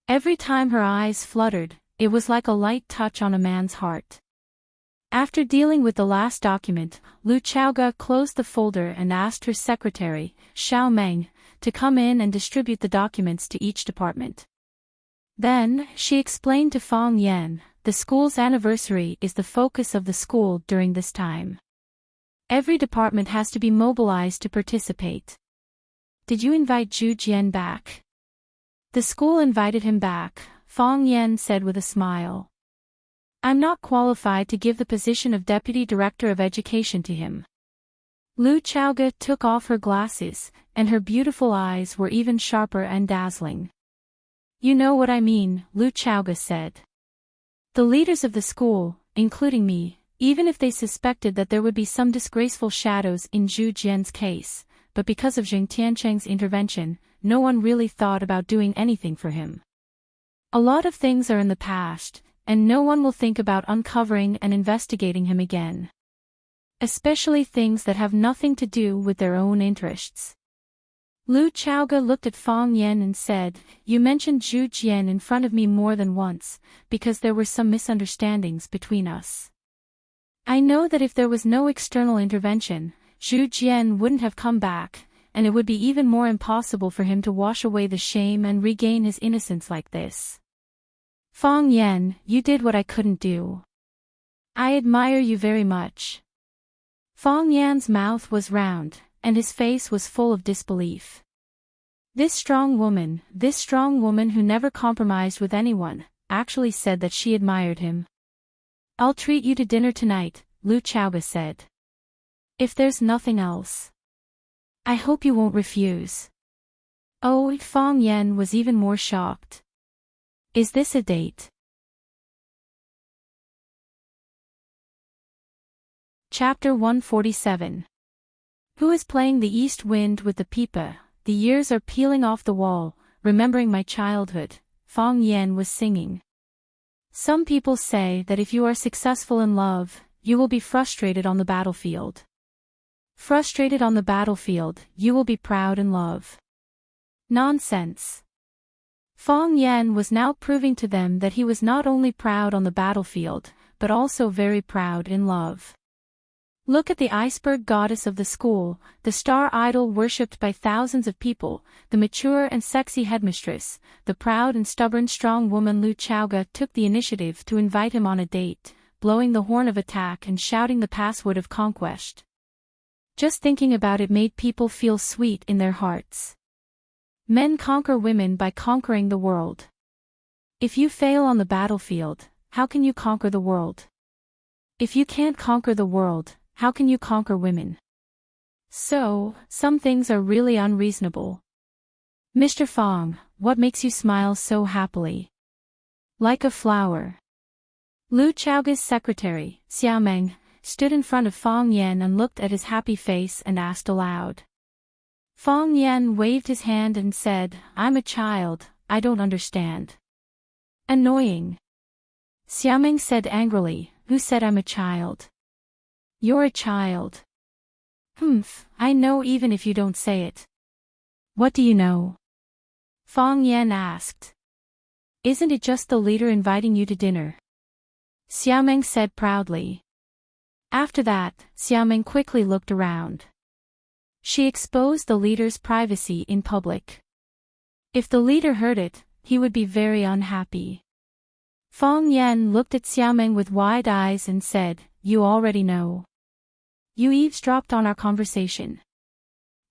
Every time her eyes fluttered, it was like a light touch on a man's heart. After dealing with the last document, Lu Chaoga closed the folder and asked her secretary, Xiao Meng, to come in and distribute the documents to each department. Then, she explained to Fang Yan, the school's anniversary is the focus of the school during this time. Every department has to be mobilized to participate. Did you invite Zhu Jian back? The school invited him back, Fang Yan said with a smile. I'm not qualified to give the position of Deputy Director of Education to him. Lu Chaoga took off her glasses, and her beautiful eyes were even sharper and dazzling. You know what I mean, Lu Chaoga said. The leaders of the school, including me, even if they suspected that there would be some disgraceful shadows in Zhu Jian's case, but because of Zheng Tiancheng's intervention, no one really thought about doing anything for him. A lot of things are in the past, and no one will think about uncovering and investigating him again. Especially things that have nothing to do with their own interests. Lu Chaoga looked at Fang Yan and said, You mentioned Zhu Jian in front of me more than once, because there were some misunderstandings between us. I know that if there was no external intervention, Zhu Jian wouldn't have come back, and it would be even more impossible for him to wash away the shame and regain his innocence like this. Fang Yan, you did what I couldn't do. I admire you very much. Fang Yan's mouth was round, and his face was full of disbelief. This strong woman who never compromised with anyone, actually said that she admired him. I'll treat you to dinner tonight, Lu Chaoga said. If there's nothing else. I hope you won't refuse. Oh, Fang Yan was even more shocked. Is this a date? Chapter 147. Who is playing the east wind with the pipa? The years are peeling off the wall, remembering my childhood, Fang Yan was singing. Some people say that if you are successful in love, you will be frustrated on the battlefield. Frustrated on the battlefield, you will be proud in love. Nonsense. Fang Yan was now proving to them that he was not only proud on the battlefield, but also very proud in love. Look at the iceberg goddess of the school, the star idol worshipped by thousands of people, the mature and sexy headmistress, the proud and stubborn strong woman. Lu Chaoga took the initiative to invite him on a date, blowing the horn of attack and shouting the password of conquest. Just thinking about it made people feel sweet in their hearts. Men conquer women by conquering the world. If you fail on the battlefield, how can you conquer the world? If you can't conquer the world, how can you conquer women? So, some things are really unreasonable. Mr. Fang, what makes you smile so happily? Like a flower. Lu Chaoga's secretary, Xiao Meng, stood in front of Fang Yan and looked at his happy face and asked aloud. Fang Yan waved his hand and said, I'm a child, I don't understand. Annoying. Xiao Meng said angrily, Who said I'm a child? You're a child. I know even if you don't say it. What do you know? Fang Yan asked. Isn't it just the leader inviting you to dinner? Xiao Meng said proudly. After that, Xiao Meng quickly looked around. She exposed the leader's privacy in public. If the leader heard it, he would be very unhappy. Fong Yan looked at Xiaoming with wide eyes and said, "You already know. You eavesdropped on our conversation."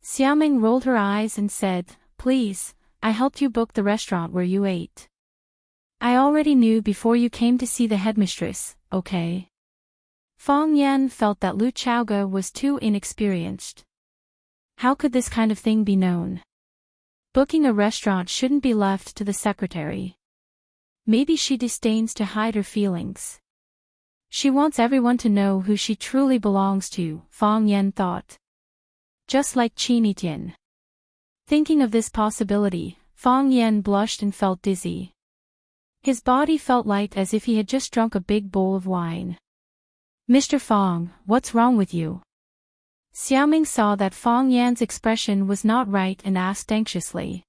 Xiaoming rolled her eyes and said, "Please, I helped you book the restaurant where you ate. I already knew before you came to see the headmistress, okay?" Fong Yan felt that Lu Chaoge was too inexperienced. How could this kind of thing be known? Booking a restaurant shouldn't be left to the secretary. Maybe she disdains to hide her feelings. She wants everyone to know who she truly belongs to, Fong Yan thought. Just like Qin Tian. Thinking of this possibility, Fong Yan blushed and felt dizzy. His body felt light as if he had just drunk a big bowl of wine. "Mr. Fong, what's wrong with you?" Xiaoming saw that Fong Yan's expression was not right and asked anxiously.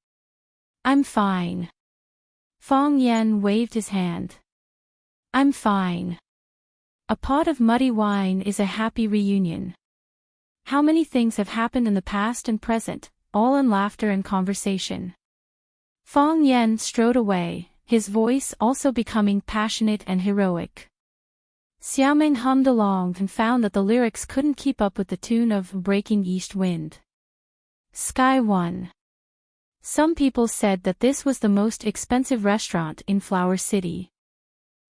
"I'm fine." Fong Yan waved his hand. "I'm fine. A pot of muddy wine is a happy reunion. How many things have happened in the past and present, all in laughter and conversation." Fong Yan strode away, his voice also becoming passionate and heroic. Xiaoming hummed along and found that the lyrics couldn't keep up with the tune of Breaking East Wind. Sky 1. Some people said that this was the most expensive restaurant in Flower City.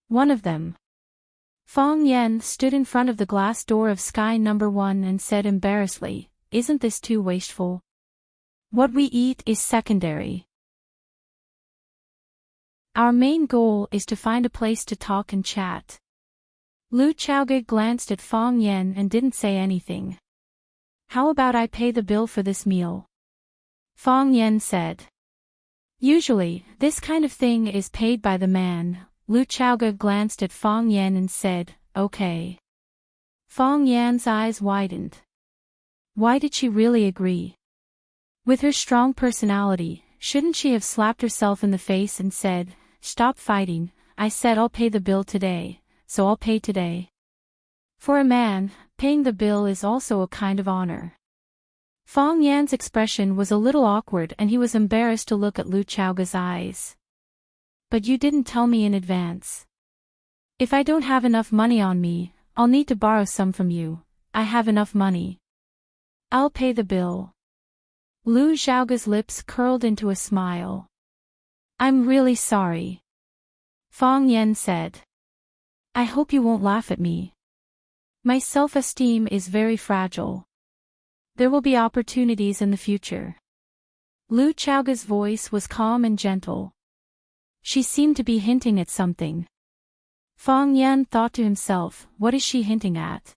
One of them. Fong Yan stood in front of the glass door of Sky Number 1 and said embarrassedly, "Isn't this too wasteful? What we eat is secondary. Our main goal is to find a place to talk and chat." Lu Chaoge glanced at Fong Yan and didn't say anything. "How about I pay the bill for this meal?" Fong Yan said. "Usually, this kind of thing is paid by the man." Lu Chaoge glanced at Fong Yan and said, "Okay." Fong Yan's eyes widened. Why did she really agree? With her strong personality, shouldn't she have slapped herself in the face and said, "Stop fighting, I said I'll pay the bill today, so I'll pay today." For a man, paying the bill is also a kind of honor. Fong Yan's expression was a little awkward and he was embarrassed to look at Lu Chaoge's eyes. "But you didn't tell me in advance. If I don't have enough money on me, I'll need to borrow some from you. I have enough money. I'll pay the bill." Lu Chaoge's lips curled into a smile. "I'm really sorry," Fong Yan said. "I hope you won't laugh at me. My self-esteem is very fragile. There will be opportunities in the future." Lu Chaoge's voice was calm and gentle. She seemed to be hinting at something. Fong Yan thought to himself, what is she hinting at?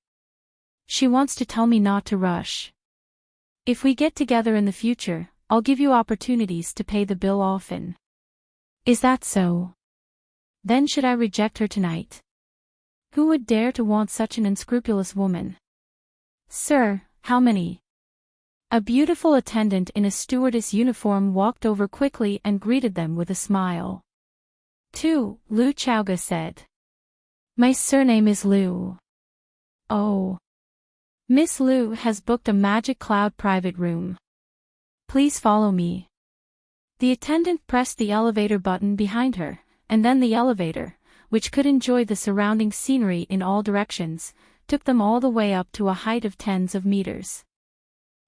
She wants to tell me not to rush. If we get together in the future, I'll give you opportunities to pay the bill often. Is that so? Then should I reject her tonight? Who would dare to want such an unscrupulous woman? "Sir, how many?" A beautiful attendant in a stewardess uniform walked over quickly and greeted them with a smile. "2, Lu Chaoge said. "My surname is Lu." "Oh. Miss Lu has booked a magic cloud private room. Please follow me." The attendant pressed the elevator button behind her, and then the elevator, which could enjoy the surrounding scenery in all directions, took them all the way up to a height of tens of meters.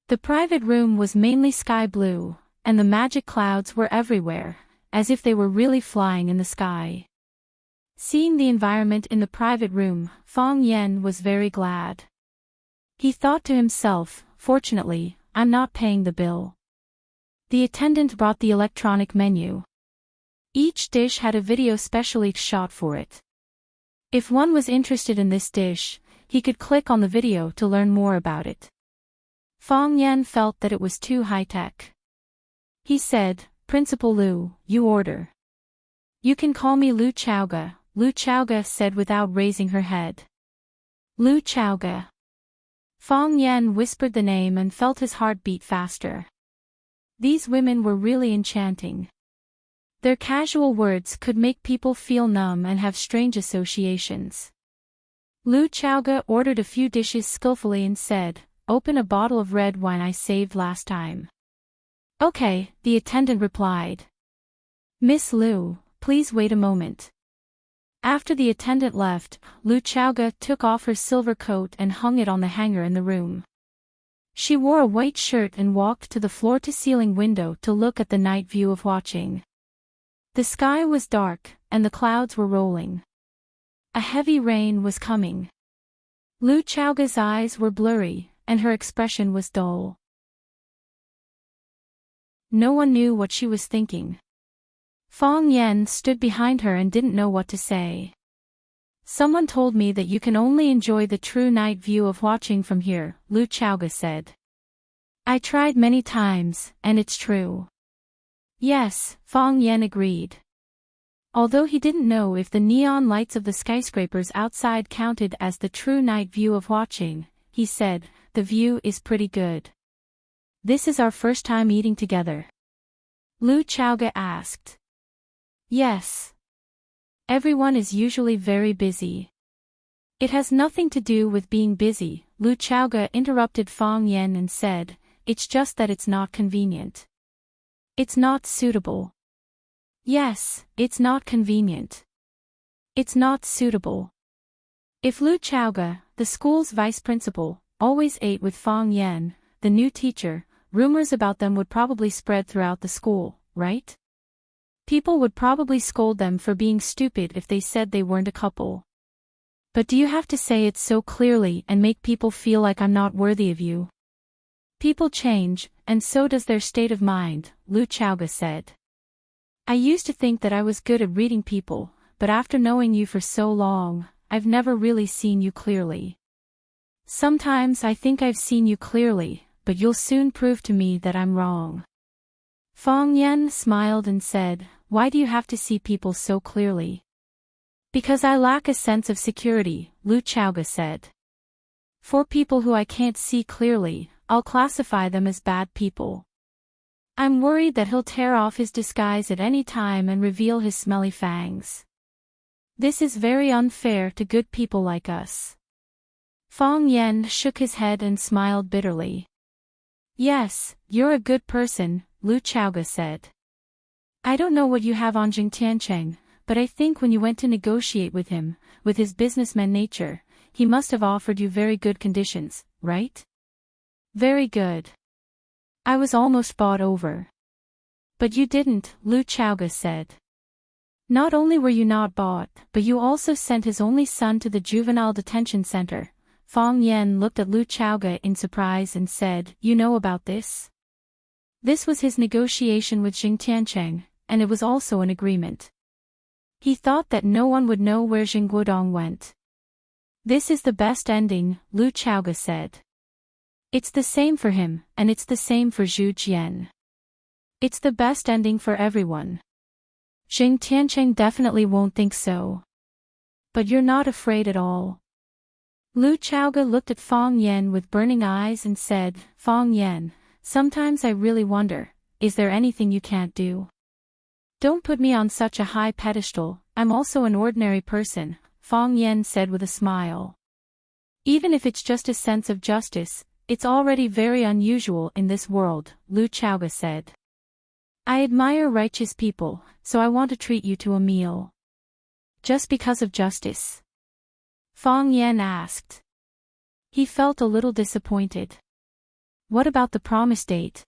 The private room was mainly sky blue, and the magic clouds were everywhere, as if they were really flying in the sky. Seeing the environment in the private room, Fong Yan was very glad. He thought to himself, fortunately, I'm not paying the bill. The attendant brought the electronic menu. Each dish had a video specially shot for it. If one was interested in this dish, he could click on the video to learn more about it. Fong Yan felt that it was too high-tech. He said, "Principal Lu, you order." "You can call me Lu Chaoge," Lu Chaoge said without raising her head. "Lu Chaoge." Fong Yan whispered the name and felt his heart beat faster. These women were really enchanting. Their casual words could make people feel numb and have strange associations. Lu Chaoge ordered a few dishes skillfully and said, "Open a bottle of red wine I saved last time." "Okay," the attendant replied. "Miss Lu, please wait a moment." After the attendant left, Lu Chaoga took off her silver coat and hung it on the hanger in the room. She wore a white shirt and walked to the floor-to-ceiling window to look at the night view of watching. The sky was dark, and the clouds were rolling. A heavy rain was coming. Lu Chaoga's eyes were blurry, and her expression was dull. No one knew what she was thinking. Fong Yen stood behind her and didn't know what to say. Someone told me that you can only enjoy the true night view of watching from here, Lu Chaoga said. I tried many times, and it's true. Yes, Fong Yen agreed. Although he didn't know if the neon lights of the skyscrapers outside counted as the true night view of watching, he said, the view is pretty good. This is our first time eating together? Lu Chaoga asked. Yes. Everyone is usually very busy. It has nothing to do with being busy, Lu Chaoga interrupted Fong Yen and said, it's just that it's not convenient. It's not suitable. Yes, it's not convenient. It's not suitable. If Lu Chaoga, the school's vice principal, always ate with Fong Yen, the new teacher, rumors about them would probably spread throughout the school, right? People would probably scold them for being stupid if they said they weren't a couple. But do you have to say it so clearly and make people feel like I'm not worthy of you? People change, and so does their state of mind, Lu Chaoga said. I used to think that I was good at reading people, but after knowing you for so long, I've never really seen you clearly. Sometimes I think I've seen you clearly, but you'll soon prove to me that I'm wrong. Fong Yen smiled and said, why do you have to see people so clearly? Because I lack a sense of security, Lu Chaoga said. For people who I can't see clearly, I'll classify them as bad people. I'm worried that he'll tear off his disguise at any time and reveal his smelly fangs. This is very unfair to good people like us. Fong Yen shook his head and smiled bitterly. Yes, you're a good person, Lu Chaoga said. I don't know what you have on Jingtiancheng, but I think when you went to negotiate with him, with his businessman nature, he must have offered you very good conditions, right? Very good. I was almost bought over. But you didn't, Lu Chaoga said. Not only were you not bought, but you also sent his only son to the juvenile detention center. Fong Yen looked at Lu Chaoga in surprise and said, you know about this? This was his negotiation with Xing Tiancheng, and it was also an agreement. He thought that no one would know where Jing Guodong went. This is the best ending, Lu Chaoga said. It's the same for him, and it's the same for Zhu Jian. It's the best ending for everyone. Xing Tiancheng definitely won't think so. But you're not afraid at all. Lu Chaoga looked at Fong Yen with burning eyes and said, Fong Yen, sometimes I really wonder, is there anything you can't do? Don't put me on such a high pedestal, I'm also an ordinary person, Fong Yen said with a smile. Even if it's just a sense of justice, it's already very unusual in this world, Lu Chaoga said. I admire righteous people, so I want to treat you to a meal. Just because of justice? Fong Yen asked. He felt a little disappointed. What about the promise date?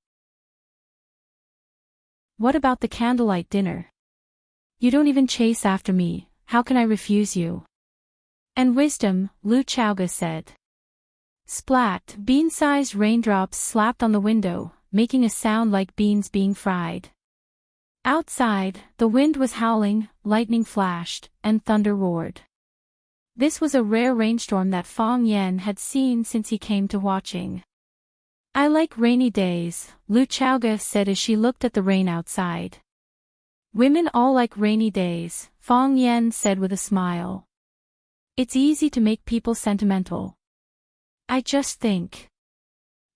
What about the candlelight dinner? You don't even chase after me, how can I refuse you? And wisdom, Lu Chaoga said. Splat, bean-sized raindrops slapped on the window, making a sound like beans being fried. Outside, the wind was howling, lightning flashed, and thunder roared. This was a rare rainstorm that Fong Yen had seen since he came to watching. I like rainy days, Lu Chaoga said as she looked at the rain outside. Women all like rainy days, Fong Yen said with a smile. It's easy to make people sentimental. I just think.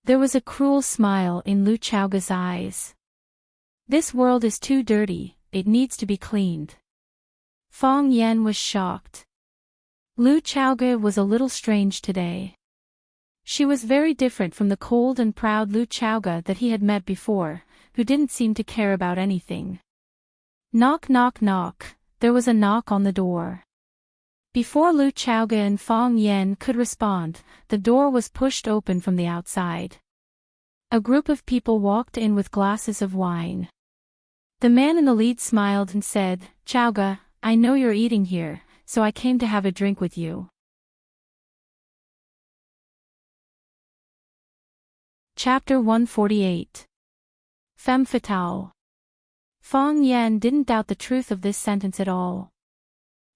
There was a cruel smile in Lu Chaoga's eyes. This world is too dirty, it needs to be cleaned. Fong Yen was shocked. Lu Chaoga was a little strange today. She was very different from the cold and proud Lu Chaoga that he had met before, who didn't seem to care about anything. Knock knock knock, there was a knock on the door. Before Lu Chaoga and Fong Yan could respond, the door was pushed open from the outside. A group of people walked in with glasses of wine. The man in the lead smiled and said, "Chaoga, I know you're eating here, so I came to have a drink with you." Chapter 148. Femme Fatale. Fong Yan didn't doubt the truth of this sentence at all.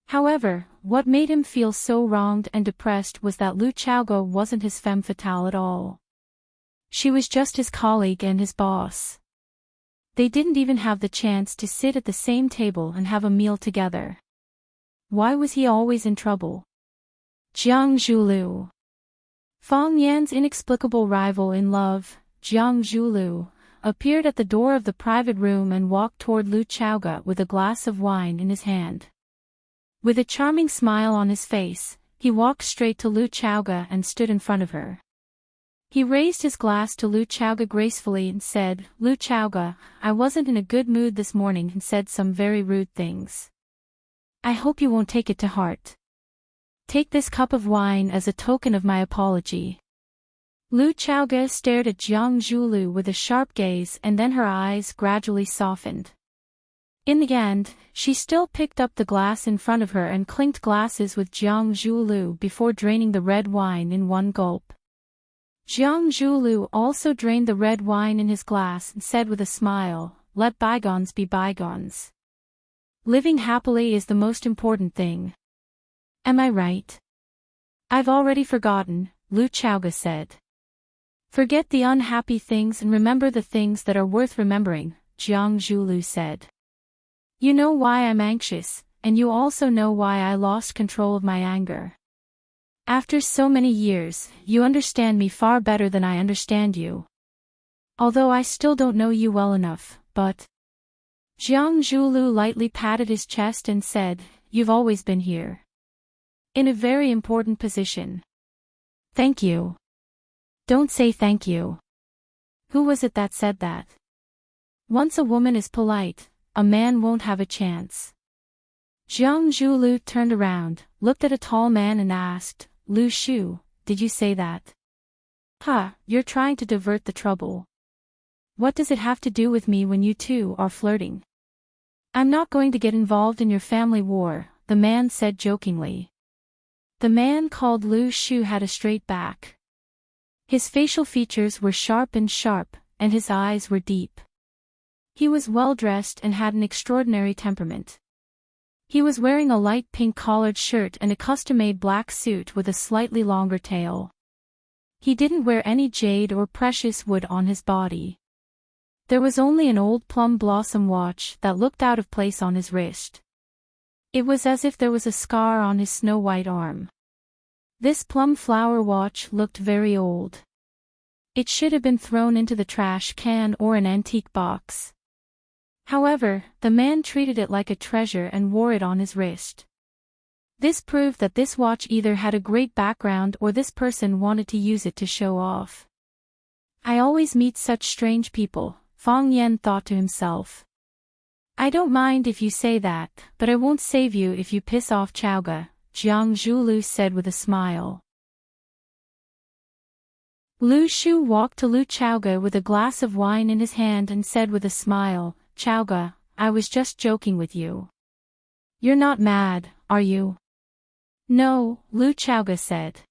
However, what made him feel so wronged and depressed was that Lu Chaoga wasn't his femme fatale at all. She was just his colleague and his boss. They didn't even have the chance to sit at the same table and have a meal together. Why was he always in trouble? Jiang Zhulu. Fong Yan's inexplicable rival in love, Jiang Zhulu, appeared at the door of the private room and walked toward Lu Chaoga with a glass of wine in his hand. With a charming smile on his face, he walked straight to Lu Chaoga and stood in front of her. He raised his glass to Lu Chaoga gracefully and said, "Lu Chaoga, I wasn't in a good mood this morning and said some very rude things. I hope you won't take it to heart. Take this cup of wine as a token of my apology." Lu Chaoga stared at Jiang Zhulu with a sharp gaze and then her eyes gradually softened. In the end, she still picked up the glass in front of her and clinked glasses with Jiang Zhulu before draining the red wine in one gulp. Jiang Zhulu also drained the red wine in his glass and said with a smile, "Let bygones be bygones. Living happily is the most important thing. Am I right?" "I've already forgotten," Lu Chaoga said. "Forget the unhappy things and remember the things that are worth remembering," Jiang Zhulu said. "You know why I'm anxious, and you also know why I lost control of my anger. After so many years, you understand me far better than I understand you. Although I still don't know you well enough, but..." Jiang Zhulu lightly patted his chest and said, "You've always been here. In a very important position. Thank you." "Don't say thank you." "Who was it that said that? Once a woman is polite, a man won't have a chance." Jiang Zhulu turned around, looked at a tall man and asked, "Lu Shu, did you say that?" "Ha, you're trying to divert the trouble. What does it have to do with me when you two are flirting?" "I'm not going to get involved in your family war," the man said jokingly. The man called Lu Shu had a straight back. His facial features were sharp, and his eyes were deep. He was well-dressed and had an extraordinary temperament. He was wearing a light pink collared shirt and a custom-made black suit with a slightly longer tail. He didn't wear any jade or precious wood on his body. There was only an old plum blossom watch that looked out of place on his wrist. It was as if there was a scar on his snow-white arm. This plum flower watch looked very old. It should have been thrown into the trash can or an antique box. However, the man treated it like a treasure and wore it on his wrist. This proved that this watch either had a great background or this person wanted to use it to show off. "I always meet such strange people," Fong Yan thought to himself. "I don't mind if you say that, but I won't save you if you piss off Chaoga," Jiang Zhulu said with a smile. Lu Shu walked to Lu Chaoga with a glass of wine in his hand and said with a smile, "Chaoga, I was just joking with you. You're not mad, are you?" "No," Lu Chaoga said.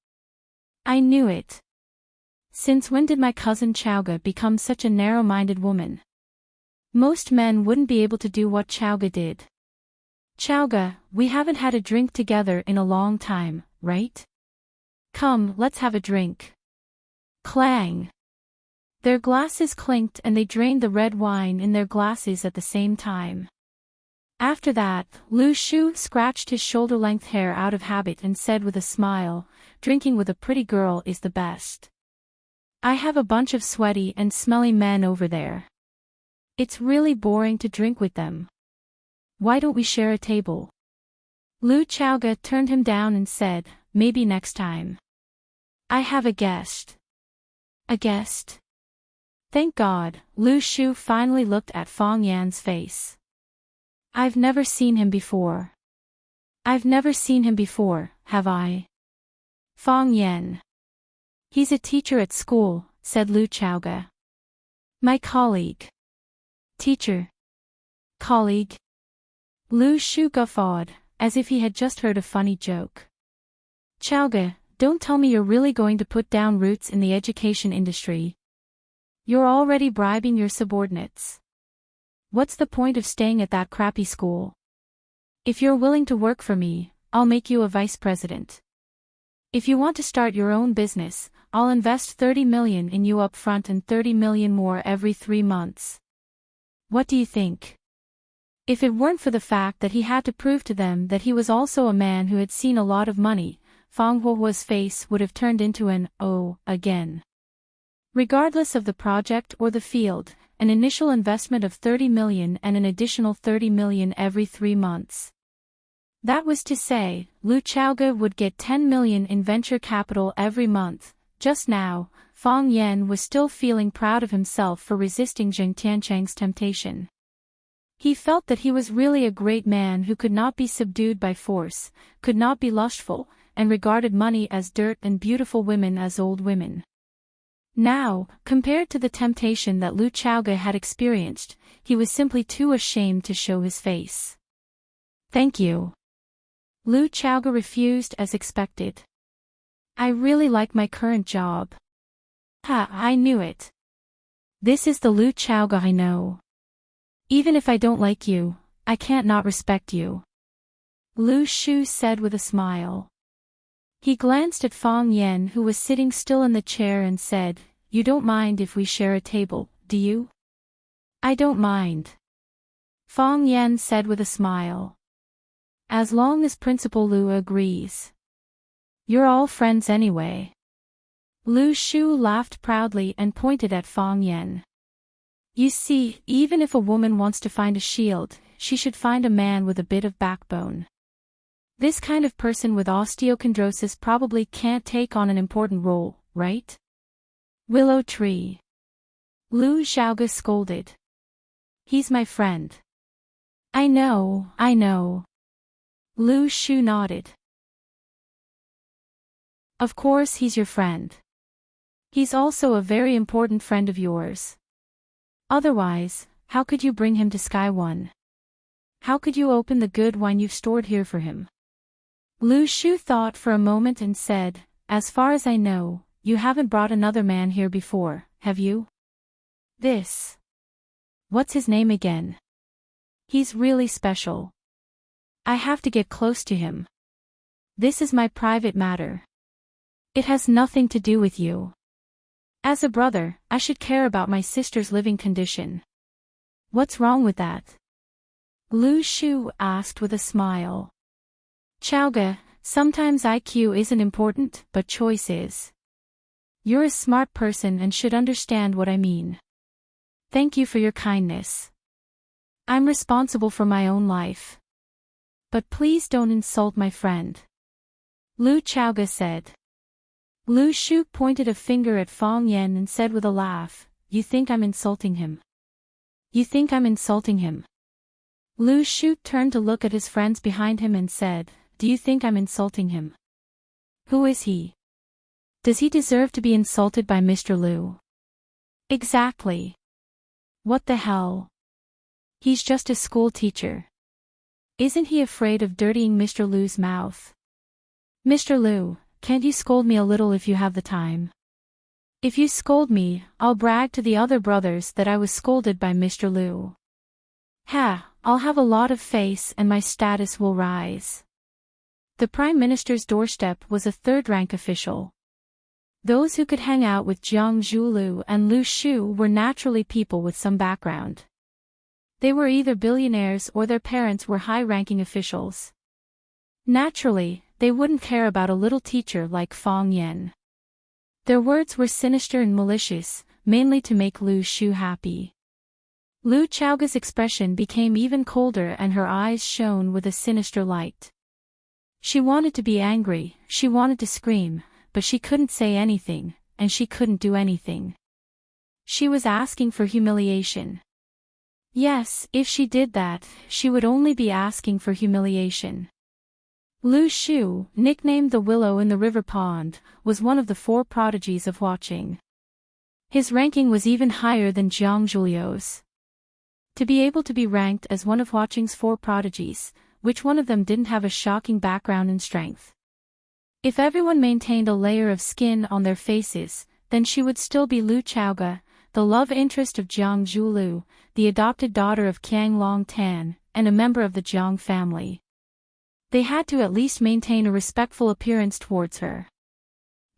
"I knew it. Since when did my cousin Chaoga become such a narrow-minded woman? Most men wouldn't be able to do what Chaoga did. Chaoga, we haven't had a drink together in a long time, right? Come, let's have a drink." Clang! Their glasses clinked and they drained the red wine in their glasses at the same time. After that, Lu Shu scratched his shoulder-length hair out of habit and said with a smile, "Drinking with a pretty girl is the best. I have a bunch of sweaty and smelly men over there. It's really boring to drink with them. Why don't we share a table?" Lu Chaoga turned him down and said, "Maybe next time. I have a guest." "A guest?" Thank God, Lu Shu finally looked at Fong Yan's face. "I've never seen him before." I've never seen him before, have I? Fong Yen. He's a teacher at school, said Lu Chaoge. My colleague. Teacher. Colleague. Lu Shu guffawed, as if he had just heard a funny joke. Chaoge, don't tell me you're really going to put down roots in the education industry. You're already bribing your subordinates. What's the point of staying at that crappy school? If you're willing to work for me, I'll make you a vice president. If you want to start your own business, I'll invest 30 million in you up front and 30 million more every 3 months. What do you think? If it weren't for the fact that he had to prove to them that he was also a man who had seen a lot of money, Fang Huohuo's face would have turned into an "oh" again. Regardless of the project or the field, an initial investment of 30 million and an additional 30 million every 3 months. That was to say, Lu Chaoge would get 10 million in venture capital every month. Just now, Fong Yen was still feeling proud of himself for resisting Zheng Tianchang's temptation. He felt that he was really a great man who could not be subdued by force, could not be lustful, and regarded money as dirt and beautiful women as old women. Now, compared to the temptation that Lu Chaoge had experienced, he was simply too ashamed to show his face. Thank you. Lu Chaoge refused as expected. I really like my current job. Ha, I knew it. This is the Lu Chaoge I know. Even if I don't like you, I can't not respect you. Lu Shu said with a smile. He glanced at Fong Yen who was sitting still in the chair and said, You don't mind if we share a table, do you? I don't mind. Fong Yen said with a smile. As long as Principal Lu agrees. You're all friends anyway. Lu Shu laughed proudly and pointed at Fong Yen. You see, even if a woman wants to find a shield, she should find a man with a bit of backbone. This kind of person with osteochondrosis probably can't take on an important role, right? Willow tree. Lu Xiaoge scolded. He's my friend. I know. Lu Shu nodded. Of course he's your friend. He's also a very important friend of yours. Otherwise, how could you bring him to Sky One? How could you open the good wine you've stored here for him? Lu Shu thought for a moment and said, As far as I know, you haven't brought another man here before, have you? This. What's his name again? He's really special. I have to get close to him. This is my private matter. It has nothing to do with you. As a brother, I should care about my sister's living condition. What's wrong with that? Lu Shu asked with a smile. Chaoge, sometimes IQ isn't important, but choice is. You're a smart person and should understand what I mean. Thank you for your kindness. I'm responsible for my own life. But please don't insult my friend. Lu Chaoge said. Lu Shu pointed a finger at Fong Yen and said with a laugh, You think I'm insulting him? You think I'm insulting him? Lu Shu turned to look at his friends behind him and said, Do you think I'm insulting him? Who is he? Does he deserve to be insulted by Mr. Lu? Exactly. What the hell? He's just a school teacher. Isn't he afraid of dirtying Mr. Lu's mouth? Mr. Lu, can't you scold me a little if you have the time? If you scold me, I'll brag to the other brothers that I was scolded by Mr. Lu. Ha, I'll have a lot of face and my status will rise. The Prime Minister's doorstep was a third-rank official. Those who could hang out with Jiang Zhulu and Lu Shu were naturally people with some background. They were either billionaires or their parents were high-ranking officials. Naturally, they wouldn't care about a little teacher like Fong Yen. Their words were sinister and malicious, mainly to make Lu Shu happy. Lu Chaoge's expression became even colder and her eyes shone with a sinister light. She wanted to be angry, she wanted to scream, but she couldn't say anything, and she couldn't do anything. She was asking for humiliation. Yes, if she did that, she would only be asking for humiliation. Lu Shu, nicknamed the Willow in the river pond, was one of the 4 prodigies of watching. His ranking was even higher than Jiang Zhuliu's. To be able to be ranked as one of watching's 4 prodigies, which one of them didn't have a shocking background and strength? If everyone maintained a layer of skin on their faces, then she would still be Lu Chaoga, the love interest of Jiang Zhulu, the adopted daughter of Qiang Long Tan, and a member of the Jiang family. They had to at least maintain a respectful appearance towards her.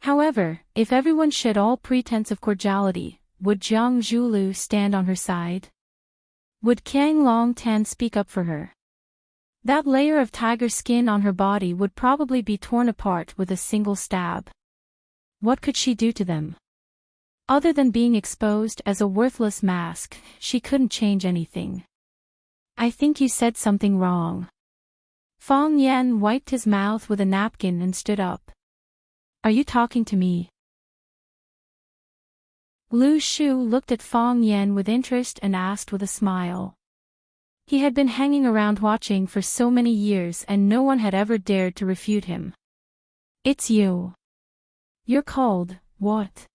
However, if everyone shed all pretense of cordiality, would Jiang Zhulu stand on her side? Would Qiang Long Tan speak up for her? That layer of tiger skin on her body would probably be torn apart with a single stab. What could she do to them? Other than being exposed as a worthless mask, she couldn't change anything. I think you said something wrong. Fong Yan wiped his mouth with a napkin and stood up. Are you talking to me? Lu Shu looked at Fong Yan with interest and asked with a smile. He had been hanging around watching for so many years and no one had ever dared to refute him. It's you. You're called, what?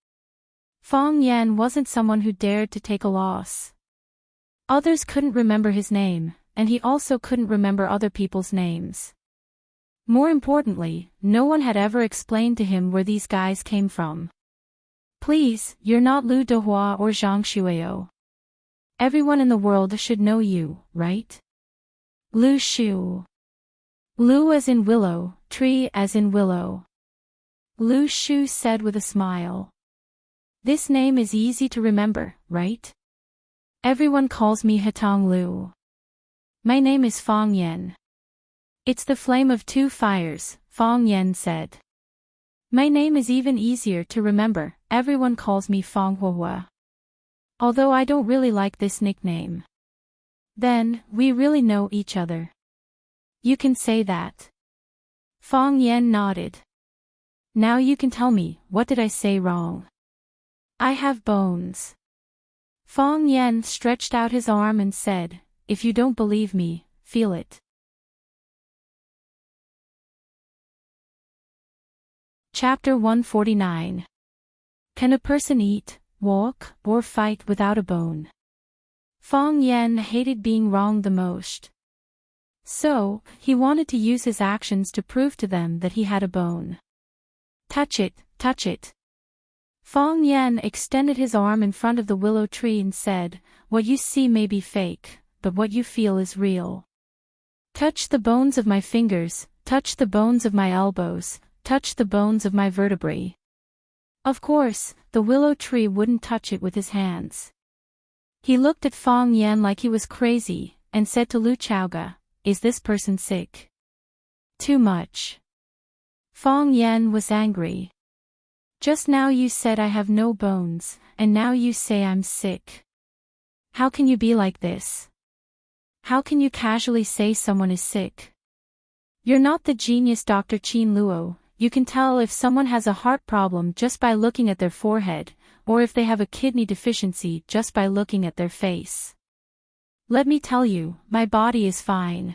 Fong Yan wasn't someone who dared to take a loss. Others couldn't remember his name, and he also couldn't remember other people's names. More importantly, no one had ever explained to him where these guys came from. Please, you're not Lu Dehua or Zhang Shuio. Everyone in the world should know you, right? Lu Shu. Lu as in willow, tree as in willow. Lu Shu said with a smile. This name is easy to remember, right? Everyone calls me Hatong Lu. My name is Fong Yan. It's the flame of 2 fires, Fong Yan said. My name is even easier to remember, everyone calls me Fong Huahua. Although I don't really like this nickname. Then, we really know each other. You can say that. Fong Yan nodded. Now you can tell me, what did I say wrong? I have bones. Fong Yan stretched out his arm and said, if you don't believe me, feel it. Chapter 149. Can a person eat, walk, or fight without a bone? Fong Yan hated being wrong the most. So, he wanted to use his actions to prove to them that he had a bone. Touch it, touch it. Fong Yan extended his arm in front of the willow tree and said, what you see may be fake, but what you feel is real. Touch the bones of my fingers, touch the bones of my elbows, touch the bones of my vertebrae. Of course, the willow tree wouldn't touch it with his hands. He looked at Fong Yan like he was crazy, and said to Lu Chaoga, is this person sick? Too much. Fong Yan was angry. Just now you said I have no bones, and now you say I'm sick. How can you be like this? How can you casually say someone is sick? You're not the genius Dr. Qin Luo. You can tell if someone has a heart problem just by looking at their forehead, or if they have a kidney deficiency just by looking at their face. Let me tell you, my body is fine.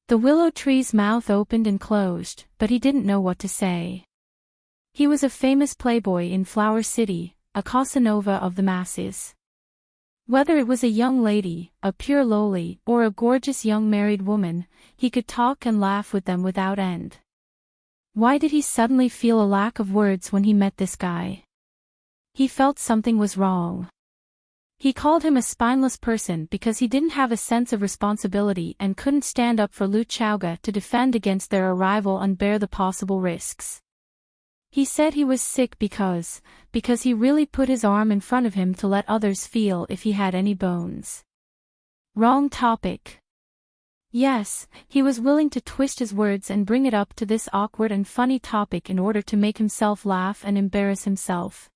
The willow tree's mouth opened and closed, but he didn't know what to say. He was a famous playboy in Flower City, a Casanova of the masses. Whether it was a young lady, a pure loli, or a gorgeous young married woman, he could talk and laugh with them without end. Why did he suddenly feel a lack of words when he met this guy? He felt something was wrong. He called him a spineless person because he didn't have a sense of responsibility and couldn't stand up for Lu Chaoga to defend against their arrival and bear the possible risks. He said he was sick because he really put his arm in front of him to let others feel if he had any bones. Wrong topic. Yes, he was willing to twist his words and bring it up to this awkward and funny topic in order to make himself laugh and embarrass himself.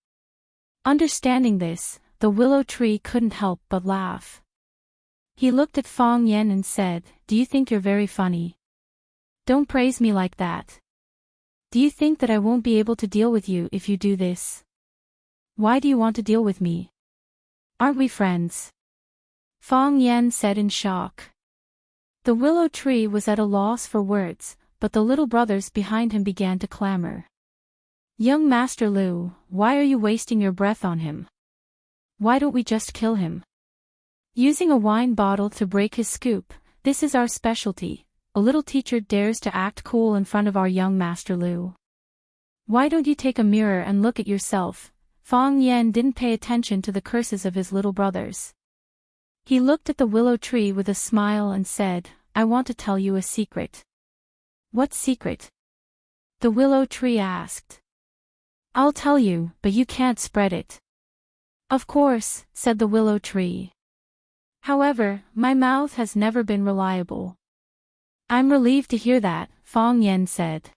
Understanding this, the willow tree couldn't help but laugh. He looked at Fong Yan and said, do you think you're very funny? Don't praise me like that. Do you think that I won't be able to deal with you if you do this? Why do you want to deal with me? Aren't we friends? Fong Yan said in shock. The willow tree was at a loss for words, but the little brothers behind him began to clamor. "Young Master Lu, why are you wasting your breath on him? Why don't we just kill him? Using a wine bottle to break his scoop, this is our specialty. A little teacher dares to act cool in front of our young Master Lu. Why don't you take a mirror and look at yourself?" Fang Yan didn't pay attention to the curses of his little brothers. He looked at the willow tree with a smile and said, "I want to tell you a secret." "What secret?" the willow tree asked. "I'll tell you, but you can't spread it." "Of course," said the willow tree. "However, my mouth has never been reliable." "I'm relieved to hear that," Fang Yan said.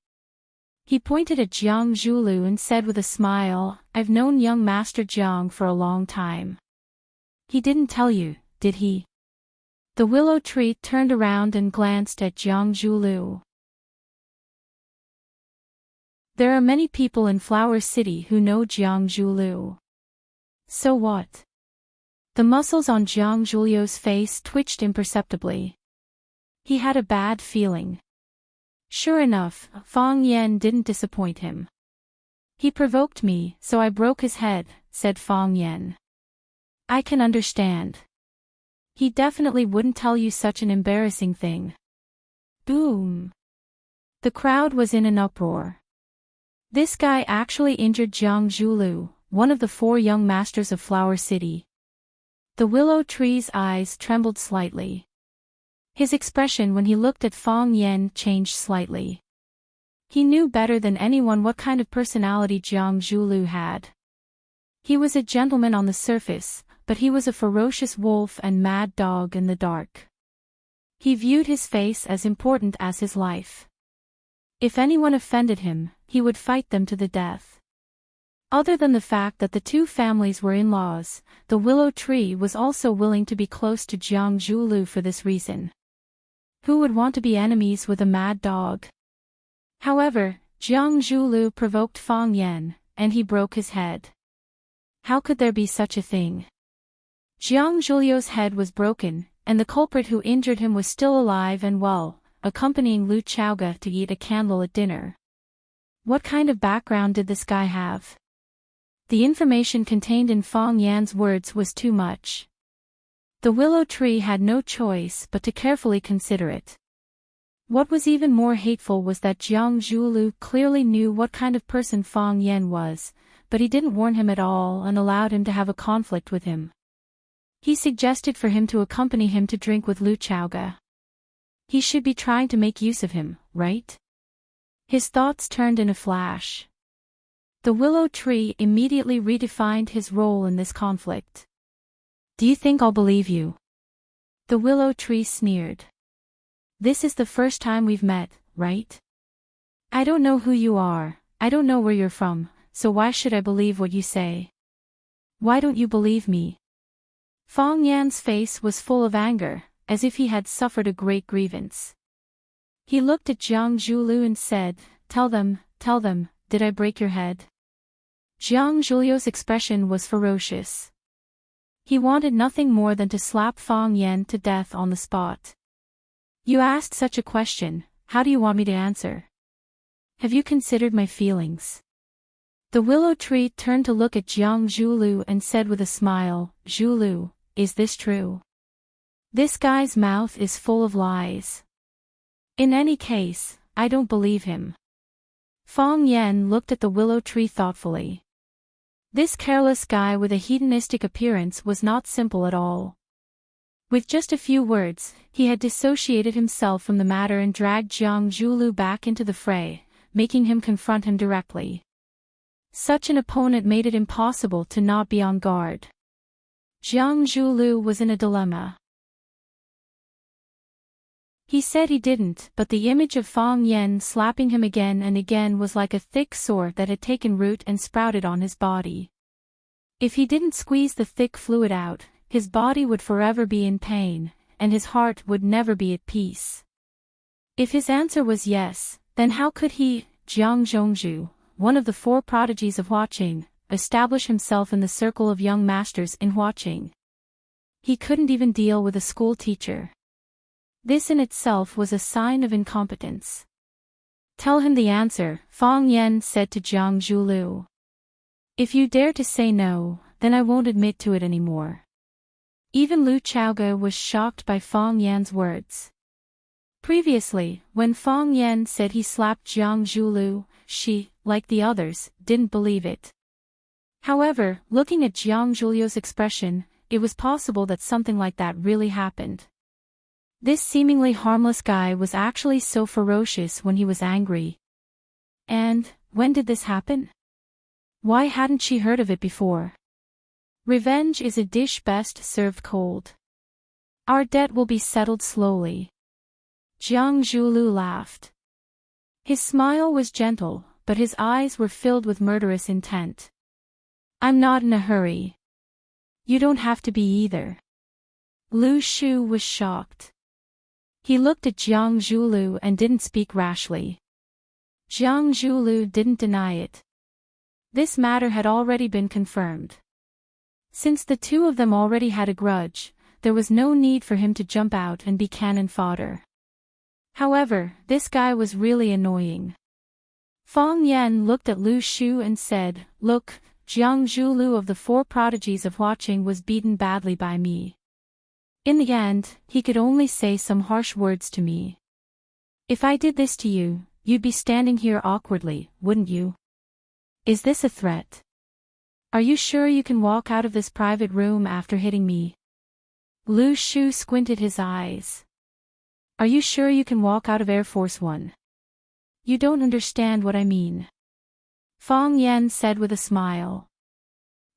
He pointed at Jiang Zhulu and said with a smile, "I've known young Master Jiang for a long time." "He didn't tell you, did he?" The willow tree turned around and glanced at Jiang Zhulu. There are many people in Flower City who know Jiang Zhulu. So what? The muscles on Jiang Zhulu's face twitched imperceptibly. He had a bad feeling. Sure enough, Fang Yan didn't disappoint him. "He provoked me, so I broke his head," said Fang Yan. "I can understand. He definitely wouldn't tell you such an embarrassing thing." Boom! The crowd was in an uproar. This guy actually injured Jiang Zhulu, one of the 4 young masters of Flower City. The willow tree's eyes trembled slightly. His expression when he looked at Fang Yan changed slightly. He knew better than anyone what kind of personality Jiang Zhulu had. He was a gentleman on the surface, but he was a ferocious wolf and mad dog in the dark. He viewed his face as important as his life. If anyone offended him, he would fight them to the death. Other than the fact that the 2 families were in-laws, the willow tree was also willing to be close to Jiang Zhulu for this reason. Who would want to be enemies with a mad dog? However, Jiang Zhulu provoked Fang Yan, and he broke his head. How could there be such a thing? Jiang Zhulu's head was broken, and the culprit who injured him was still alive and well, accompanying Lu Chaoga to eat a candle at dinner. What kind of background did this guy have? The information contained in Fang Yan's words was too much. The willow tree had no choice but to carefully consider it. What was even more hateful was that Jiang Zhulu clearly knew what kind of person Fang Yan was, but he didn't warn him at all and allowed him to have a conflict with him. He suggested for him to accompany him to drink with Lu Chaoga. He should be trying to make use of him, right? His thoughts turned in a flash. The willow tree immediately redefined his role in this conflict. "Do you think I'll believe you?" The willow tree sneered. "This is the first time we've met, right? I don't know who you are, I don't know where you're from, so why should I believe what you say? Why don't you believe me?" Fang Yan's face was full of anger, as if he had suffered a great grievance. He looked at Jiang Zhulu and said, tell them, did I break your head?" Jiang Zhulu's expression was ferocious. He wanted nothing more than to slap Fang Yan to death on the spot. "You asked such a question, how do you want me to answer? Have you considered my feelings?" The willow tree turned to look at Jiang Zhulu and said with a smile, "Zhulu, is this true? This guy's mouth is full of lies. In any case, I don't believe him." Fang Yan looked at the willow tree thoughtfully. This careless guy with a hedonistic appearance was not simple at all. With just a few words, he had dissociated himself from the matter and dragged Jiang Zhulu back into the fray, making him confront him directly. Such an opponent made it impossible to not be on guard. Jiang Zhulu was in a dilemma. He said he didn't, but the image of Fang Yan slapping him again and again was like a thick sore that had taken root and sprouted on his body. If he didn't squeeze the thick fluid out, his body would forever be in pain, and his heart would never be at peace. If his answer was yes, then how could he, Jiang Zhongzhu, one of the 4 prodigies of Huaqing, establish himself in the circle of young masters in Huaqing? He couldn't even deal with a school teacher. This in itself was a sign of incompetence. Tell him the answer, Fang Yan said to Jiang Zhulu. If you dare to say no, then I won't admit to it anymore. Even Lu Chaoge was shocked by Fang Yan's words. Previously, when Fang Yan said he slapped Jiang Zhulu, she, like the others, didn't believe it. However, looking at Jiang Zhulu's expression, it was possible that something like that really happened. This seemingly harmless guy was actually so ferocious when he was angry. And, when did this happen? Why hadn't she heard of it before? Revenge is a dish best served cold. Our debt will be settled slowly. Jiang Zhulu laughed. His smile was gentle, but his eyes were filled with murderous intent. I'm not in a hurry. You don't have to be either. Lu Shu was shocked. He looked at Jiang Zhulu and didn't speak rashly. Jiang Zhulu didn't deny it. This matter had already been confirmed. Since the two of them already had a grudge, there was no need for him to jump out and be cannon fodder. However, this guy was really annoying. Fang Yan looked at Lu Shu and said, Look, Jiang Zhulu of the four prodigies of watching was beaten badly by me. In the end, he could only say some harsh words to me. If I did this to you, you'd be standing here awkwardly, wouldn't you? Is this a threat? Are you sure you can walk out of this private room after hitting me? Lu Shu squinted his eyes. Are you sure you can walk out of Air Force One? You don't understand what I mean. Fang Yan said with a smile.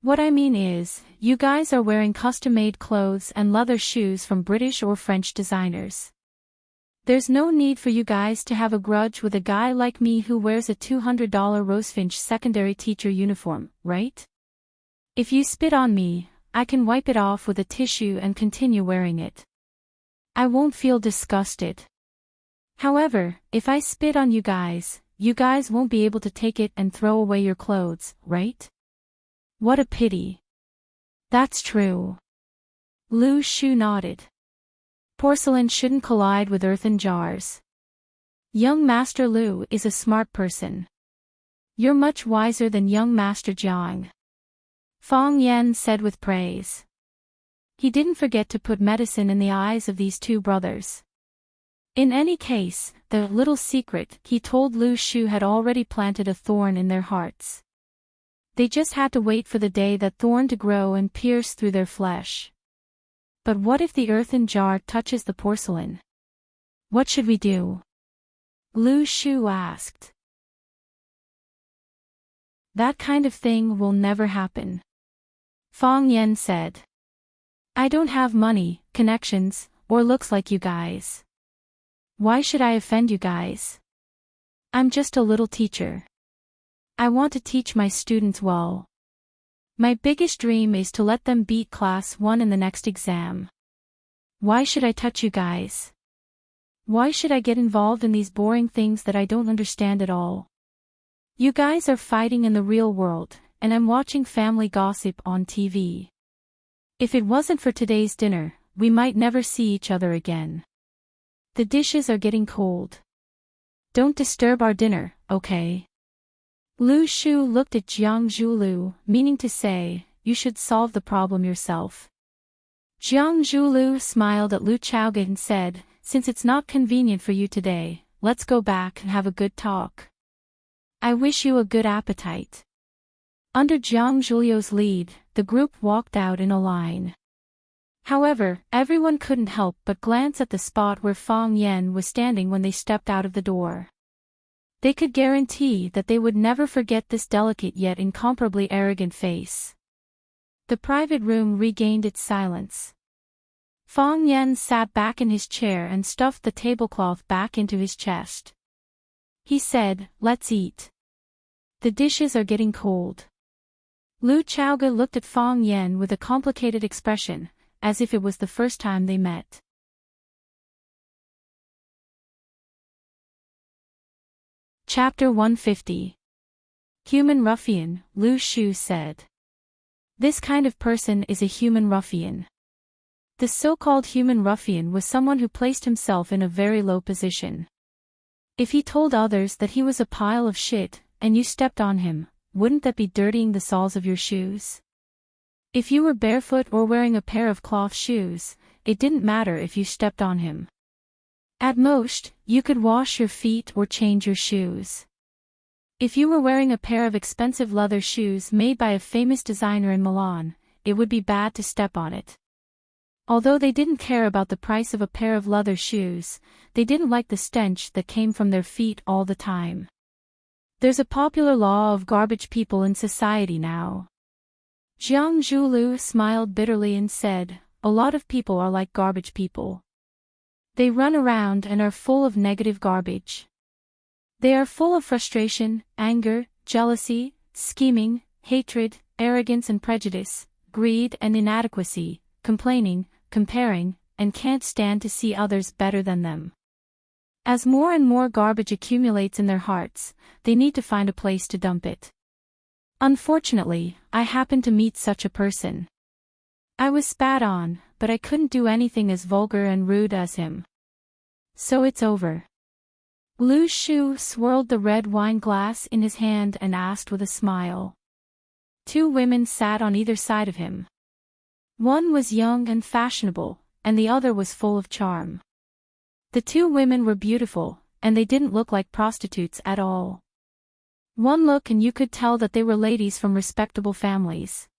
What I mean is, you guys are wearing custom-made clothes and leather shoes from British or French designers. There's no need for you guys to have a grudge with a guy like me who wears a $200 Rosefinch secondary teacher uniform, right? If you spit on me, I can wipe it off with a tissue and continue wearing it. I won't feel disgusted. However, if I spit on you guys won't be able to take it and throw away your clothes, right? What a pity. That's true. Lu Shu nodded. Porcelain shouldn't collide with earthen jars. Young Master Lu is a smart person. You're much wiser than young Master Jiang. Fang Yan said with praise. He didn't forget to put medicine in the eyes of these two brothers. In any case, the little secret he told Lu Shu had already planted a thorn in their hearts. They just had to wait for the day that thorn to grow and pierce through their flesh. But what if the earthen jar touches the porcelain? What should we do? Lu Shu asked. That kind of thing will never happen. Fang Yan said. I don't have money, connections, or looks like you guys. Why should I offend you guys? I'm just a little teacher. I want to teach my students well. My biggest dream is to let them beat class 1 in the next exam. Why should I touch you guys? Why should I get involved in these boring things that I don't understand at all? You guys are fighting in the real world, and I'm watching family gossip on TV. If it wasn't for today's dinner, we might never see each other again. The dishes are getting cold. Don't disturb our dinner, okay? Lu Shu looked at Jiang Zhulu, meaning to say, you should solve the problem yourself. Jiang Zhulu smiled at Lu Chaoge and said, since it's not convenient for you today, let's go back and have a good talk. I wish you a good appetite. Under Jiang Zhulu's lead, the group walked out in a line. However, everyone couldn't help but glance at the spot where Fang Yan was standing when they stepped out of the door. They could guarantee that they would never forget this delicate yet incomparably arrogant face. The private room regained its silence. Fang Yan sat back in his chair and stuffed the tablecloth back into his chest. He said, let's eat. The dishes are getting cold. Lu Chaoge looked at Fang Yan with a complicated expression, as if it was the first time they met. Chapter 150. Human Ruffian, Lu Shu said. This kind of person is a human ruffian. The so-called human ruffian was someone who placed himself in a very low position. If he told others that he was a pile of shit, and you stepped on him, wouldn't that be dirtying the soles of your shoes? If you were barefoot or wearing a pair of cloth shoes, it didn't matter if you stepped on him. At most, you could wash your feet or change your shoes. If you were wearing a pair of expensive leather shoes made by a famous designer in Milan, it would be bad to step on it. Although they didn't care about the price of a pair of leather shoes, they didn't like the stench that came from their feet all the time. There's a popular law of garbage people in society now. Jiang Zhulu smiled bitterly and said, "A lot of people are like garbage people. They run around and are full of negative garbage. They are full of frustration, anger, jealousy, scheming, hatred, arrogance and prejudice, greed and inadequacy, complaining, comparing, and can't stand to see others better than them. As more and more garbage accumulates in their hearts, they need to find a place to dump it. Unfortunately, I happened to meet such a person. I was spat on, but I couldn't do anything as vulgar and rude as him. So it's over." Lu Shu swirled the red wine glass in his hand and asked with a smile. Two women sat on either side of him. One was young and fashionable, and the other was full of charm. The two women were beautiful, and they didn't look like prostitutes at all. One look and you could tell that they were ladies from respectable families.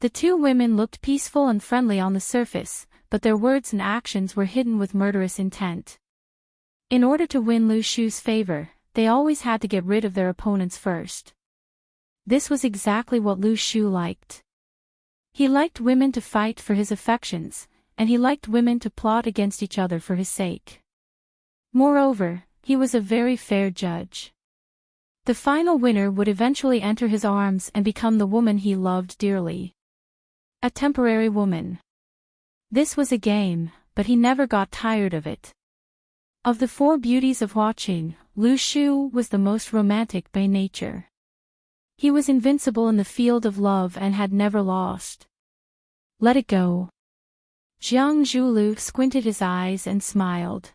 The two women looked peaceful and friendly on the surface, but their words and actions were hidden with murderous intent. In order to win Lu Shu's favor, they always had to get rid of their opponents first. This was exactly what Lu Shu liked. He liked women to fight for his affections, and he liked women to plot against each other for his sake. Moreover, he was a very fair judge. The final winner would eventually enter his arms and become the woman he loved dearly. A temporary woman. This was a game, but he never got tired of it. Of the four beauties of watching, Lu Shu was the most romantic by nature. He was invincible in the field of love and had never lost. Let it go. Jiang Zhulu squinted his eyes and smiled.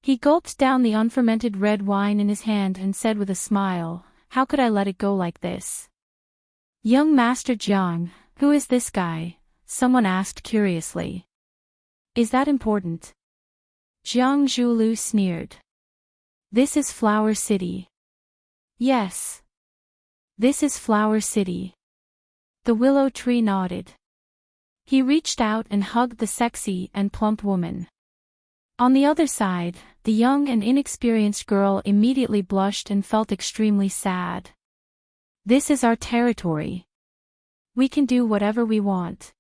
He gulped down the unfermented red wine in his hand and said with a smile, "How could I let it go like this?" "Young Master Jiang, who is this guy?" someone asked curiously. "Is that important?" Jiang Zhulu sneered. "This is Flower City." "Yes. This is Flower City." The willow tree nodded. He reached out and hugged the sexy and plump woman. On the other side, the young and inexperienced girl immediately blushed and felt extremely sad. "This is our territory. We can do whatever we want."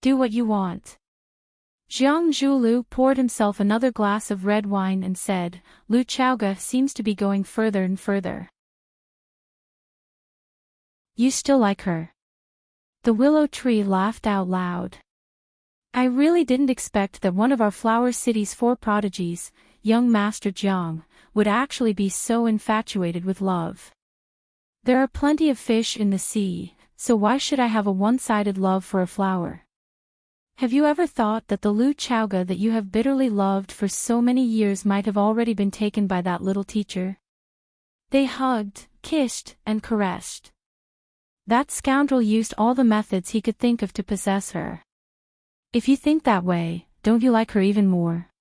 "Do what you want." Jiang Zhulu poured himself another glass of red wine and said, "Lu Chaoga seems to be going further and further." "You still like her?" The willow tree laughed out loud. "I really didn't expect that one of our Flower City's four prodigies, young Master Jiang, would actually be so infatuated with love. There are plenty of fish in the sea, so why should I have a one-sided love for a flower? Have you ever thought that the Lu Chaoga that you have bitterly loved for so many years might have already been taken by that little teacher?" They hugged, kissed, and caressed. That scoundrel used all the methods he could think of to possess her. If you think that way, don't you like her even more?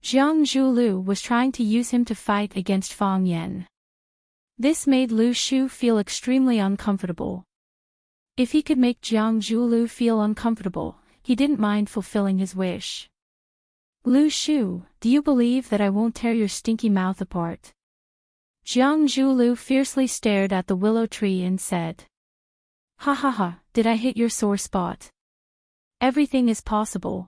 Jiang Zhulu was trying to use him to fight against Fang Yan. This made Lu Shu feel extremely uncomfortable. If he could make Jiang Zhulu feel uncomfortable, he didn't mind fulfilling his wish. "Lu Shu, do you believe that I won't tear your stinky mouth apart?" Jiang Zhulu fiercely stared at the willow tree and said, "Ha ha ha, did I hit your sore spot? Everything is possible."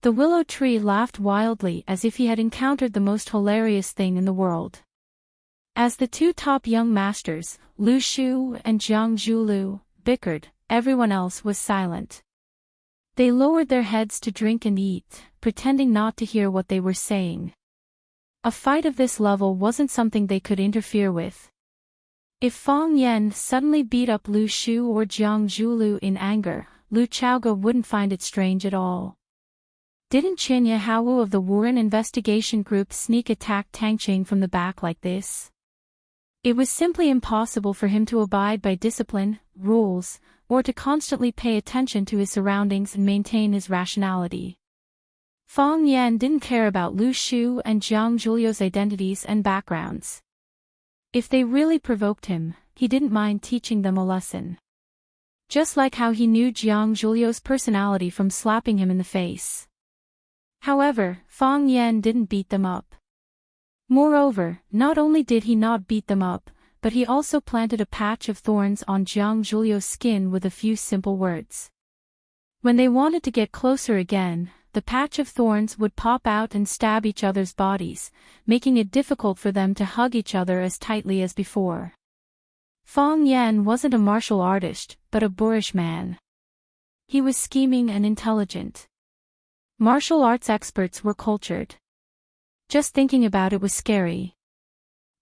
The willow tree laughed wildly as if he had encountered the most hilarious thing in the world. As the two top young masters, Lu Shu and Jiang Zhulu, bickered, everyone else was silent. They lowered their heads to drink and eat, pretending not to hear what they were saying. A fight of this level wasn't something they could interfere with. If Fang Yan suddenly beat up Lu Shu or Jiang Zhulu in anger, Lu Chaoga wouldn't find it strange at all. Didn't Qinya Haowu of the Wuren investigation group sneak attack Tangqing from the back like this? It was simply impossible for him to abide by discipline, rules, or to constantly pay attention to his surroundings and maintain his rationality. Fang Yan didn't care about Lu Shu and Jiang Zhulio's identities and backgrounds. If they really provoked him, he didn't mind teaching them a lesson. Just like how he knew Jiang Zhulio's personality from slapping him in the face. However, Fang Yan didn't beat them up. Moreover, not only did he not beat them up, but he also planted a patch of thorns on Jiang Zhulio's skin with a few simple words. When they wanted to get closer again, the patch of thorns would pop out and stab each other's bodies, making it difficult for them to hug each other as tightly as before. Fang Yan wasn't a martial artist, but a boorish man. He was scheming and intelligent. Martial arts experts were cultured. Just thinking about it was scary.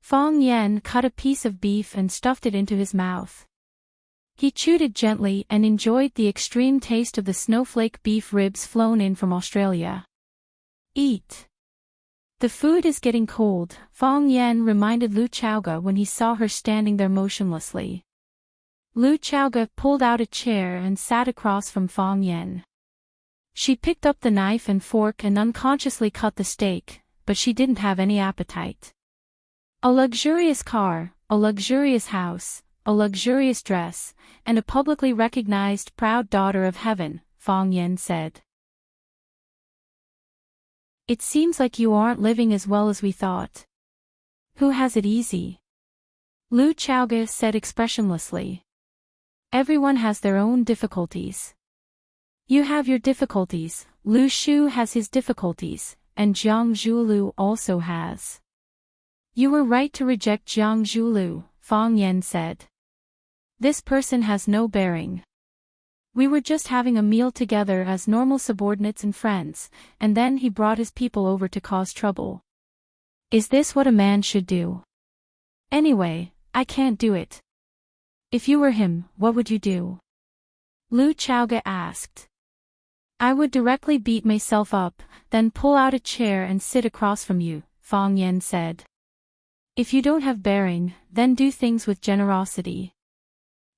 Fang Yan cut a piece of beef and stuffed it into his mouth. He chewed it gently and enjoyed the extreme taste of the snowflake beef ribs flown in from Australia. Eat. The food is getting cold, Fang Yan reminded Lu Chaoge when he saw her standing there motionlessly. Lu Chaoge pulled out a chair and sat across from Fang Yan. She picked up the knife and fork and unconsciously cut the steak, but she didn't have any appetite. A luxurious car, a luxurious house, a luxurious dress, and a publicly recognized proud daughter of heaven, Fang Yan said. It seems like you aren't living as well as we thought. Who has it easy? Lu Chaoge said expressionlessly. Everyone has their own difficulties. You have your difficulties, Lu Shu has his difficulties, and Jiang Zhulu also has. You were right to reject Jiang Zhulu, Fang Yan said. This person has no bearing. We were just having a meal together as normal subordinates and friends, and then he brought his people over to cause trouble. Is this what a man should do? Anyway, I can't do it. If you were him, what would you do? Lu Chaoge asked. I would directly beat myself up, then pull out a chair and sit across from you, Fang Yan said. If you don't have bearing, then do things with generosity.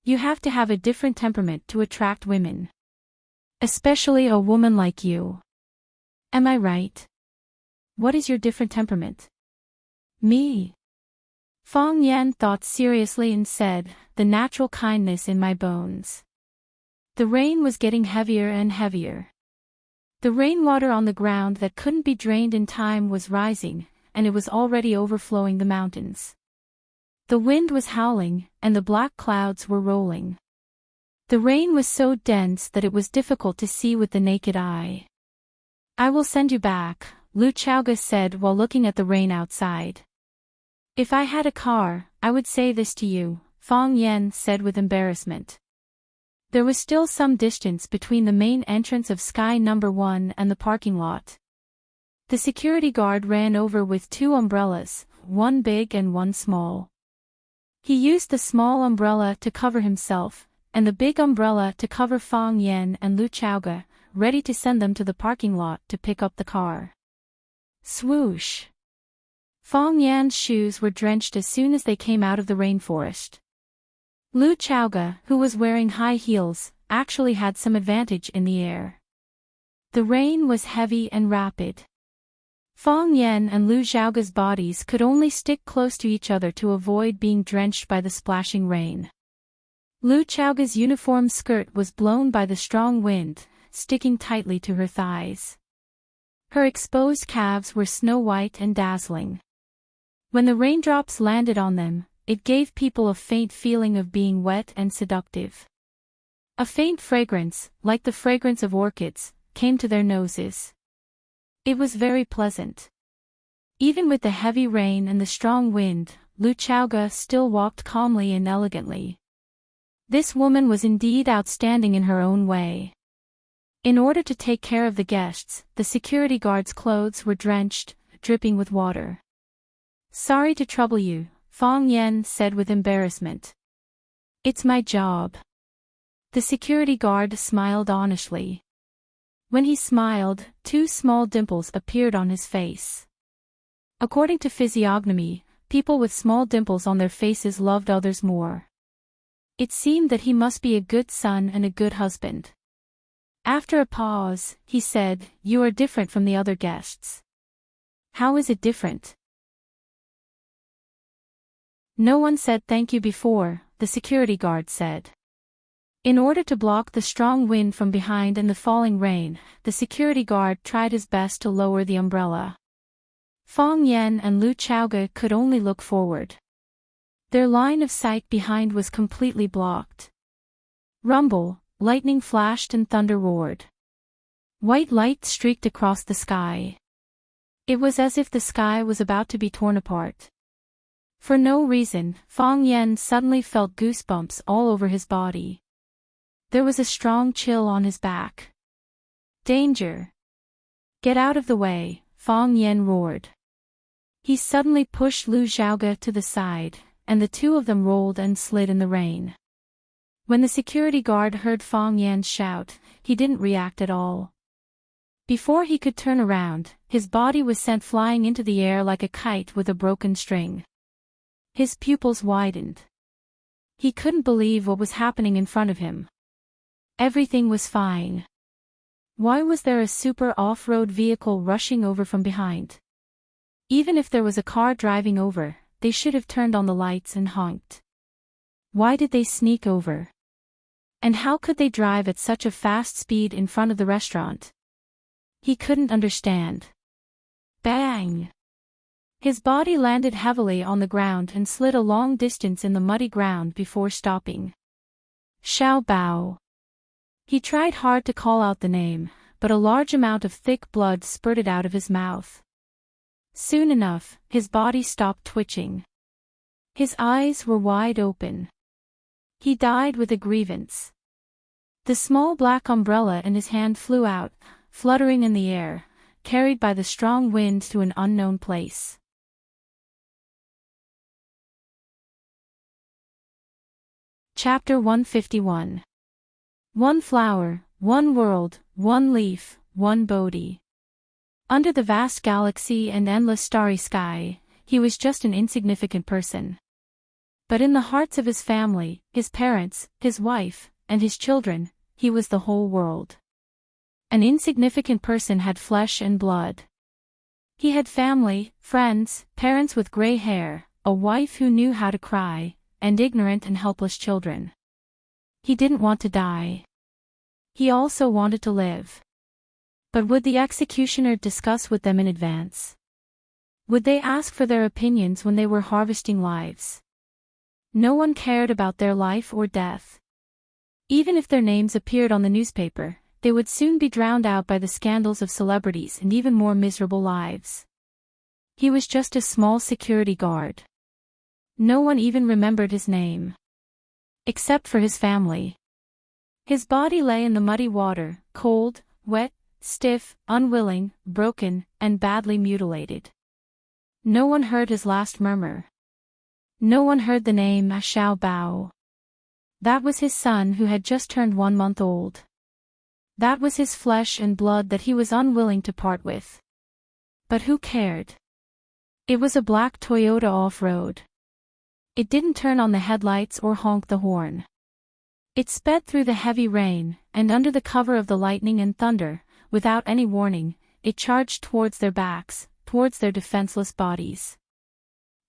You have to have a different temperament to attract women. Especially a woman like you. Am I right? What is your different temperament? Me. Fang Yan thought seriously and said, the natural kindness in my bones. The rain was getting heavier and heavier. The rainwater on the ground that couldn't be drained in time was rising, and it was already overflowing the mountains. The wind was howling, and the black clouds were rolling. The rain was so dense that it was difficult to see with the naked eye. I will send you back, Lu Chaoge said while looking at the rain outside. If I had a car, I would say this to you, Fang Yan said with embarrassment. There was still some distance between the main entrance of Sky No. 1 and the parking lot. The security guard ran over with two umbrellas, one big and one small. He used the small umbrella to cover himself, and the big umbrella to cover Fang Yan and Lu Chaoge, ready to send them to the parking lot to pick up the car. Swoosh! Fang Yan's shoes were drenched as soon as they came out of the rainforest. Lu Chaoge, who was wearing high heels, actually had some advantage in the air. The rain was heavy and rapid. Fang Yan and Lu Xiaoge's bodies could only stick close to each other to avoid being drenched by the splashing rain. Lu Xiaoge's uniform skirt was blown by the strong wind, sticking tightly to her thighs. Her exposed calves were snow-white and dazzling. When the raindrops landed on them, it gave people a faint feeling of being wet and seductive. A faint fragrance, like the fragrance of orchids, came to their noses. It was very pleasant. Even with the heavy rain and the strong wind, Lu Chaoge still walked calmly and elegantly. This woman was indeed outstanding in her own way. In order to take care of the guests, the security guard's clothes were drenched, dripping with water. Sorry to trouble you, Fang Yan said with embarrassment. It's my job. The security guard smiled honestly. When he smiled, 2 small dimples appeared on his face. According to physiognomy, people with small dimples on their faces loved others more. It seemed that he must be a good son and a good husband. After a pause, he said, "You are different from the other guests." "How is it different?" "No one said thank you before," the security guard said. In order to block the strong wind from behind and the falling rain, the security guard tried his best to lower the umbrella. Fong Yen and Lu Chaoge could only look forward. Their line of sight behind was completely blocked. Rumble, lightning flashed and thunder roared. White light streaked across the sky. It was as if the sky was about to be torn apart. For no reason, Fong Yen suddenly felt goosebumps all over his body. There was a strong chill on his back. "Danger! Get out of the way," Fong Yen roared. He suddenly pushed Lu Xiaoge to the side, and the 2 of them rolled and slid in the rain. When the security guard heard Fong Yan's shout, he didn't react at all. Before he could turn around, his body was sent flying into the air like a kite with a broken string. His pupils widened. He couldn't believe what was happening in front of him. Everything was fine. Why was there a super off-road vehicle rushing over from behind? Even if there was a car driving over, they should have turned on the lights and honked. Why did they sneak over? And how could they drive at such a fast speed in front of the restaurant? He couldn't understand. Bang! His body landed heavily on the ground and slid a long distance in the muddy ground before stopping. Xiao Bao. He tried hard to call out the name, but a large amount of thick blood spurted out of his mouth. Soon enough, his body stopped twitching. His eyes were wide open. He died with a grievance. The small black umbrella in his hand flew out, fluttering in the air, carried by the strong wind to an unknown place. Chapter 151. One flower, one world, one leaf, one Bodhi. Under the vast galaxy and endless starry sky, he was just an insignificant person. But in the hearts of his family, his parents, his wife, and his children, he was the whole world. An insignificant person had flesh and blood. He had family, friends, parents with gray hair, a wife who knew how to cry, and ignorant and helpless children. He didn't want to die. He also wanted to live. But would the executioner discuss with them in advance? Would they ask for their opinions when they were harvesting lives? No one cared about their life or death. Even if their names appeared on the newspaper, they would soon be drowned out by the scandals of celebrities and even more miserable lives. He was just a small security guard. No one even remembered his name. Except for his family. His body lay in the muddy water, cold, wet, stiff, unwilling, broken, and badly mutilated. No one heard his last murmur. No one heard the name Xiao Bao. That was his son who had just turned 1 month old. That was his flesh and blood that he was unwilling to part with. But who cared? It was a black Toyota off-road. It didn't turn on the headlights or honk the horn. It sped through the heavy rain, and under the cover of the lightning and thunder, without any warning, it charged towards their backs, towards their defenseless bodies.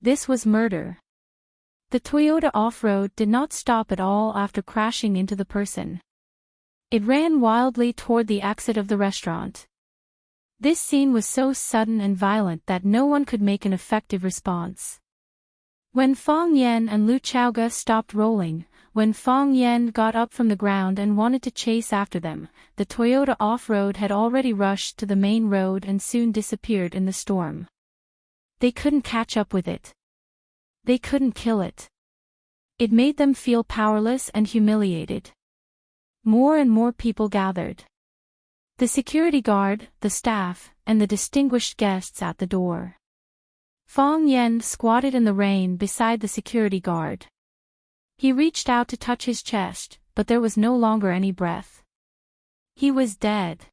This was murder. The Toyota off-road did not stop at all after crashing into the person. It ran wildly toward the exit of the restaurant. This scene was so sudden and violent that no one could make an effective response. When Fong Yen and Lu Chaoge stopped rolling, when Fong Yen got up from the ground and wanted to chase after them, the Toyota off-road had already rushed to the main road and soon disappeared in the storm. They couldn't catch up with it. They couldn't kill it. It made them feel powerless and humiliated. More and more people gathered. The security guard, the staff, and the distinguished guests at the door. Fong Yen squatted in the rain beside the security guard. He reached out to touch his chest, but there was no longer any breath. He was dead.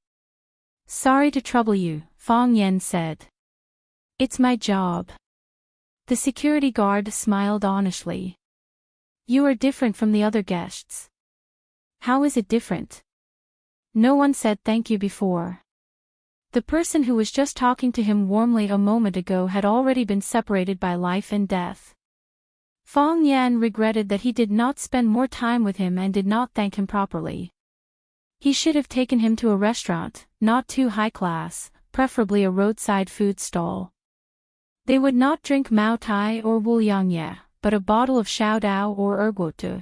Sorry to trouble you, Fong Yen said. It's my job. The security guard smiled honestly. You are different from the other guests. How is it different? No one said thank you before. The person who was just talking to him warmly a moment ago had already been separated by life and death. Fong Yan regretted that he did not spend more time with him and did not thank him properly. He should have taken him to a restaurant, not too high class, preferably a roadside food stall. They would not drink Mao Tai or Wuliangye, but a bottle of Xiaodao or Erguotu.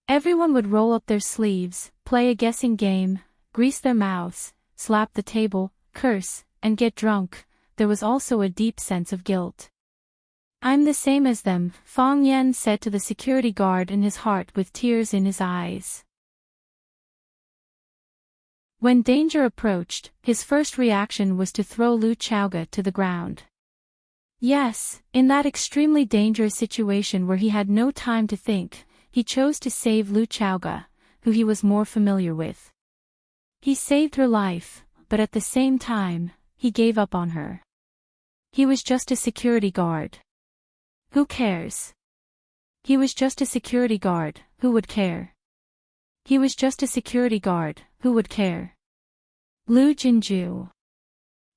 Everyone would roll up their sleeves, play a guessing game, grease their mouths, slap the table, curse, and get drunk. There was also a deep sense of guilt. I'm the same as them, Fong Yen said to the security guard in his heart with tears in his eyes. When danger approached, his first reaction was to throw Lu Chaoga to the ground. Yes, in that extremely dangerous situation where he had no time to think, he chose to save Lu Chaoga, who he was more familiar with. He saved her life, but at the same time, he gave up on her. He was just a security guard. Who cares? He was just a security guard, who would care? He was just a security guard, who would care? Lu Jinju.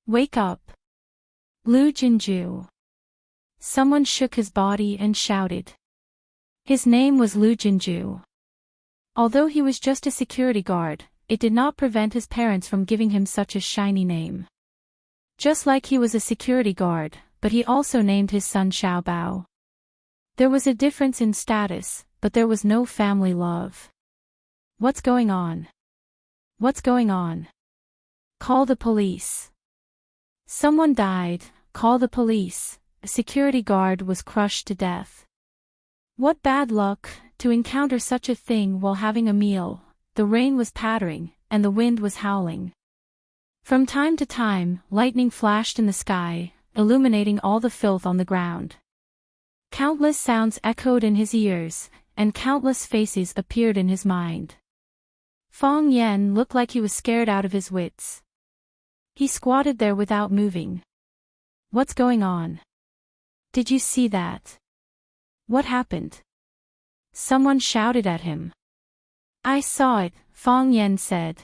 Wake up. Lu Jinju. Someone shook his body and shouted. His name was Lu Jinju. Although he was just a security guard, it did not prevent his parents from giving him such a shiny name. Just like he was a security guard, but he also named his son Xiaobao. There was a difference in status, but there was no family love. What's going on? What's going on? Call the police. Someone died, call the police. A security guard was crushed to death. What bad luck, to encounter such a thing while having a meal. The rain was pattering, and the wind was howling. From time to time, lightning flashed in the sky, illuminating all the filth on the ground. Countless sounds echoed in his ears, and countless faces appeared in his mind. Fong Yen looked like he was scared out of his wits. He squatted there without moving. What's going on? Did you see that? What happened? Someone shouted at him. I saw it, Fong Yen said.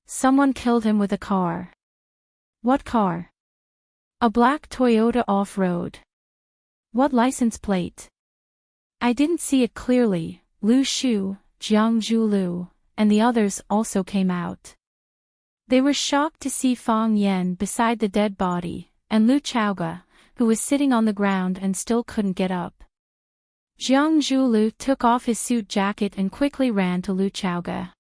Someone killed him with a car. What car? A black Toyota off-road. What license plate? I didn't see it clearly. Lu Shu, Jiang Zhulu, and the others also came out. They were shocked to see Fong Yen beside the dead body, and Lu Chaoga, who was sitting on the ground and still couldn't get up. Jiang Zhulu took off his suit jacket and quickly ran to Lu Chaoga.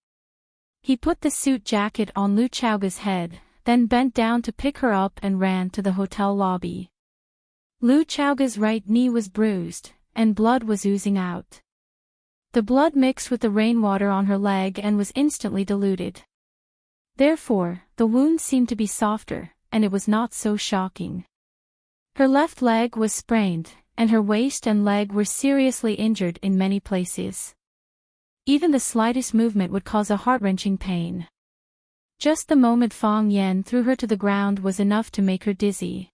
He put the suit jacket on Lu Chaoga's head, then bent down to pick her up and ran to the hotel lobby. Lu Chaoga's right knee was bruised, and blood was oozing out. The blood mixed with the rainwater on her leg and was instantly diluted. Therefore, the wound seemed to be softer, and it was not so shocking. Her left leg was sprained, and her waist and leg were seriously injured in many places. Even the slightest movement would cause a heart-wrenching pain. Just the moment Fong Yen threw her to the ground was enough to make her dizzy.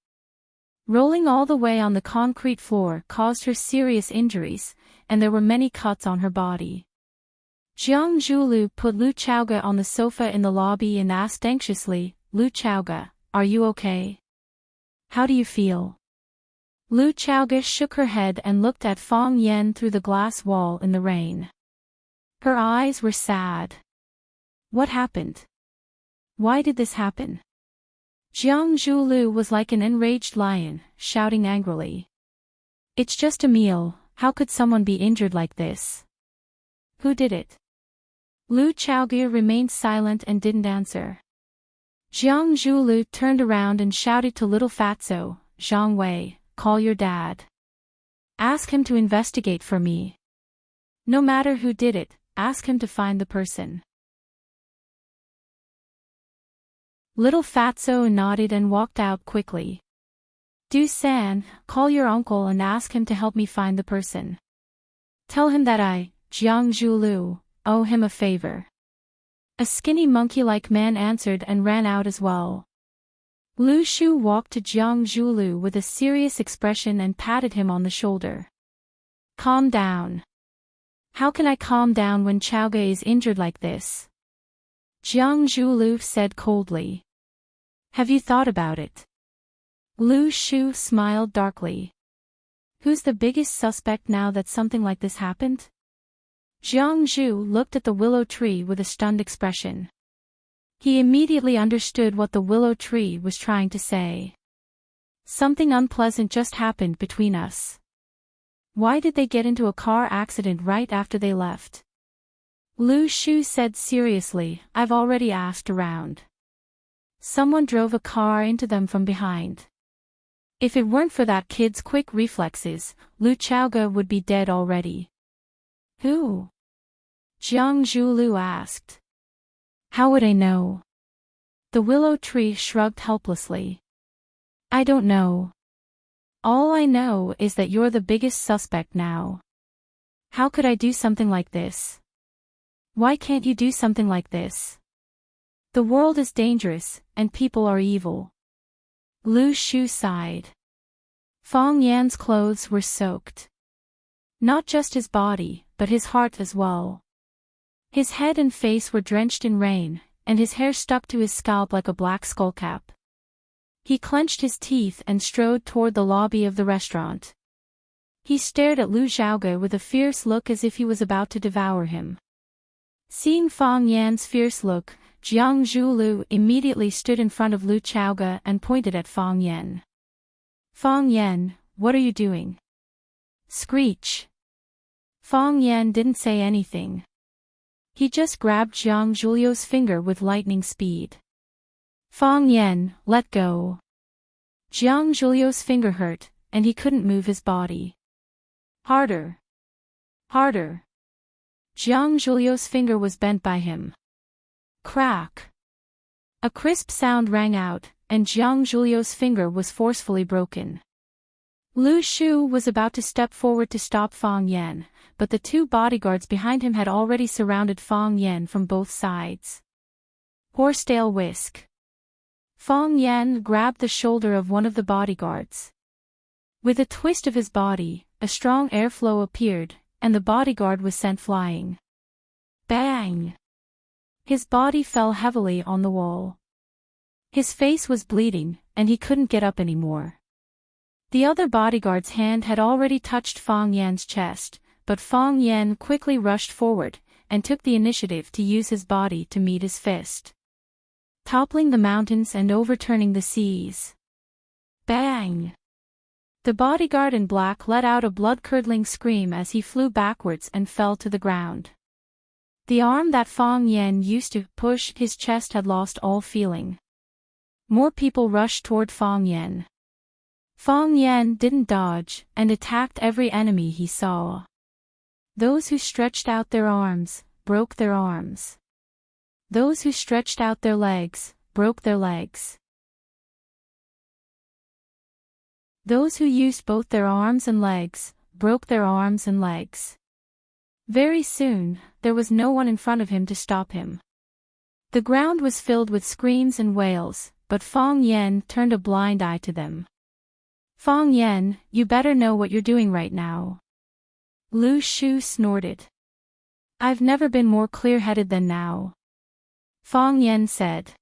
Rolling all the way on the concrete floor caused her serious injuries, and there were many cuts on her body. Jiang Zhulu put Lu Chaoga on the sofa in the lobby and asked anxiously, Lu Chaoga, are you okay? How do you feel? Lu Chaoga shook her head and looked at Fong Yen through the glass wall in the rain. Her eyes were sad. What happened? Why did this happen? Jiang Zhulu was like an enraged lion, shouting angrily. It's just a meal, how could someone be injured like this? Who did it? Lu Chaoga remained silent and didn't answer. Jiang Zhulu turned around and shouted to little Fatso, Zhang Wei, call your dad. Ask him to investigate for me. No matter who did it, ask him to find the person. Little Fatso nodded and walked out quickly. Du-san, call your uncle and ask him to help me find the person. Tell him that I, Jiang Zhulu, owe him a favor. A skinny monkey-like man answered and ran out as well. Lu Shu walked to Jiang Zhulu with a serious expression and patted him on the shoulder. Calm down. How can I calm down when Chaoge is injured like this? Jiang Zhulu said coldly. Have you thought about it? Lu Shu smiled darkly. Who's the biggest suspect now that something like this happened? Jiang Zhu looked at the willow tree with a stunned expression. He immediately understood what the willow tree was trying to say. Something unpleasant just happened between us. Why did they get into a car accident right after they left? Lu Shu said seriously, I've already asked around. Someone drove a car into them from behind. If it weren't for that kid's quick reflexes, Lu Chaoge would be dead already. Who? Jiang Zhulu asked. How would I know? The willow tree shrugged helplessly. I don't know. All I know is that you're the biggest suspect now. How could I do something like this? Why can't you do something like this? The world is dangerous, and people are evil. Lu Shu sighed. Fang Yan's clothes were soaked. Not just his body, but his heart as well. His head and face were drenched in rain, and his hair stuck to his scalp like a black skullcap. He clenched his teeth and strode toward the lobby of the restaurant. He stared at Lu Xiaoge with a fierce look as if he was about to devour him. Seeing Fang Yan's fierce look, Jiang Zhulu immediately stood in front of Lu Xiaoge and pointed at Fang Yan. Fang Yan, what are you doing? Screech. Fang Yan didn't say anything. He just grabbed Jiang Zhulio's finger with lightning speed. Fang Yan, let go. Jiang Zhulio's finger hurt, and he couldn't move his body. Harder. Harder. Jiang Zhulio's finger was bent by him. Crack. A crisp sound rang out, and Jiang Zhulio's finger was forcefully broken. Lu Shu was about to step forward to stop Fang Yan, but the two bodyguards behind him had already surrounded Fang Yan from both sides. Horsetail whisk. Fang Yan grabbed the shoulder of one of the bodyguards. With a twist of his body, a strong airflow appeared, and the bodyguard was sent flying. Bang! His body fell heavily on the wall. His face was bleeding, and he couldn't get up anymore. The other bodyguard's hand had already touched Fang Yan's chest, but Fang Yan quickly rushed forward, and took the initiative to use his body to meet his fist. Toppling the mountains and overturning the seas. Bang! The bodyguard in black let out a blood-curdling scream as he flew backwards and fell to the ground. The arm that Fang Yan used to push his chest had lost all feeling. More people rushed toward Fang Yan. Fang Yan didn't dodge, and attacked every enemy he saw. Those who stretched out their arms, broke their arms. Those who stretched out their legs, broke their legs. Those who used both their arms and legs, broke their arms and legs. Very soon, there was no one in front of him to stop him. The ground was filled with screams and wails, but Fang Yan turned a blind eye to them. Fang Yan, you better know what you're doing right now. Lu Shu snorted. I've never been more clear-headed than now. Fang Yan said.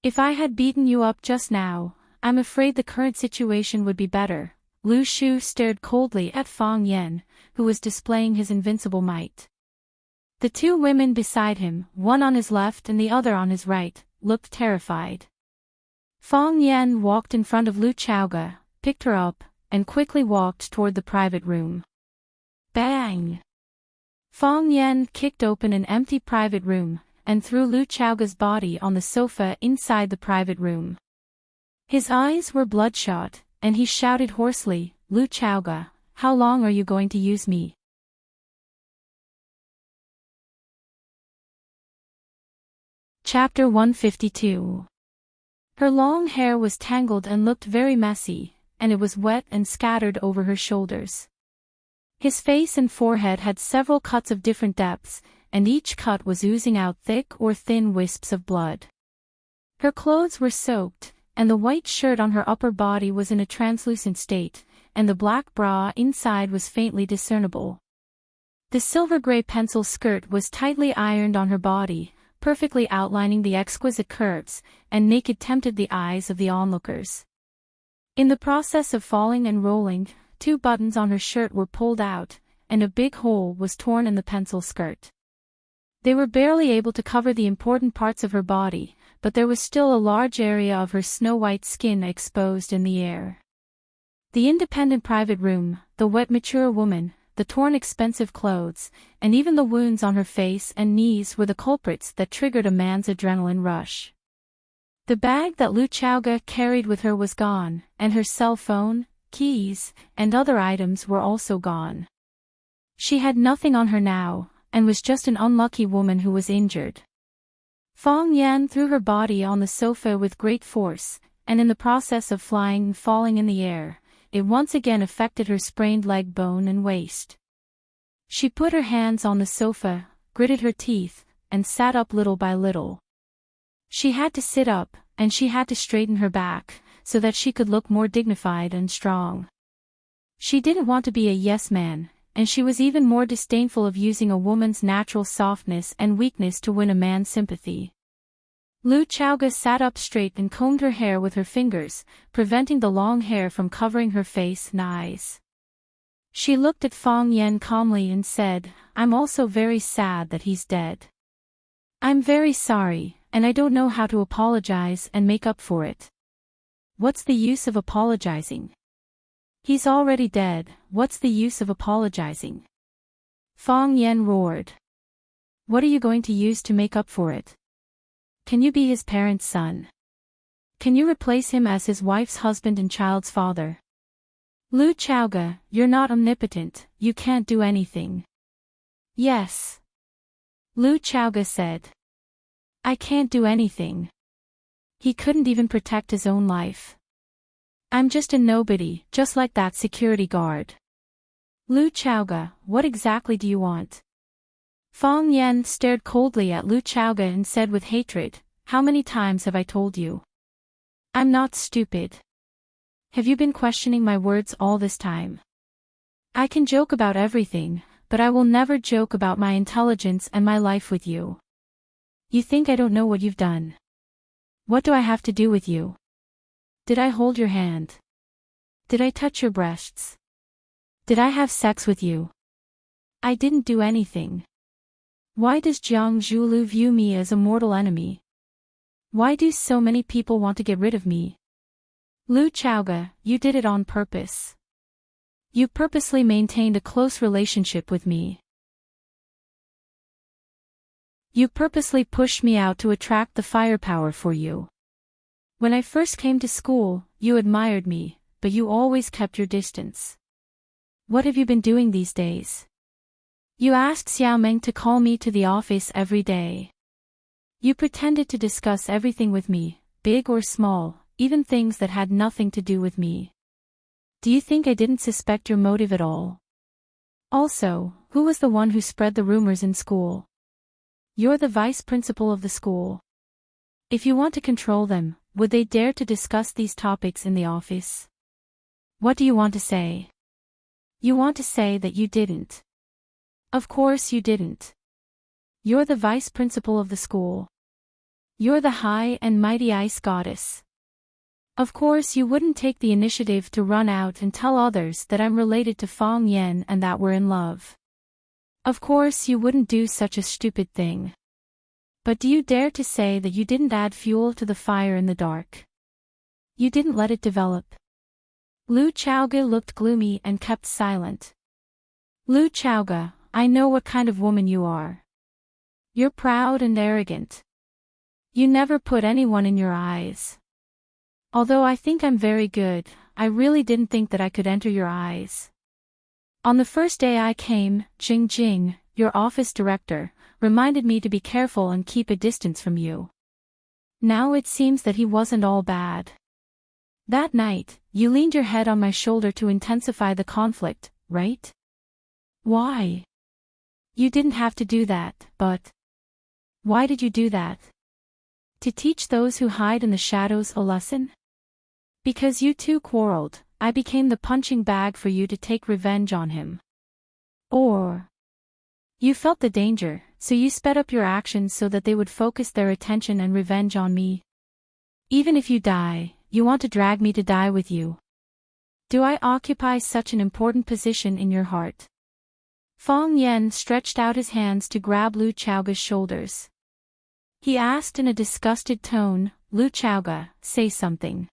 If I had beaten you up just now, I'm afraid the current situation would be better. Lu Shu stared coldly at Fang Yan, who was displaying his invincible might. The two women beside him, one on his left and the other on his right, looked terrified. Fang Yan walked in front of Lu Xiaoge, picked her up, and quickly walked toward the private room. Bang! Fang Yan kicked open an empty private room, and threw Lu Xiaoge's body on the sofa inside the private room. His eyes were bloodshot, and he shouted hoarsely, Lu Xiaoge, how long are you going to use me? Chapter 152. Her long hair was tangled and looked very messy, and it was wet and scattered over her shoulders. His face and forehead had several cuts of different depths, and each cut was oozing out thick or thin wisps of blood. Her clothes were soaked, and the white shirt on her upper body was in a translucent state, and the black bra inside was faintly discernible. The silver-gray pencil skirt was tightly ironed on her body, perfectly outlining the exquisite curves, and naked tempted the eyes of the onlookers. In the process of falling and rolling, 2 buttons on her shirt were pulled out, and a big hole was torn in the pencil skirt. They were barely able to cover the important parts of her body, but there was still a large area of her snow-white skin exposed in the air. The independent private room, the wet mature woman, the torn expensive clothes, and even the wounds on her face and knees were the culprits that triggered a man's adrenaline rush. The bag that Lu Chaoga carried with her was gone, and her cell phone, keys, and other items were also gone. She had nothing on her now, and was just an unlucky woman who was injured. Fong Yan threw her body on the sofa with great force, and in the process of flying and falling in the air, it once again affected her sprained leg bone and waist. She put her hands on the sofa, gritted her teeth, and sat up little by little. She had to sit up, and she had to straighten her back, so that she could look more dignified and strong. She didn't want to be a yes man, and she was even more disdainful of using a woman's natural softness and weakness to win a man's sympathy. Lu Chaoga sat up straight and combed her hair with her fingers, preventing the long hair from covering her face and eyes. She looked at Fong Yan calmly and said, "I'm also very sad that he's dead. I'm very sorry, and I don't know how to apologize and make up for it." "What's the use of apologizing? He's already dead, what's the use of apologizing?" Fong Yan roared. "What are you going to use to make up for it? Can you be his parent's son? Can you replace him as his wife's husband and child's father? Lu Chaoga, you're not omnipotent, you can't do anything." "Yes," Lu Chaoga said. "I can't do anything. He couldn't even protect his own life. I'm just a nobody, just like that security guard." "Lu Chaoga, what exactly do you want?" Fong Yan stared coldly at Lu Chaoga and said with hatred, "How many times have I told you? I'm not stupid. Have you been questioning my words all this time? I can joke about everything, but I will never joke about my intelligence and my life with you. You think I don't know what you've done? What do I have to do with you? Did I hold your hand? Did I touch your breasts? Did I have sex with you? I didn't do anything. Why does Jiang Zhulu view me as a mortal enemy? Why do so many people want to get rid of me? Lu Chaoga, you did it on purpose. You purposely maintained a close relationship with me. You purposely pushed me out to attract the firepower for you. When I first came to school, you admired me, but you always kept your distance. What have you been doing these days? You asked Xiaomeng to call me to the office every day. You pretended to discuss everything with me, big or small, even things that had nothing to do with me. Do you think I didn't suspect your motive at all? Also, who was the one who spread the rumors in school? You're the vice principal of the school. If you want to control them, would they dare to discuss these topics in the office? What do you want to say? You want to say that you didn't. Of course you didn't. You're the vice principal of the school. You're the high and mighty ice goddess. Of course you wouldn't take the initiative to run out and tell others that I'm related to Fong Yan and that we're in love. Of course you wouldn't do such a stupid thing. But do you dare to say that you didn't add fuel to the fire in the dark? You didn't let it develop. Lu Chaoga looked gloomy and kept silent. Lu Chaoga, I know what kind of woman you are. You're proud and arrogant. You never put anyone in your eyes. Although I think I'm very good, I really didn't think that I could enter your eyes. On the first day I came, Jing Jing, your office director, reminded me to be careful and keep a distance from you. Now it seems that he wasn't all bad. That night, you leaned your head on my shoulder to intensify the conflict, right? Why? You didn't have to do that, but why did you do that? To teach those who hide in the shadows a lesson? Because you two quarreled, I became the punching bag for you to take revenge on him. Or you felt the danger, so you sped up your actions so that they would focus their attention and revenge on me. Even if you die, you want to drag me to die with you. Do I occupy such an important position in your heart? Feng Yan stretched out his hands to grab Lu Chaoga's shoulders. He asked in a disgusted tone, Lu Chaoga, say something.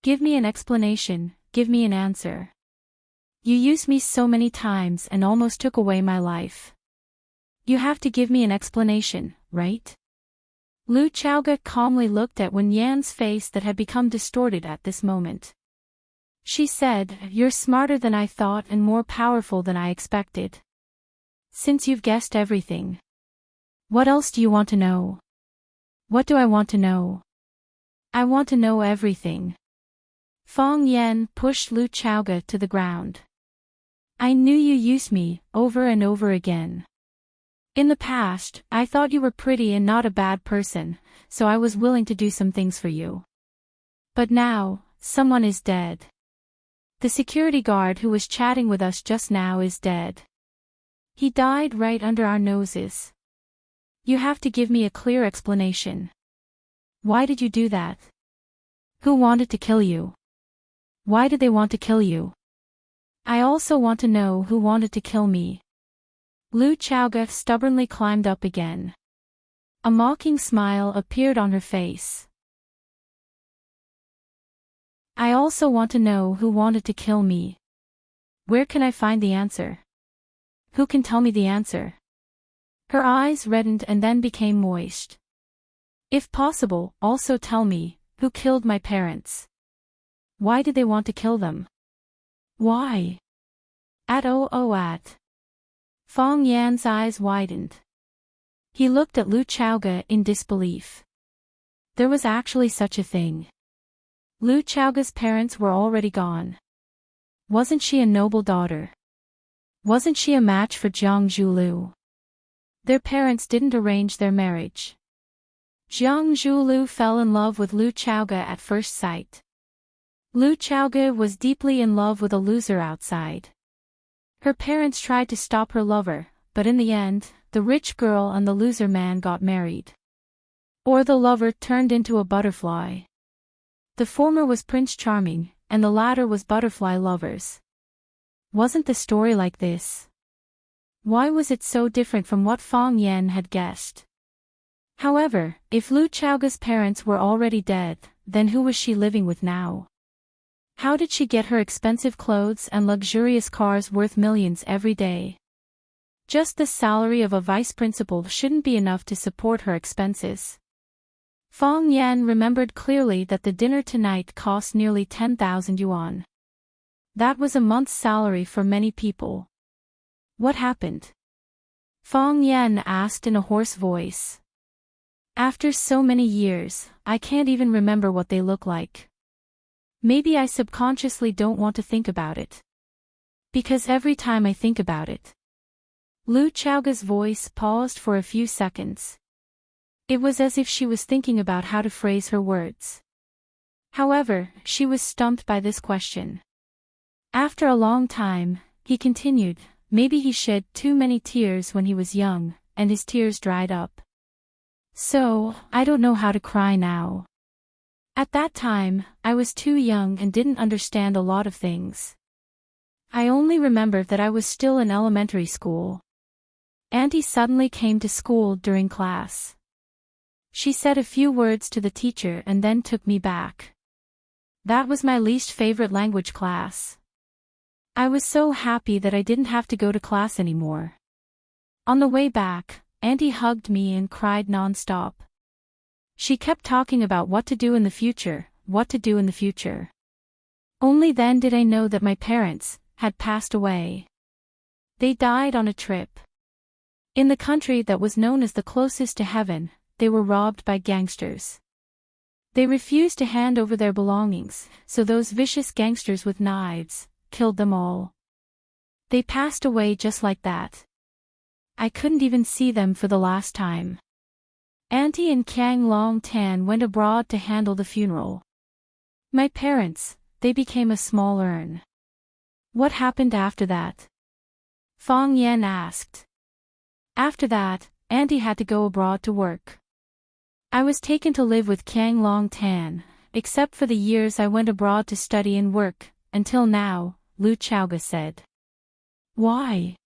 Give me an explanation, give me an answer. You used me so many times and almost took away my life. You have to give me an explanation, right? Lu Chaoga calmly looked at Wen Yan's face that had become distorted at this moment. She said, you're smarter than I thought and more powerful than I expected. Since you've guessed everything. What else do you want to know? What do I want to know? I want to know everything. Feng Yan pushed Lu Chaoga to the ground. I knew you used me, over and over again. In the past, I thought you were pretty and not a bad person, so I was willing to do some things for you. But now, someone is dead. The security guard who was chatting with us just now is dead. He died right under our noses. You have to give me a clear explanation. Why did you do that? Who wanted to kill you? Why did they want to kill you? I also want to know who wanted to kill me. Lu Chaoga stubbornly climbed up again. A mocking smile appeared on her face. I also want to know who wanted to kill me. Where can I find the answer? Who can tell me the answer? Her eyes reddened and then became moist. If possible, also tell me, who killed my parents? Why did they want to kill them? Why? At. Feng Yan's eyes widened. He looked at Lu Chaoga in disbelief. There was actually such a thing. Lu Chaoga's parents were already gone. Wasn't she a noble daughter? Wasn't she a match for Jiang Zhulu? Their parents didn't arrange their marriage. Jiang Zhulu fell in love with Lu Chaoga at first sight. Lu Chaoga was deeply in love with a loser outside. Her parents tried to stop her lover, but in the end, the rich girl and the loser man got married. Or the lover turned into a butterfly. The former was Prince Charming, and the latter was butterfly lovers. Wasn't the story like this? Why was it so different from what Feng Yan had guessed? However, if Lu Chaoga's parents were already dead, then who was she living with now? How did she get her expensive clothes and luxurious cars worth millions every day? Just the salary of a vice principal shouldn't be enough to support her expenses. Feng Yan remembered clearly that the dinner tonight cost nearly 10,000 yuan. That was a month's salary for many people. What happened? Feng Yan asked in a hoarse voice. After so many years, I can't even remember what they look like. Maybe I subconsciously don't want to think about it. Because every time I think about it. Lu Chaoga's voice paused for a few seconds. It was as if she was thinking about how to phrase her words. However, she was stumped by this question. After a long time, he continued, maybe he shed too many tears when he was young, and his tears dried up. So, I don't know how to cry now. At that time, I was too young and didn't understand a lot of things. I only remember that I was still in elementary school. Auntie suddenly came to school during class. She said a few words to the teacher and then took me back. That was my least favorite language class. I was so happy that I didn't have to go to class anymore. On the way back, Auntie hugged me and cried non-stop. She kept talking about what to do in the future, what to do in the future. Only then did I know that my parents had passed away. They died on a trip. In the country that was known as the closest to heaven, they were robbed by gangsters. They refused to hand over their belongings, so those vicious gangsters with knives killed them all. They passed away just like that. I couldn't even see them for the last time. Auntie and Kang Long Tan went abroad to handle the funeral. My parents, they became a small urn. What happened after that? Fong Yan asked. After that, Auntie had to go abroad to work. I was taken to live with Kang Long Tan, except for the years I went abroad to study and work, until now, Lu Chaoga said. Why?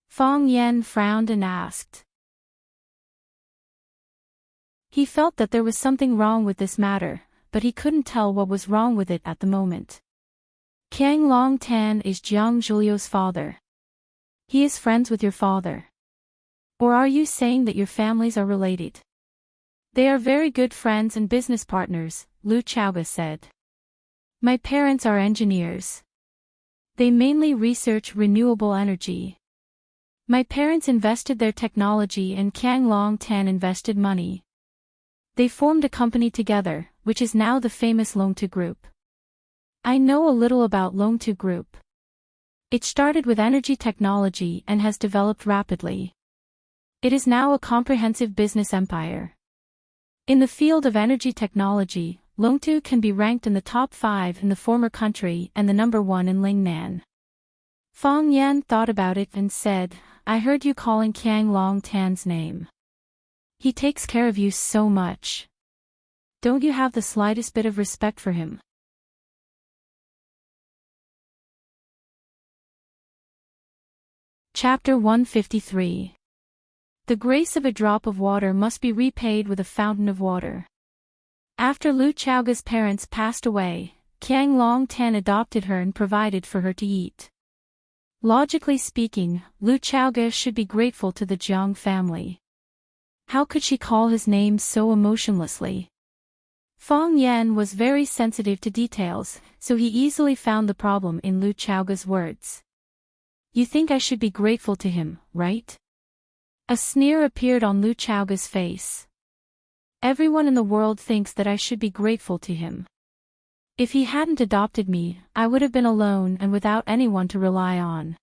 Fong Yan frowned and asked. He felt that there was something wrong with this matter, but he couldn't tell what was wrong with it at the moment. Kang Long Tan is Jiang Zhulio's father. He is friends with your father. Or are you saying that your families are related? They are very good friends and business partners, Lu Chaoga said. My parents are engineers. They mainly research renewable energy. My parents invested their technology and Kang Long Tan invested money. They formed a company together, which is now the famous Longtu Group. I know a little about Longtu Group. It started with energy technology and has developed rapidly. It is now a comprehensive business empire. In the field of energy technology, Longtu can be ranked in the top 5 in the former country and the number 1 in Lingnan. Fong Yan thought about it and said, I heard you calling Kang Long Tan's name. He takes care of you so much. Don't you have the slightest bit of respect for him? Chapter 153. The grace of a drop of water must be repaid with a fountain of water. After Lu Chaoga's parents passed away, Kang Long Tan adopted her and provided for her to eat. Logically speaking, Lu Chaoga should be grateful to the Jiang family. How could she call his name so emotionlessly? Fong Yan was very sensitive to details, so he easily found the problem in Lu Chaoga's words. You think I should be grateful to him, right? A sneer appeared on Lu Chaoga's face. Everyone in the world thinks that I should be grateful to him. If he hadn't adopted me, I would have been alone and without anyone to rely on.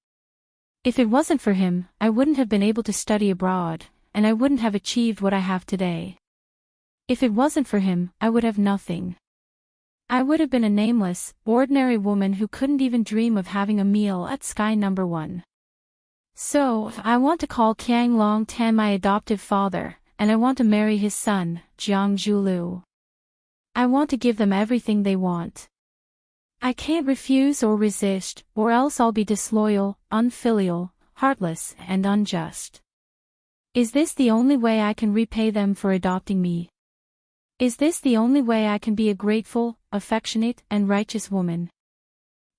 If it wasn't for him, I wouldn't have been able to study abroad, and I wouldn't have achieved what I have today. If it wasn't for him, I would have nothing. I would have been a nameless, ordinary woman who couldn't even dream of having a meal at Sky Number 1. So, I want to call Kang Long Tan my adoptive father, and I want to marry his son, Jiang Zhulu. I want to give them everything they want. I can't refuse or resist, or else I'll be disloyal, unfilial, heartless, and unjust. Is this the only way I can repay them for adopting me? Is this the only way I can be a grateful, affectionate, and righteous woman?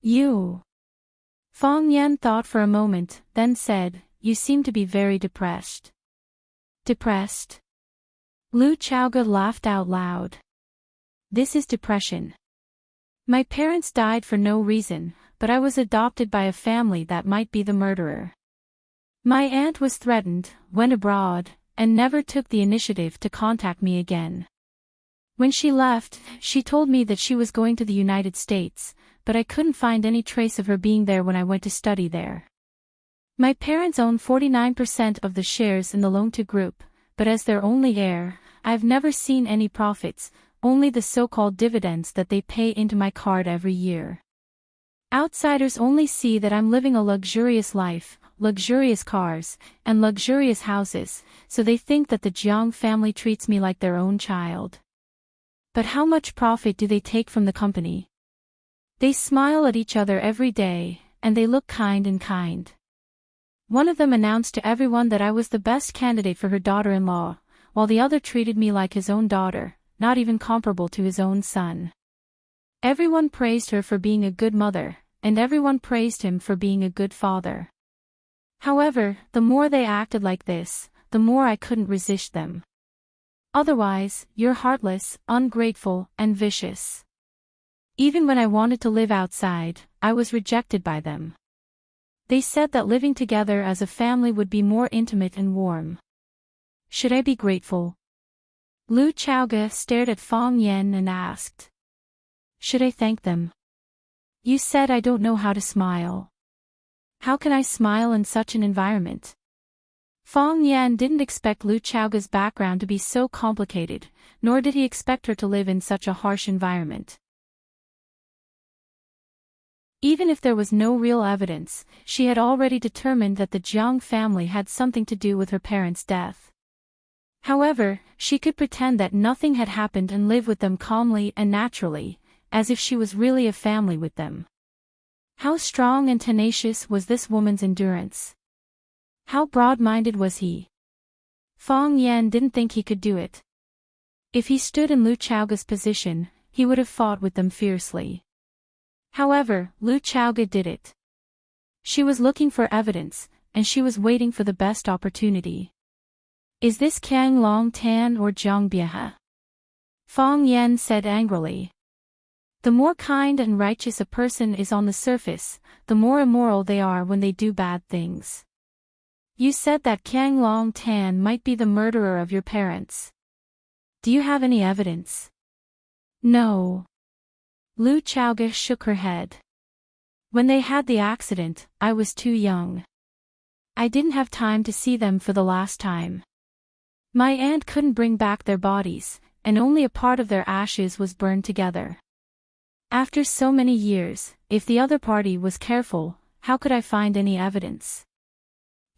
You. Fong Yan thought for a moment, then said, You seem to be very depressed. Depressed? Lu Chaoga laughed out loud. This is depression. My parents died for no reason, but I was adopted by a family that might be the murderer. My aunt was threatened, went abroad, and never took the initiative to contact me again. When she left, she told me that she was going to the United States, but I couldn't find any trace of her being there when I went to study there. My parents own 49% of the shares in the Longtu Group, but as their only heir, I've never seen any profits, only the so-called dividends that they pay into my card every year. Outsiders only see that I'm living a luxurious life, luxurious cars, and luxurious houses, so they think that the Jiang family treats me like their own child. But how much profit do they take from the company? They smile at each other every day, and they look kind and kind. One of them announced to everyone that I was the best candidate for her daughter-in-law, while the other treated me like his own daughter, not even comparable to his own son. Everyone praised her for being a good mother, and everyone praised him for being a good father. However, the more they acted like this, the more I couldn't resist them. Otherwise, you're heartless, ungrateful, and vicious. Even when I wanted to live outside, I was rejected by them. They said that living together as a family would be more intimate and warm. Should I be grateful? Lu Chaoga stared at Fong Yan and asked. Should I thank them? You said I don't know how to smile. How can I smile in such an environment? Fong Yan didn't expect Lu Chaoga's background to be so complicated, nor did he expect her to live in such a harsh environment. Even if there was no real evidence, she had already determined that the Jiang family had something to do with her parents' death. However, she could pretend that nothing had happened and live with them calmly and naturally, as if she was really a family with them. How strong and tenacious was this woman's endurance? How broad-minded was he? Fong Yan didn't think he could do it. If he stood in Lu Chaoga's position, he would have fought with them fiercely. However, Lu Chaoga did it. She was looking for evidence, and she was waiting for the best opportunity. Is this Qiang Long Tan or Zhang Biehe? Fong Yan said angrily. The more kind and righteous a person is on the surface, the more immoral they are when they do bad things. You said that Qiang Long Tan might be the murderer of your parents. Do you have any evidence? No. Lu Chaoga shook her head. When they had the accident, I was too young. I didn't have time to see them for the last time. My aunt couldn't bring back their bodies, and only a part of their ashes was burned together. After so many years, if the other party was careful, how could I find any evidence?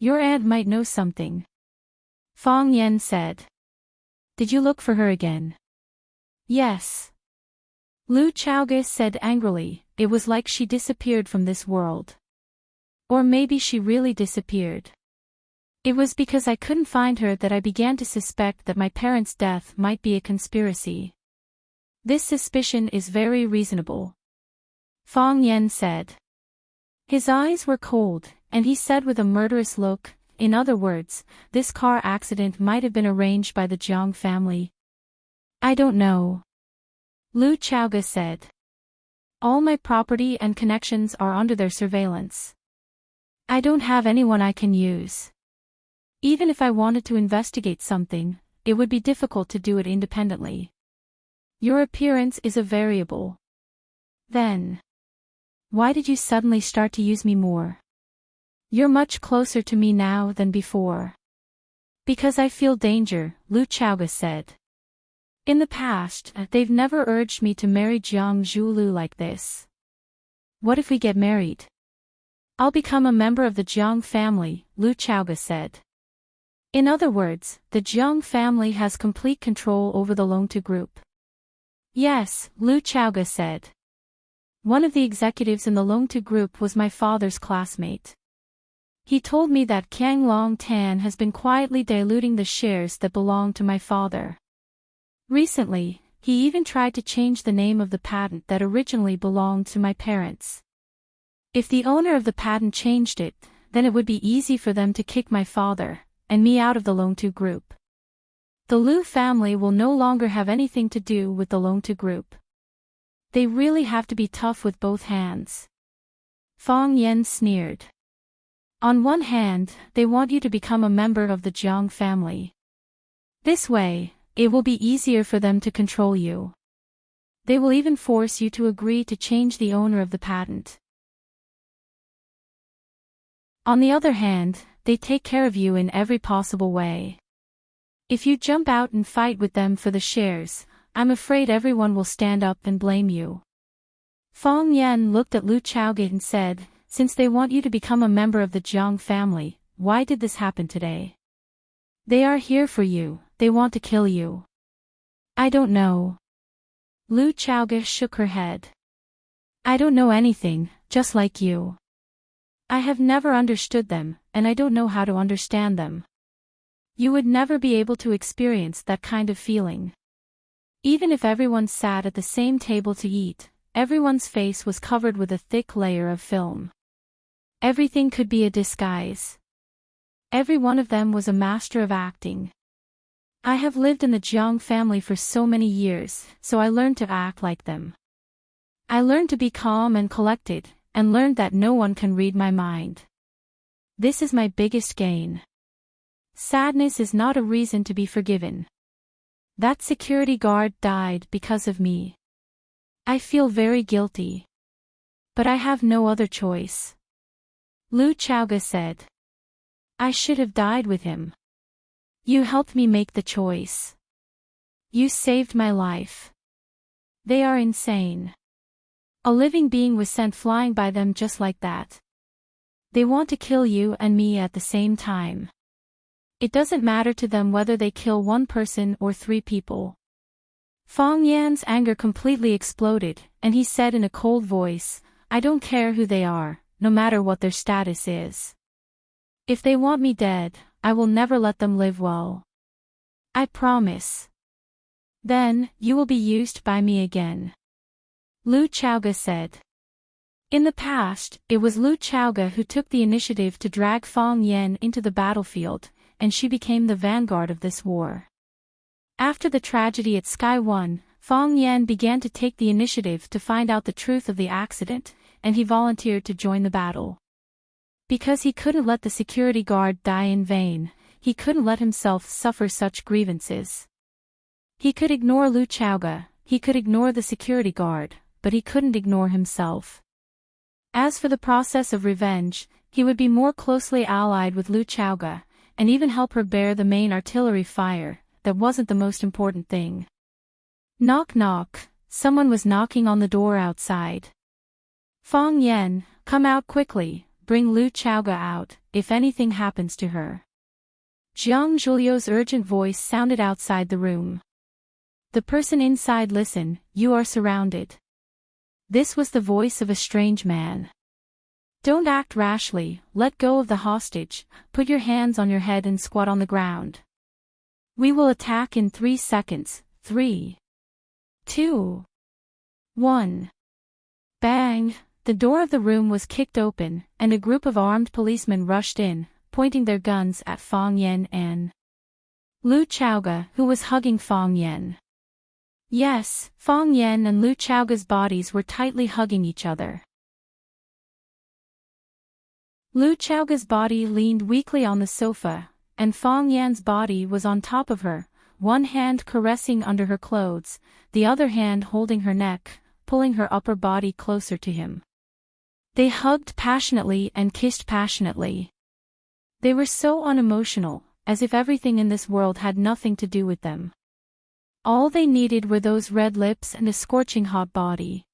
Your aunt might know something. Fong Yan said. Did you look for her again? Yes. Lu Chaoga said angrily, it was like she disappeared from this world. Or maybe she really disappeared. It was because I couldn't find her that I began to suspect that my parents' death might be a conspiracy. This suspicion is very reasonable. Fong Yan said. His eyes were cold, and he said with a murderous look, in other words, this car accident might have been arranged by the Jiang family. I don't know. Lu Chaoga said. All my property and connections are under their surveillance. I don't have anyone I can use. Even if I wanted to investigate something, it would be difficult to do it independently. Your appearance is a variable. Then, why did you suddenly start to use me more? You're much closer to me now than before. Because I feel danger, Lu Chaoga said. In the past, they've never urged me to marry Jiang Zhulu like this. What if we get married? I'll become a member of the Jiang family, Lu Chaoga said. In other words, the Jiang family has complete control over the Longtu group. Yes, Lu Chaoga said. One of the executives in the Longtu group was my father's classmate. He told me that Qiang Long Tan has been quietly diluting the shares that belong to my father. Recently, he even tried to change the name of the patent that originally belonged to my parents. If the owner of the patent changed it, then it would be easy for them to kick my father and me out of the Longtu group. The Lu family will no longer have anything to do with the Longtu group. They really have to be tough with both hands. Fong Yan sneered. On one hand, they want you to become a member of the Jiang family. This way, it will be easier for them to control you. They will even force you to agree to change the owner of the patent. On the other hand, they take care of you in every possible way. If you jump out and fight with them for the shares, I'm afraid everyone will stand up and blame you. Fong Yan looked at Lu Chaoga and said, since they want you to become a member of the Jiang family, why did this happen today? They are here for you, they want to kill you. I don't know. Lu Chaoga shook her head. I don't know anything, just like you. I have never understood them, and I don't know how to understand them. You would never be able to experience that kind of feeling. Even if everyone sat at the same table to eat, everyone's face was covered with a thick layer of film. Everything could be a disguise. Every one of them was a master of acting. I have lived in the Jiang family for so many years, so I learned to act like them. I learned to be calm and collected, and learned that no one can read my mind. This is my biggest gain. Sadness is not a reason to be forgiven. That security guard died because of me. I feel very guilty. But I have no other choice. Lu Chaoga said. I should have died with him. You helped me make the choice. You saved my life. They are insane. A living being was sent flying by them just like that. They want to kill you and me at the same time. It doesn't matter to them whether they kill one person or 3 people. Fong Yan's anger completely exploded, and he said in a cold voice, I don't care who they are, no matter what their status is. If they want me dead, I will never let them live well. I promise. Then, you will be used by me again. Lu Chaoga said. In the past, it was Lu Chaoga who took the initiative to drag Fong Yan into the battlefield, and she became the vanguard of this war. After the tragedy at Sky 1, Fong Yan began to take the initiative to find out the truth of the accident, and he volunteered to join the battle. Because he couldn't let the security guard die in vain, he couldn't let himself suffer such grievances. He could ignore Lu Chaoga, he could ignore the security guard, but he couldn't ignore himself. As for the process of revenge, he would be more closely allied with Lu Chaoga, and even help her bear the main artillery fire. That wasn't the most important thing. Knock knock, someone was knocking on the door outside. Fong Yan, come out quickly, bring Lu Chaoga out, if anything happens to her. Jiang Zhuliu's urgent voice sounded outside the room. The person inside listen, you are surrounded. This was the voice of a strange man. Don't act rashly, let go of the hostage, put your hands on your head and squat on the ground. We will attack in 3 seconds, 3, 2, 1. Bang! The door of the room was kicked open, and a group of armed policemen rushed in, pointing their guns at Fong Yan and Lu Chaoga, who was hugging Fong Yan. Yes, Fong Yan and Lu Chaoga's bodies were tightly hugging each other. Lu Chaoga's body leaned weakly on the sofa, and Fong Yan's body was on top of her, one hand caressing under her clothes, the other hand holding her neck, pulling her upper body closer to him. They hugged passionately and kissed passionately. They were so unemotional, as if everything in this world had nothing to do with them. All they needed were those red lips and a scorching hot body.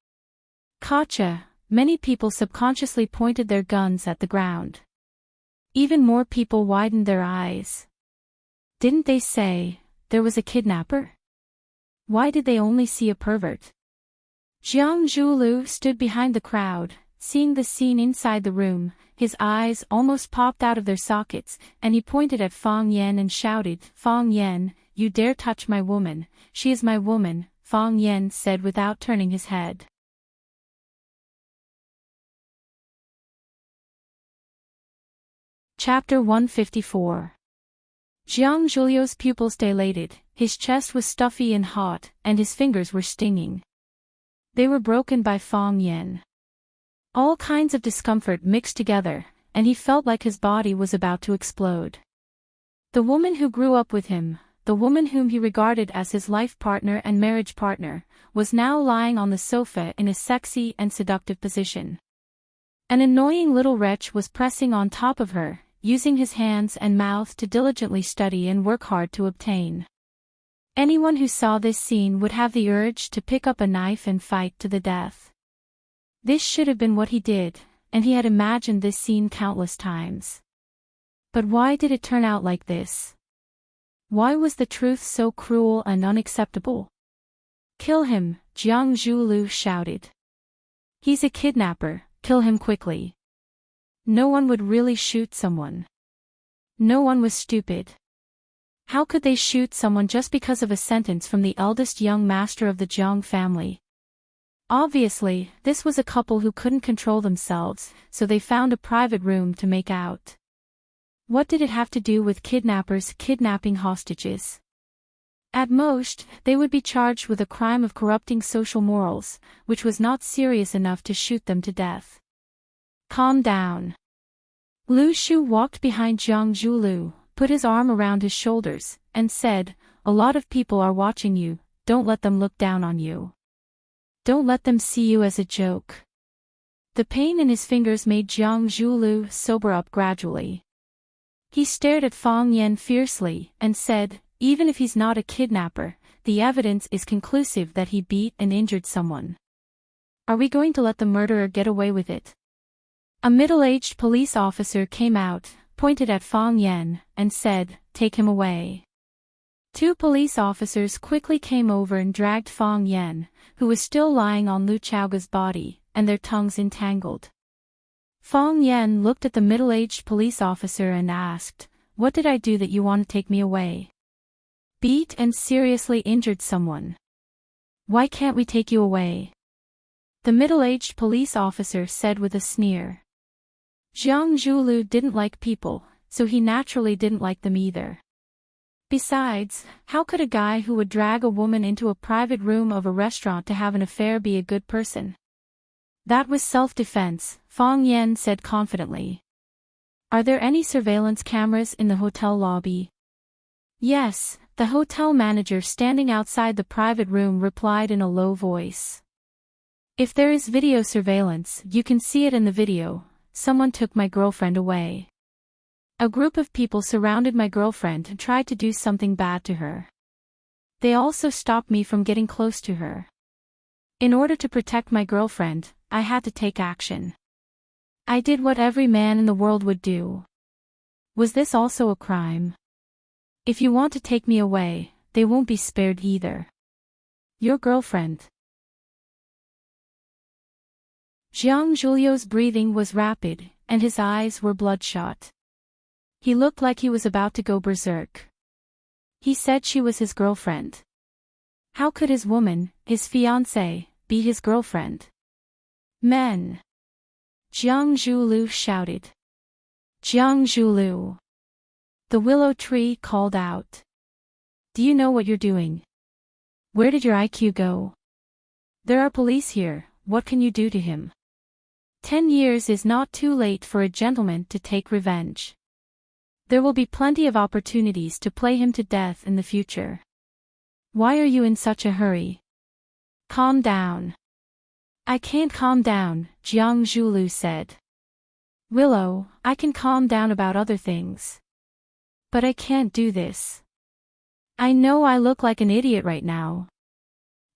Gotcha! Many people subconsciously pointed their guns at the ground. Even more people widened their eyes. Didn't they say, there was a kidnapper? Why did they only see a pervert? Jiang Zhulu stood behind the crowd, seeing the scene inside the room, his eyes almost popped out of their sockets, and he pointed at Fong Yan and shouted, Fong Yan, you dare touch my woman, she is my woman, Fong Yan said without turning his head. Chapter 154. Jiang Zhuliu's pupils dilated, his chest was stuffy and hot, and his fingers were stinging. They were broken by Fong Yan. All kinds of discomfort mixed together, and he felt like his body was about to explode. The woman who grew up with him, the woman whom he regarded as his life partner and marriage partner, was now lying on the sofa in a sexy and seductive position. An annoying little wretch was pressing on top of her, using his hands and mouth to diligently study and work hard to obtain. Anyone who saw this scene would have the urge to pick up a knife and fight to the death. This should have been what he did, and he had imagined this scene countless times. But why did it turn out like this? Why was the truth so cruel and unacceptable? Kill him, Jiang Zhulu shouted. He's a kidnapper, kill him quickly. No one would really shoot someone. No one was stupid. How could they shoot someone just because of a sentence from the eldest young master of the Jiang family? Obviously, this was a couple who couldn't control themselves, so they found a private room to make out. What did it have to do with kidnappers kidnapping hostages? At most, they would be charged with a crime of corrupting social morals, which was not serious enough to shoot them to death. Calm down. Lu Shu walked behind Jiang Zhulu, put his arm around his shoulders, and said, a lot of people are watching you, don't let them look down on you. Don't let them see you as a joke. The pain in his fingers made Jiang Zhulu sober up gradually. He stared at Fang Yen fiercely and said, "Even if he's not a kidnapper, the evidence is conclusive that he beat and injured someone. Are we going to let the murderer get away with it?" A middle-aged police officer came out, pointed at Fang Yen, and said, "Take him away." Two police officers quickly came over and dragged Fang Yen, who was still lying on Lu Chaoga's body, and their tongues entangled. Fang Yen looked at the middle-aged police officer and asked, "What did I do that you want to take me away?" "Beat and seriously injured someone. Why can't we take you away?" The middle-aged police officer said with a sneer. Jiang Zhulu didn't like people, so he naturally didn't like them either. Besides, how could a guy who would drag a woman into a private room of a restaurant to have an affair be a good person? "That was self-defense," Fang Yen said confidently. "Are there any surveillance cameras in the hotel lobby?" "Yes," the hotel manager standing outside the private room replied in a low voice. "If there is video surveillance, you can see it in the video. Someone took my girlfriend away. A group of people surrounded my girlfriend and tried to do something bad to her. They also stopped me from getting close to her. In order to protect my girlfriend, I had to take action. I did what every man in the world would do. Was this also a crime? If you want to take me away, they won't be spared either. Your girlfriend." Jiang Zhulio's breathing was rapid, and his eyes were bloodshot. He looked like he was about to go berserk. He said she was his girlfriend. How could his woman, his fiancée, be his girlfriend? "Men!" Jiang Zhulu shouted. "Jiang Zhulu!" The willow tree called out. "Do you know what you're doing? Where did your IQ go? There are police here, what can you do to him? 10 years is not too late for a gentleman to take revenge. There will be plenty of opportunities to play him to death in the future. Why are you in such a hurry? Calm down." "I can't calm down," Jiang Zhulu said. "Willow, I can calm down about other things. But I can't do this. I know I look like an idiot right now.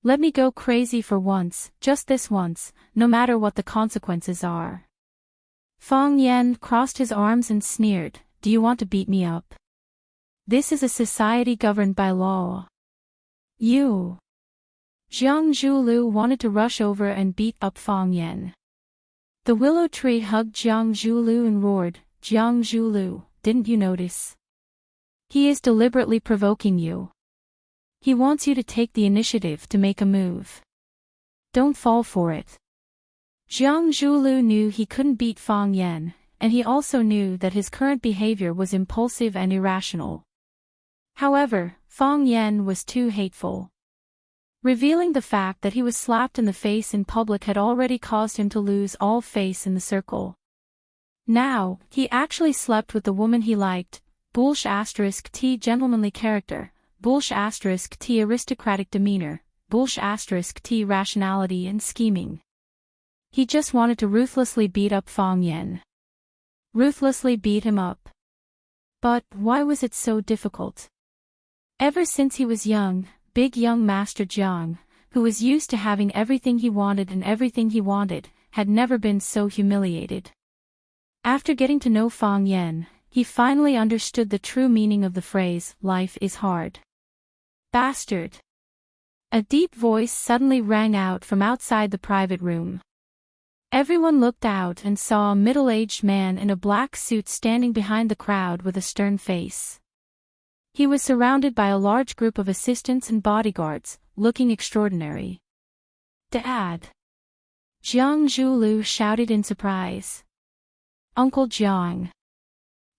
Let me go crazy for once, just this once, no matter what the consequences are." Fang Yen crossed his arms and sneered, "Do you want to beat me up? This is a society governed by law. You." Jiang Zhulu wanted to rush over and beat up Fang Yen. The willow tree hugged Jiang Zhulu and roared, "Jiang Zhulu, didn't you notice? He is deliberately provoking you. He wants you to take the initiative to make a move. Don't fall for it." Jiang Zhulu knew he couldn't beat Fang Yen, and he also knew that his current behavior was impulsive and irrational. However, Fang Yen was too hateful. Revealing the fact that he was slapped in the face in public had already caused him to lose all face in the circle. Now, he actually slept with the woman he liked, *T gentlemanly character, *T aristocratic demeanor, *T rationality and scheming. He just wanted to ruthlessly beat up Fang Yen. Ruthlessly beat him up. But why was it so difficult? Ever since he was young, big young Master Jiang, who was used to having everything he wanted and everything he wanted, had never been so humiliated. After getting to know Fang Yen, he finally understood the true meaning of the phrase, "Life is hard." "Bastard!" A deep voice suddenly rang out from outside the private room. Everyone looked out and saw a middle-aged man in a black suit standing behind the crowd with a stern face. He was surrounded by a large group of assistants and bodyguards, looking extraordinary. "Dad!" Jiang Zhulu shouted in surprise. "Uncle Jiang."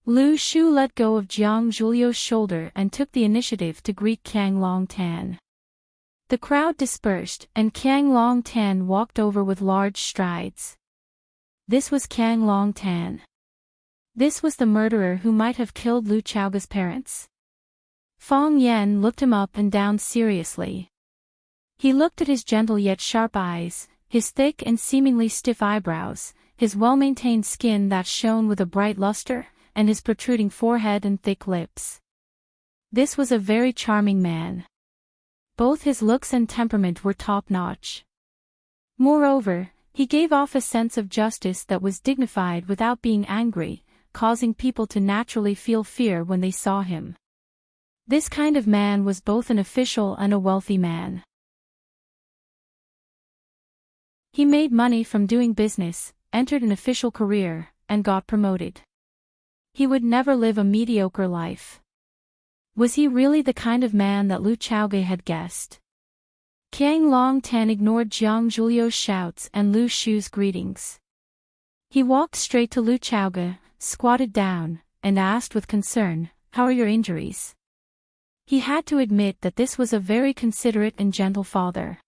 Lu Shu let go of Jiang Zhulio's shoulder and took the initiative to greet Qiang Long Tan. The crowd dispersed, and Qiang Long Tan walked over with large strides. This was Qiang Long Tan. This was the murderer who might have killed Lu Chaoga's parents. Fang Yen looked him up and down seriously. He looked at his gentle yet sharp eyes, his thick and seemingly stiff eyebrows, his well-maintained skin that shone with a bright luster, and his protruding forehead and thick lips. This was a very charming man. Both his looks and temperament were top-notch. Moreover, he gave off a sense of justice that was dignified without being angry, causing people to naturally feel fear when they saw him. This kind of man was both an official and a wealthy man. He made money from doing business, entered an official career, and got promoted. He would never live a mediocre life. Was he really the kind of man that Lu Chaoge had guessed? Qiang Longtan ignored Jiang Zhulio's shouts and Lu Shu's greetings. He walked straight to Lu Chaoge, squatted down, and asked with concern, "How are your injuries?" He had to admit that this was a very considerate and gentle father.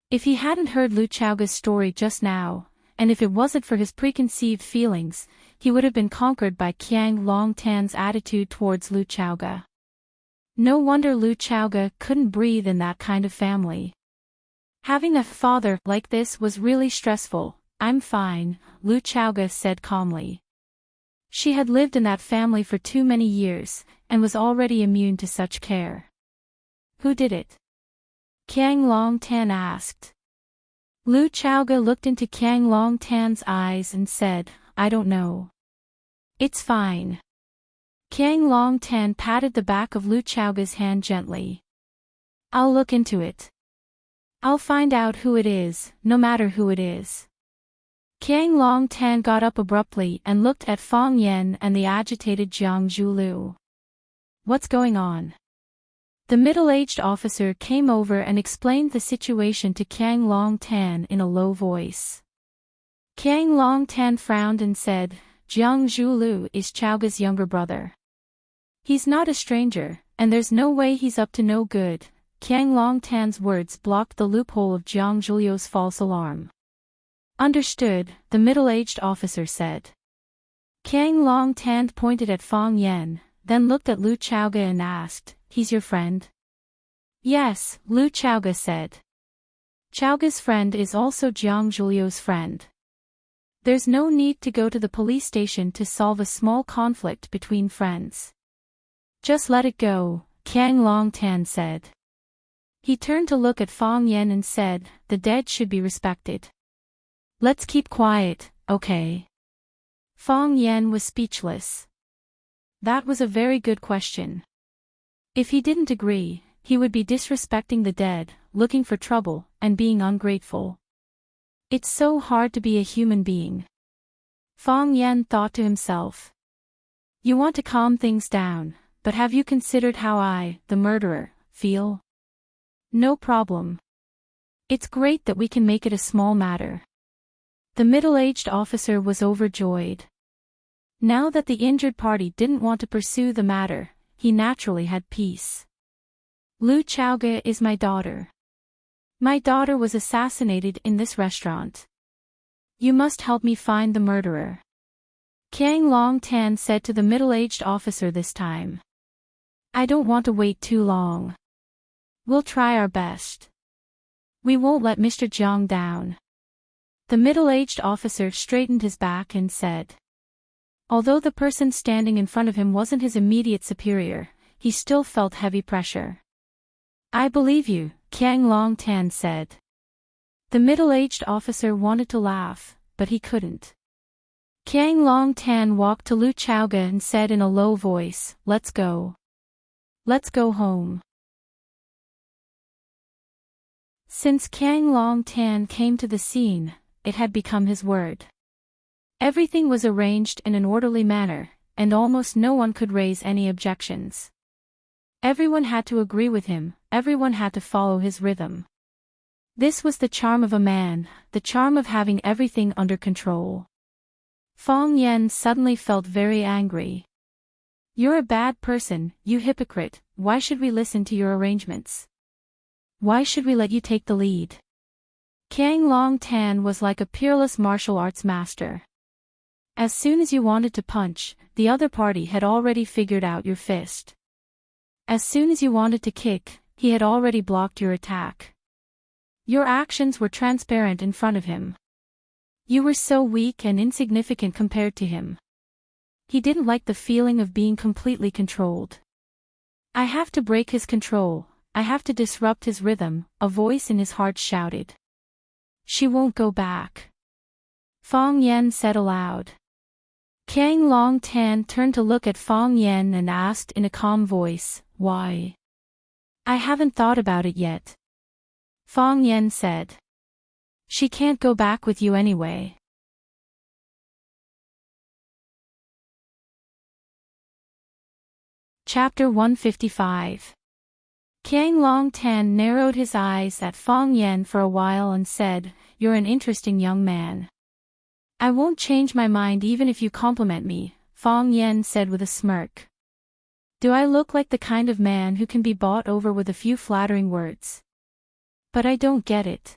If he hadn't heard Lu Chaoge's story just now, and if it wasn't for his preconceived feelings, he would have been conquered by Qiang Longtan's attitude towards Lu Chaoge. No wonder Lu Chaoge couldn't breathe in that kind of family. Having a father like this was really stressful. "I'm fine," Lu Chaoge said calmly. She had lived in that family for too many years, and was already immune to such care. "Who did it?" Qiang Longtan asked. Lu Chaoge looked into Qiang Longtan's eyes and said, "I don't know." "It's fine." Qiang Longtan patted the back of Lu Chaoge's hand gently. "I'll look into it. I'll find out who it is, no matter who it is." Qiang Longtan got up abruptly and looked at Fang Yan and the agitated Jiang Zhulu. "What's going on?" The middle-aged officer came over and explained the situation to Qiang Longtan in a low voice. Qiang Longtan frowned and said, "Jiang Zhulu is Chaoge's younger brother. He's not a stranger, and there's no way he's up to no good." Qiang Longtan's words blocked the loophole of Jiang Zhulio's false alarm. "Understood," the middle-aged officer said. Qiang Longtan pointed at Fang Yan, then looked at Lu Chaoge and asked, "He's your friend?" "Yes," Lu Chaoge said. "Chaoge's friend is also Jiang Zhulio's friend. There's no need to go to the police station to solve a small conflict between friends. Just let it go," Qiang Longtan said. He turned to look at Fang Yan and said, "The dead should be respected. Let's keep quiet, okay?" Fang Yan was speechless. That was a very good question. If he didn't agree, he would be disrespecting the dead, looking for trouble, and being ungrateful. It's so hard to be a human being. Fang Yan thought to himself. You want to calm things down, but have you considered how I, the murderer, feel? No problem. It's great that we can make it a small matter. The middle-aged officer was overjoyed. Now that the injured party didn't want to pursue the matter, he naturally had peace. Lu Chaoge is my daughter. My daughter was assassinated in this restaurant. You must help me find the murderer. Qiang Longtan said to the middle-aged officer this time. I don't want to wait too long. We'll try our best. We won't let Mr. Jiang down. The middle-aged officer straightened his back and said. Although the person standing in front of him wasn't his immediate superior, he still felt heavy pressure. I believe you, Qiang Longtan said. The middle-aged officer wanted to laugh, but he couldn't. Qiang Longtan walked to Lu Chaoge and said in a low voice, Let's go. Let's go home. Since Qiang Longtan came to the scene, it had become his word. Everything was arranged in an orderly manner, and almost no one could raise any objections. Everyone had to agree with him, everyone had to follow his rhythm. This was the charm of a man, the charm of having everything under control. Fang Yan suddenly felt very angry. You're a bad person, you hypocrite, why should we listen to your arrangements? Why should we let you take the lead? Qiang Longtan was like a peerless martial arts master. As soon as you wanted to punch, the other party had already figured out your fist. As soon as you wanted to kick, he had already blocked your attack. Your actions were transparent in front of him. You were so weak and insignificant compared to him. He didn't like the feeling of being completely controlled. I have to break his control, I have to disrupt his rhythm, a voice in his heart shouted. She won't go back. Fong Yen said aloud. Kang Long Tan turned to look at Fong Yen and asked in a calm voice, why? I haven't thought about it yet. Fong Yen said. She can't go back with you anyway. Chapter 155. Kang Long Tan narrowed his eyes at Fong Yen for a while and said, You're an interesting young man. I won't change my mind even if you compliment me, Fong Yen said with a smirk. Do I look like the kind of man who can be bought over with a few flattering words? But I don't get it.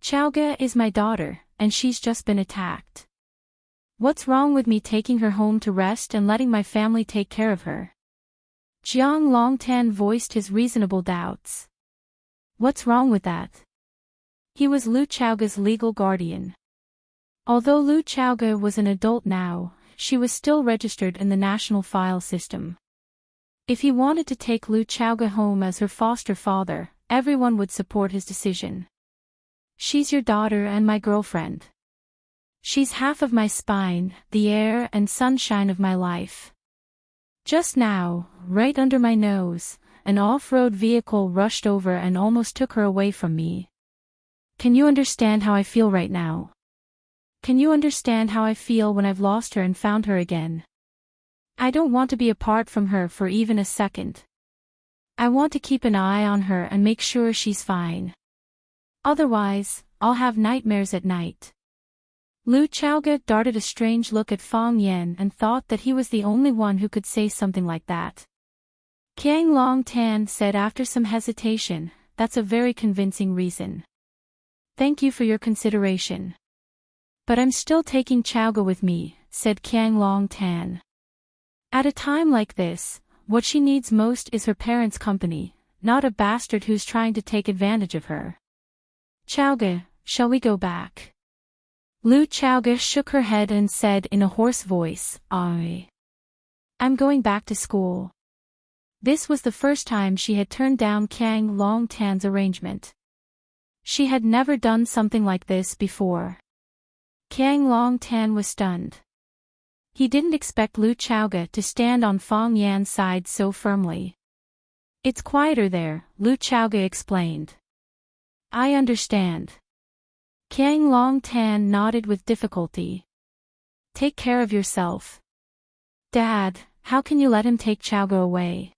Chaoga is my daughter, and she's just been attacked. What's wrong with me taking her home to rest and letting my family take care of her? Jiang Longtan voiced his reasonable doubts. What's wrong with that? He was Lu Chaoga's legal guardian. Although Lu Chaoga was an adult now, she was still registered in the national file system. If he wanted to take Lu Chaoga home as her foster father, everyone would support his decision. She's your daughter and my girlfriend. She's half of my spine, the air and sunshine of my life. Just now, right under my nose, an off-road vehicle rushed over and almost took her away from me. Can you understand how I feel right now? Can you understand how I feel when I've lost her and found her again? I don't want to be apart from her for even a second. I want to keep an eye on her and make sure she's fine. Otherwise, I'll have nightmares at night. Lu Chaoga darted a strange look at Fong Yen and thought that he was the only one who could say something like that. Kang Long Tan said after some hesitation, That's a very convincing reason. Thank you for your consideration. But I'm still taking Chaoga with me, said Kang Long Tan. At a time like this, what she needs most is her parents' company, not a bastard who's trying to take advantage of her. Chaoga, shall we go back? Lu Chaoga shook her head and said in a hoarse voice, I'm going back to school. This was the first time she had turned down Kang Long Tan's arrangement. She had never done something like this before. Kang Long Tan was stunned. He didn't expect Lu Chaoga to stand on Fong Yan's side so firmly. It's quieter there, Lu Chaoga explained. I understand. Kang Long Tan nodded with difficulty. Take care of yourself. Dad, how can you let him take Chaoga away?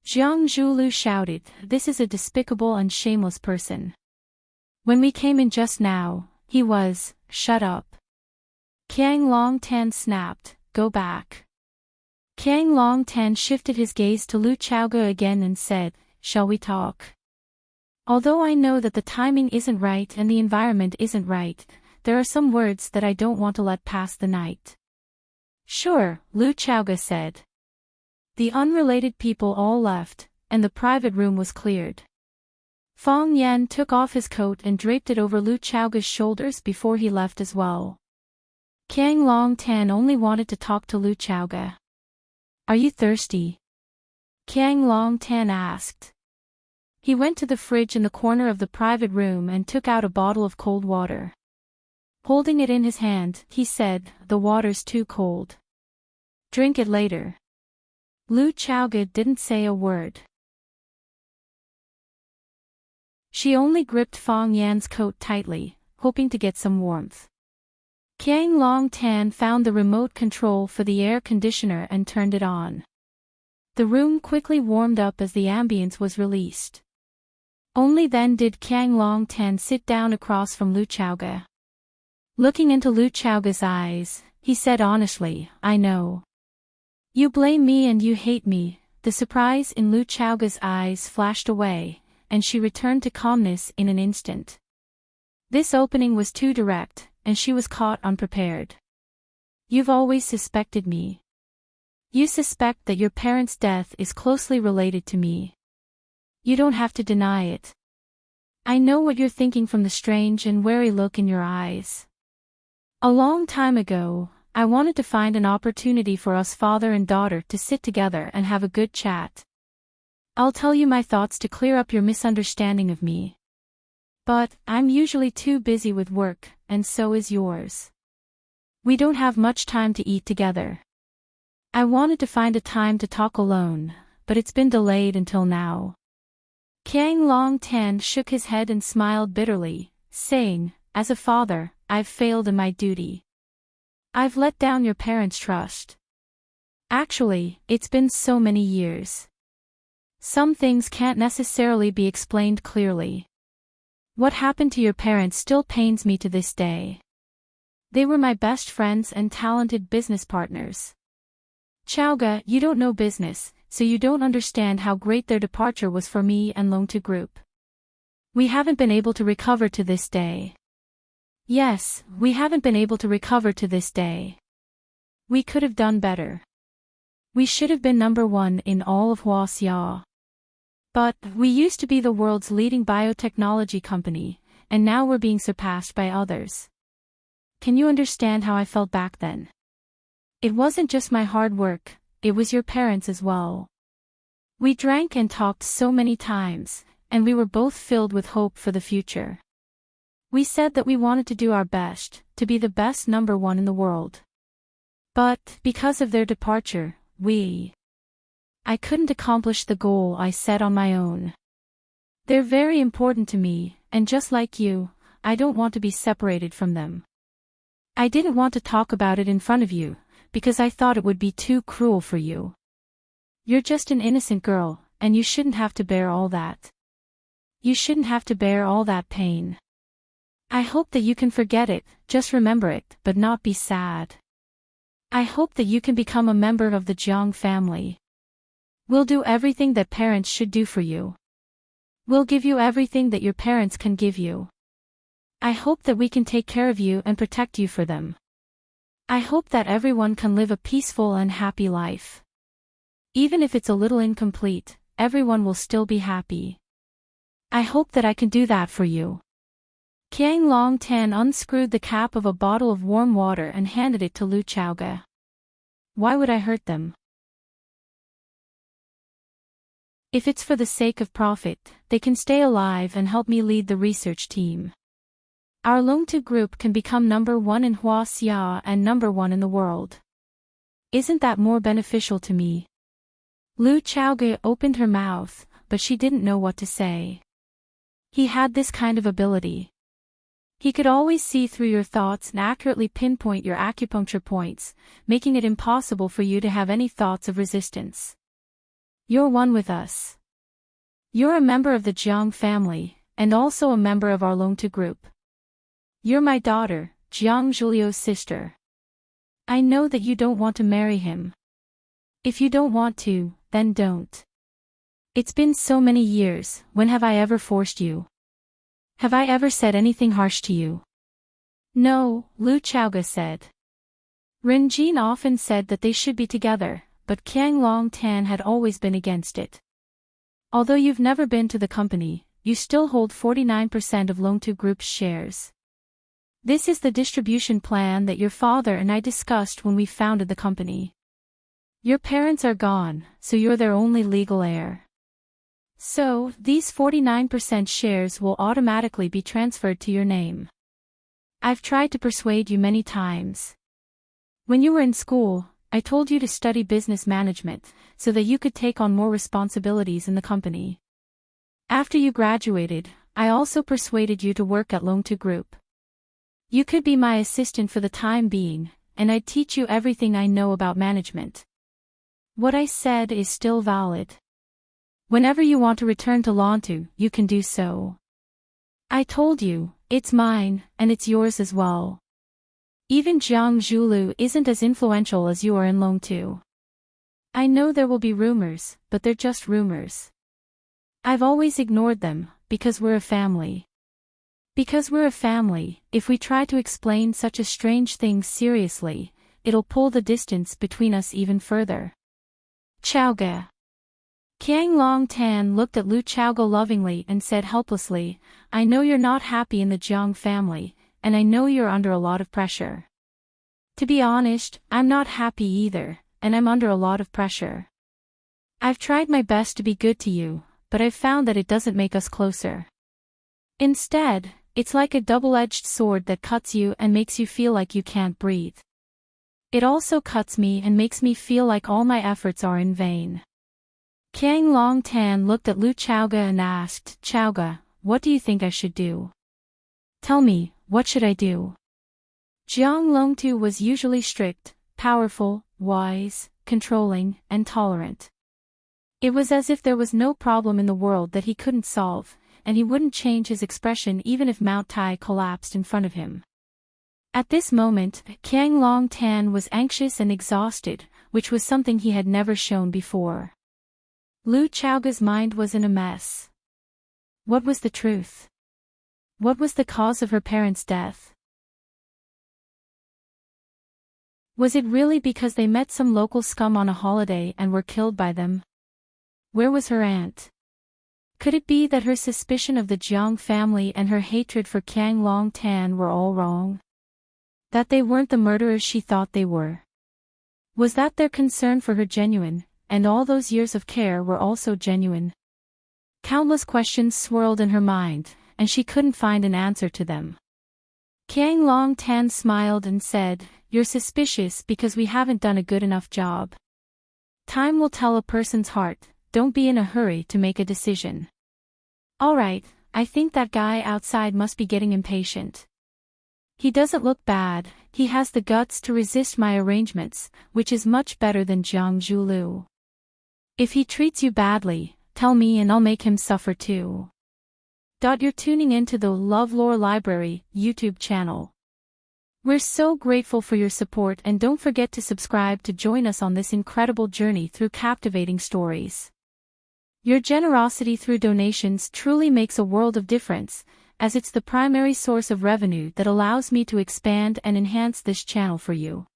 Jiang Zhulu shouted, This is a despicable and shameless person. When we came in just now, he was, shut up. Kang Long Tan snapped, Go back. Kang Long Tan shifted his gaze to Lu Chaoga again and said, Shall we talk? Although I know that the timing isn't right and the environment isn't right, there are some words that I don't want to let pass the night. Sure, Lu Chaoga said. The unrelated people all left, and the private room was cleared. Fong Yan took off his coat and draped it over Lu Chaoga's shoulders before he left as well. Kang Long Tan only wanted to talk to Lu Chaoga. Are you thirsty? Kang Long Tan asked. He went to the fridge in the corner of the private room and took out a bottle of cold water. Holding it in his hand, he said, The water's too cold. Drink it later. Lu Chaoga didn't say a word. She only gripped Fong Yan's coat tightly, hoping to get some warmth. Kang Long Tan found the remote control for the air conditioner and turned it on. The room quickly warmed up as the ambience was released. Only then did Kang Long Tan sit down across from Lu Chaoga. Looking into Lu Chaoga's eyes, he said honestly, I know. You blame me and you hate me. The surprise in Lu Chaoga's eyes flashed away, and she returned to calmness in an instant. This opening was too direct, and she was caught unprepared. You've always suspected me. You suspect that your parents' death is closely related to me. You don't have to deny it. I know what you're thinking from the strange and wary look in your eyes. A long time ago, I wanted to find an opportunity for us father and daughter to sit together and have a good chat. I'll tell you my thoughts to clear up your misunderstanding of me. But, I'm usually too busy with work, and so is yours. We don't have much time to eat together. I wanted to find a time to talk alone, but it's been delayed until now. Kiang Long Tan shook his head and smiled bitterly, saying, as a father, I've failed in my duty. I've let down your parents' trust. Actually, it's been so many years. Some things can't necessarily be explained clearly. What happened to your parents still pains me to this day. They were my best friends and talented business partners. Chowga, you don't know business, so you don't understand how great their departure was for me and Longtu Group. We haven't been able to recover to this day. Yes, we haven't been able to recover to this day. We could have done better. We should have been number one in all of Huaxia. But, we used to be the world's leading biotechnology company, and now we're being surpassed by others. Can you understand how I felt back then? It wasn't just my hard work, it was your parents as well. We drank and talked so many times, and we were both filled with hope for the future. We said that we wanted to do our best, to be the best number one in the world. But, because of their departure, I couldn't accomplish the goal I set on my own. They're very important to me, and just like you, I don't want to be separated from them. I didn't want to talk about it in front of you, because I thought it would be too cruel for you. You're just an innocent girl, and you shouldn't have to bear all that. You shouldn't have to bear all that pain. I hope that you can forget it, just remember it, but not be sad. I hope that you can become a member of the Jiang family. We'll do everything that parents should do for you. We'll give you everything that your parents can give you. I hope that we can take care of you and protect you for them. I hope that everyone can live a peaceful and happy life. Even if it's a little incomplete, everyone will still be happy. I hope that I can do that for you. Kiang Long Tan unscrewed the cap of a bottle of warm water and handed it to Lu Chaoga. Why would I hurt them? If it's for the sake of profit, they can stay alive and help me lead the research team. Our Longtu Group can become number one in Huaxia and number one in the world. Isn't that more beneficial to me? Lu Chaoga opened her mouth, but she didn't know what to say. He had this kind of ability. He could always see through your thoughts and accurately pinpoint your acupuncture points, making it impossible for you to have any thoughts of resistance. You're one with us. You're a member of the Jiang family, and also a member of our Longtu Group. You're my daughter, Jiang Julio's sister. I know that you don't want to marry him. If you don't want to, then don't. It's been so many years, when have I ever forced you? Have I ever said anything harsh to you? No, Lu Chaoga said. Ren Jin often said that they should be together, but Kiang Long Tan had always been against it. Although you've never been to the company, you still hold 49% of Longtu Group's shares. This is the distribution plan that your father and I discussed when we founded the company. Your parents are gone, so you're their only legal heir. So, these 49% shares will automatically be transferred to your name. I've tried to persuade you many times. When you were in school, I told you to study business management, so that you could take on more responsibilities in the company. After you graduated, I also persuaded you to work at Longtu Group. You could be my assistant for the time being, and I'd teach you everything I know about management. What I said is still valid. Whenever you want to return to Longtu, you can do so. I told you, it's mine, and it's yours as well. Even Jiang Zhulu isn't as influential as you are in Longtu. I know there will be rumors, but they're just rumors. I've always ignored them, because we're a family. Because we're a family, if we try to explain such a strange thing seriously, it'll pull the distance between us even further. Chaoga. Kiang Long Tan looked at Lu Chaoga lovingly and said helplessly, I know you're not happy in the Jiang family, and I know you're under a lot of pressure. To be honest, I'm not happy either, and I'm under a lot of pressure. I've tried my best to be good to you, but I've found that it doesn't make us closer. Instead, it's like a double-edged sword that cuts you and makes you feel like you can't breathe. It also cuts me and makes me feel like all my efforts are in vain. Qiang Long Tan looked at Lu Chaoga and asked, Chaoga, what do you think I should do? Tell me, what should I do? Jiang Longtu was usually strict, powerful, wise, controlling, and tolerant. It was as if there was no problem in the world that he couldn't solve, and he wouldn't change his expression even if Mount Tai collapsed in front of him. At this moment, Qiang Long Tan was anxious and exhausted, which was something he had never shown before. Lu Chaoga's mind was in a mess. What was the truth? What was the cause of her parents' death? Was it really because they met some local scum on a holiday and were killed by them? Where was her aunt? Could it be that her suspicion of the Jiang family and her hatred for Qiang Long Tan were all wrong? That they weren't the murderers she thought they were? Was that their concern for her genuine, and all those years of care were also genuine? Countless questions swirled in her mind, and she couldn't find an answer to them. Qiang Long Tan smiled and said, You're suspicious because we haven't done a good enough job. Time will tell a person's heart, don't be in a hurry to make a decision. Alright, I think that guy outside must be getting impatient. He doesn't look bad, he has the guts to resist my arrangements, which is much better than Jiang Zhulu. If he treats you badly, tell me and I'll make him suffer too. You're tuning into the LoveLore Library YouTube channel. We're so grateful for your support and don't forget to subscribe to join us on this incredible journey through captivating stories. Your generosity through donations truly makes a world of difference, as it's the primary source of revenue that allows me to expand and enhance this channel for you.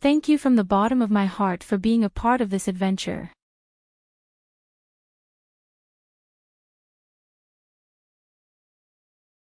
Thank you from the bottom of my heart for being a part of this adventure.